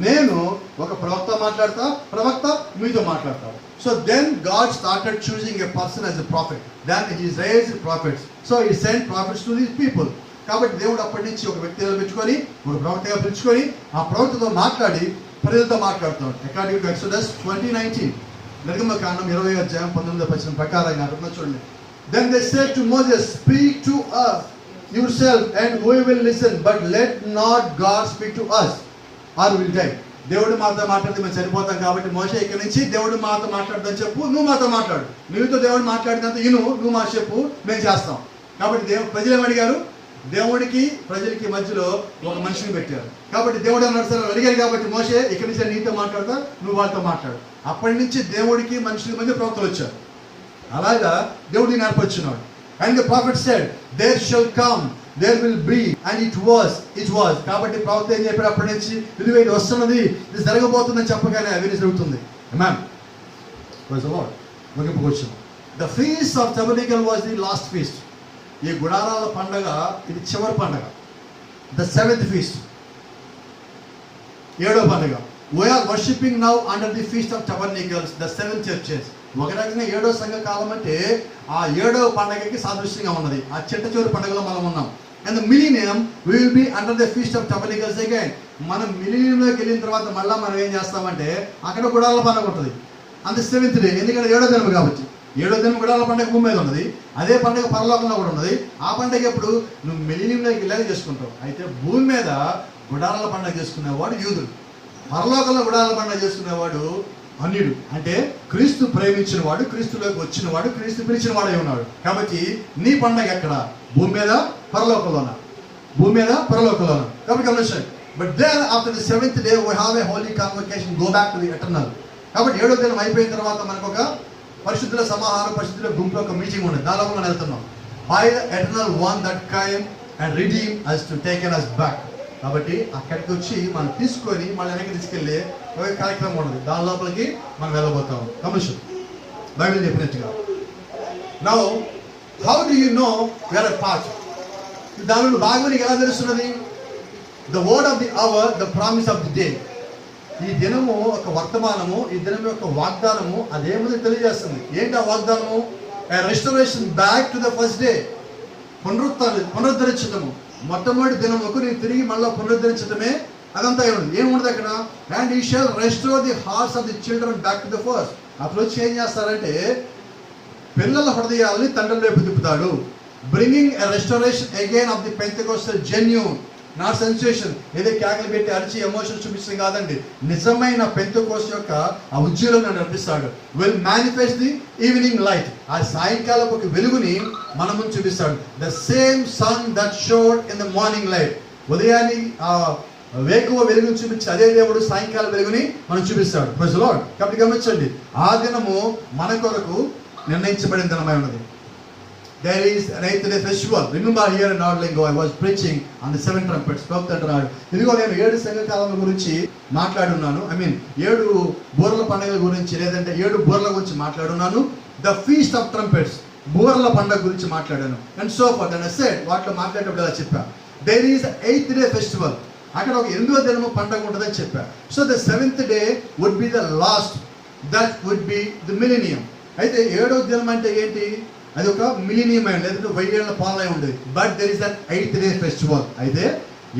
నేను ఒక ప్రవక్త మాట్లాడతా, ప్రవక్త మీతో మాట్లాడతాడు. So then God started choosing a person as a prophet. Then he raised prophets. So he sent prophets to these people. కాబట్టి దేవుడు అప్పటి నుంచి ఒక వ్యక్తిగా పెట్టుకొని, ఒక ప్రవక్తగా పిలుచుకొని ఆ ప్రవక్తతో మాట్లాడి ప్రజలతో మాట్లాడుతున్నాడు. అకార్డింగ్ టు ఎక్సోడస్ 20:19, నిర్గమకాండం 20:19 ప్రకారంగా అంటున్నా చూడండి. Then they said to Moses, speak to us yourself and we will listen, but let not God speak to us or we will die. దేవుడు మాతో మాట్లాడితే మేము చనిపోతాం కాబట్టి మోషే ఇక్కడి నుంచి దేవుడు మాతో మాట్లాడదని చెప్పు, నువ్వు మాతో మాట్లాడు, నువ్వుతో దేవుడు మాట్లాడినంత నువ్వు మా చెప్పు, మేము చేస్తాం. కాబట్టి ప్రజలు ఏమడిగారు? దేవుడికి ప్రజలకి మధ్యలో ఒక మనిషిని పెట్టారు. కాబట్టి దేవుడు అన్నాడు, సరే అడిగారు కాబట్టి మోషే ఇక్కడి నుంచి నీతో మాట్లాడతా, నువ్వు వాళ్ళతో మాట్లాడు. అప్పటి నుంచి దేవుడికి మనుషుల మధ్య ప్రవక్తలు వచ్చారు. అలాగా దేవుడిని ఏర్పరుచున్నాడు. And the prophet said, there shall come, there will be, and it was. కాబట్టి ప్రవక్త ఏం చెప్పాడు? అప్పటి నుంచి ఇదిగో ఇది వస్తున్నది, ఇది జరగబోతుందని చెప్పగానే అవి జరుగుతుంది. Amen. Praise the Lord. ముగింపుకు వచ్చాం. The feast of tabernacle was the last feast. ఈ గుడారాల పండగ ఇది చివరి పండగ. ద సెవెంత్ ఫీస్ట్, 7వ పండుగ. We are worshipping now under the feast of tabernacles, the 7 churches. ఒక రకంగా 7వ సంఘ కాలం అంటే ఆ 7వ పండగకి సాదృశ్యంగా ఉన్నది. ఆ చివరి పండుగలో మనం ఉన్నాం. And the millennium we will be under the feast of tabernacles again. మనం మిలీనియంలోకి వెళ్ళిన తర్వాత మళ్ళీ మనం ఏం చేస్తామంటే అక్కడ గుడారాల పండుగ ఉంటుంది. అంత 7th డే, ఎందుకంటే 7వ దినం కాబట్టి. 7వ దినం గుడారాల పండుగ భూమి మీద ఉన్నది. అదే పండుగ పరలోకంలో కూడా ఉన్నది. ఆ పండుగ ఎప్పుడు నువ్వు మిలీనియంలోకి వెళ్ళాక చేసుకుంటావు. అయితే భూమి మీద గుడారాల పండుగ చేసుకునేవాడు యూదుడు, పరలోకంలో గుడారాల పండుగ చేసుకునేవాడు అన్యుడు. అంటే క్రీస్తు ప్రేమించిన వాడు, క్రీస్తులోకి వచ్చిన వాడు, క్రీస్తు పిలిచిన వాడై ఉన్నాడు. కాబట్టి నీ పండుగ ఎక్కడ? భూమి మీద పరలోకంలోన, భూమి మీద పరలోకంలోన. కాబట్టి గమనించండి. But then after the 7th day we have a holy convocation, go back to the eternal. కాబట్టి 7వ దినం అయిపోయిన తర్వాత మనకు ఒక పరిశుద్ధుల సమాహారం, పరిశుద్ధుల గుంపు ఒక మీటింగ్ ఉండేది. దానిలో మనం వెళ్తున్నాం. By the eternal one that came and redeem us to taken us back. కాబట్టి అక్కడికి వచ్చి మనం తీసుకొని మళ్ళీ వెనక్కి తీసుకెళ్ళే ఒక కార్యక్రమం ఉన్నది. దాని లోపలికి మనం వెళ్ళబోతాం. కమిషన్ బైబిల్ చెప్పినట్టుగా. Now how do you know where a part? దానిలో భాగం నీకు ఎలా తెలుస్తున్నది? The word of the hour, the promise of the day. ఈ దినము ఒక వర్తమానము, ఈ దినం యొక్క వాగ్దానము అదేమని తెలియజేస్తుంది. ఏంటి ఆ వాగ్దానము? Restoration back to the first day. పునరుద్ధరించడము, మొట్టమొదటి దినముకు నేను తిరిగి మళ్ళీ పునరుద్ధరించడమే అదంతా ఏముండదు అక్కడ. And he shall restore the hearts of the children back to the first. అప్పుడు వచ్చి ఏం చేస్తారంటే పిల్లల హృదయాల్ని తండ్రి వైపు తిప్పుతాడు. Bringing a restoration again of the Pentecostal genuine, not sensation. ఏదో కేకలు పెట్టి అరిచి ఎమోషన్ చూపించడం కాదండి. నిజమైన పెంటెకోస్ట్ యొక్క ఆ ఉజ్జీలను నడిపిస్తాడు. Will manifest the evening light. ఆ సాయంకాలపు ఒక వెలుగుని మన ముందు చూపిస్తాడు. The same sun that showed in the morning light. ఉదయాన్ని ఆ వేకువ వెలుగుని చూపించి అదే దేవుడు సాయంకాల వెలుగుని మనం చూపిస్తాడు. Praise the Lord. కాబట్టి గమనించండి, ఆ దినము మన కొరకు నిర్ణయించబడిన దినమై ఉన్నది. There is an 8th day festival. Remember here in Nordlingo I was preaching on the 7 trumpets. ఇదిగో నేను 7 సంఘకాలం గురించి మాట్లాడున్నాను. 7 బూరల పండుగల గురించి, లేదంటే 7 బూరల గురించి మాట్లాడున్నాను. ద ఫీస్ట్ ఆఫ్ ట్రంపెట్స్, బూరల పండుగ గురించి మాట్లాడాను. And so fourth. And I said, వాటిలో మాట్లాడేటప్పుడు ఇలా చెప్పా, there is 8th day festival. అక్కడ ఒక 8వ దినము పండుగ ఉంటుందని చెప్పా. So the 7th day would be the last, that would be the millennium. అయితే 7వ దినం అంటే ఏంటి? అది ఒక మిలీనియం అయింది, లేదంటే 1000 ఏళ్ల పాలన ఉండేది. But there is that 8th day festival. అయితే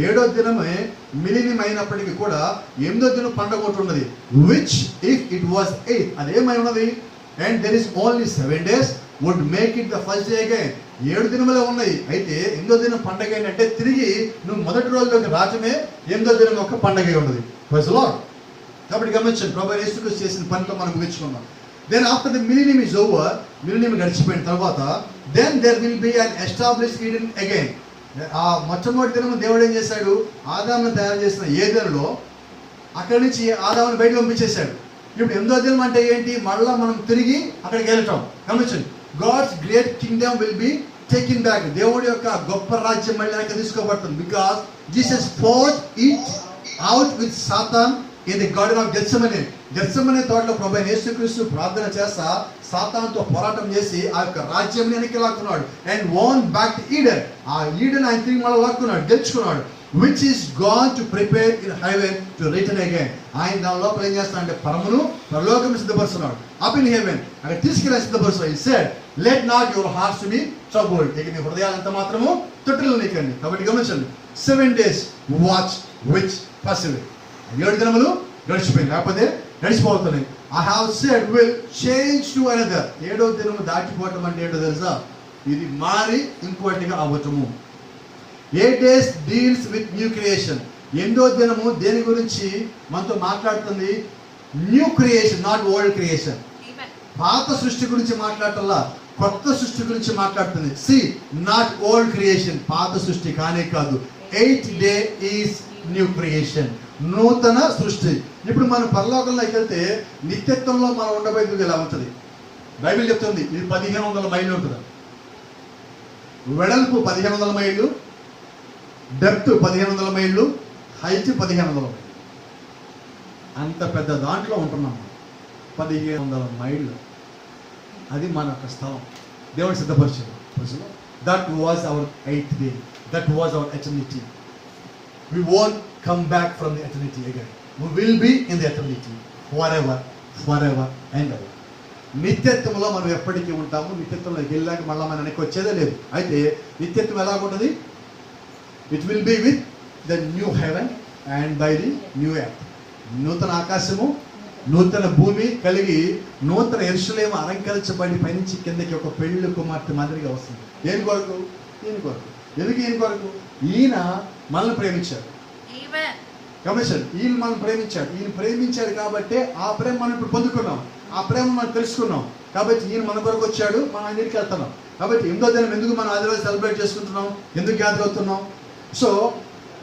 7వ దినమే మిలీనియం అయినప్పటికీ కూడా 8వ దినం పండుగ ఒకటి ఉన్నది. విచ్ ఇఫ్ ఇట్ వాస్ 8, అదేమై ఉన్నది? And there is only 7 days would make it the first day again. 7 దినములే ఉన్నాయి. అయితే 8వ దినం పండుగ ఏంటంటే తిరిగి నువ్వు మొదటి రోజులోకి రావటమే 8వ దినం ఒక పండుగ ఉన్నది. Praise the Lord. కాబట్టి గమనించండి, ప్రభువైన యేసుక్రీస్తు చేసిన పనితో మనం ముగించుకున్నాం. Then after the millennium is over, millennium గడిచిపోయిన తర్వాత then there will be an established Eden again. ఆ మొట్టమొదటి దినం దేవుడు ఏం చేశాడు? ఆదామును తయారు చేసిన ఏదెనులో అక్కడి నుంచి ఆదామును బయటకు పంపించేశాడు. ఇప్పుడు 8వ దినం అంటే ఏంటి? మళ్ళా మనం తిరిగి అక్కడికి వెళ్ళటం. గమనించండి, God's great kingdom will be taken back. దేవుడి యొక్క గొప్ప రాజ్యం మళ్ళీ వెనక్కి తీసుకోబడుతుంది. Because Jesus fought it out with Satan in the garden of Gethsemane. Gethsemane తోటలో ప్రభువైన యేసుక్రీస్తు ప్రార్థన చేస్తా సాతానుతో పోరాటం చేసి ఆ యొక్క రాజ్యం వెనక్కి లాక్కున్నాడు. And won back to Eden. ఆ ఈడెన్ ఆయన తిరిగి మళ్ళీ లాక్కున్నాడు, గెలుచుకున్నాడు. Which is gone to prepare in heaven to return again. ఆయన దాని లోపల ఏం చేస్తాడంటే పరలోకం సిద్ధపరుస్తున్నాడు. అప్ ఇన్ హెవెన్ అక్కడ తీసుకెళ్ళి సిద్ధపరుస్తున్నాడు. He said, let not your hearts be troubled. ఇక నీ హృదయాలంతా మాత్రము తొట్టిల్లు నీకండి. కాబట్టి గమనించండి, 7 days వాచ్ విచ్ పర్సివ్. 7 దినములు గడిచిపోయింది, లేకపోతే గడిచిపోతున్నాయి. I have said will change to another. 7వ దినము దాటిపోవటం అంటే ఏంటో తెలుసా? ఇది మారి ఇంకోటిగా అవ్వటము. 8 days deals with new creation. 8వ దినము దేని గురించి మనతో మాట్లాడుతుంది? New creation, not old creation. పాత సృష్టి గురించి మాట్లాడటల్లా కొత్త సృష్టి గురించి మాట్లాడుతుంది. సి, నాట్ ఓల్డ్ క్రియేషన్, పాత సృష్టి కానే కాదు. 8th day is new creation, నూతన సృష్టి. ఇప్పుడు మనం పరలోకంలోకి వెళ్తే నిత్యత్వంలో మనం ఉండబోయేది ఎలా ఉంటుంది? బైబిల్ చెప్తుంది ఇది 1500 మైళ్ళు ఉంటుంది. వెడల్పు 1500 మైళ్ళు, డెప్త్ 1500 మైళ్ళు, హైట్ 1500 మైళ్ళు. అంత పెద్ద దాంట్లో ఉంటున్నాం. 1500 మైళ్ళు. అది మన యొక్క స్థలం, దేవుడు సిద్ధపరిచాడు. That was our 8th day, that was our eternity. We won't come back from the eternity again. We will be in the eternity forever and ever. నిత్యత్వంలో మనం ఎప్పటికీ ఉంటాము. నిత్యత్వంలోకి వెళ్ళాక మళ్ళీ మన వెనక్కి వచ్చేదే లేదు. అయితే నిత్యత్వం ఎలాగుంటుంది? It will be with the new heaven and by the new earth. నూతన ఆకాశము, నూతన భూమి కలిగి నూతన యెరూషలేము అలంకరించబడి పైనుంచి కిందకి ఒక పెళ్లి కుమార్తె మాదిరిగా వస్తుంది. దేని కొరకు? ఈయన కొరకు. ఎందుకు ఈయన కొరకు? ఈయన మనల్ని ప్రేమించాడు. కమిషన్ ఈయన మనం ప్రేమించాడు. ఈయన ప్రేమించాడు కాబట్టి ఆ ప్రేమ మనం ఇప్పుడు పొందుకున్నాం, ఆ ప్రేమ మనం తెలుసుకున్నాం. కాబట్టి ఈయన మన కొరకు వచ్చాడు, మనం ఆయన దగ్గరికి వెళ్తున్నాం. కాబట్టి 8వ దినం ఎందుకు మనం ఆదివారం సెలబ్రేట్ చేసుకుంటున్నాం? ఎందుకు గ్యాదర్ అవుతున్నాం? సో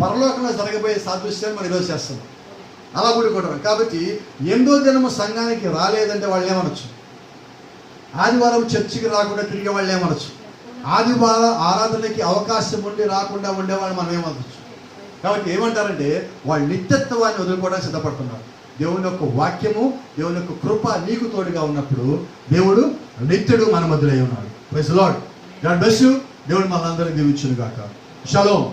పరలోకంలో జరగబోయే సాదృశ్యాన్ని మనం ఈరోజు చేస్తున్నాం, అలా కూడుకుంటున్నాం. కాబట్టి 8వ దినము సంఘానికి రాలేదంటే వాళ్ళు ఏమనొచ్చు? ఆదివారం చర్చికి రాకుండా తిరిగే వాళ్ళు ఏమనొచ్చు? ఆదివారం ఆరాధనకి అవకాశం ఉండి రాకుండా ఉండేవాళ్ళు మనం ఏమనొచ్చు? కాబట్టి ఏమంటారంటే వాళ్ళు నిత్యత్వాన్ని వదులుకోవడానికి సిద్ధపడుతున్నారు. దేవుని యొక్క వాక్యము, దేవుని యొక్క కృప నీకు తోడుగా ఉన్నప్పుడు దేవుడు నిత్యుడు మన మధ్యలో ఉన్నాడు. Praise the Lord. God bless you. దేవుడు మనందరినీ దీవించును గాక. షలోమ్.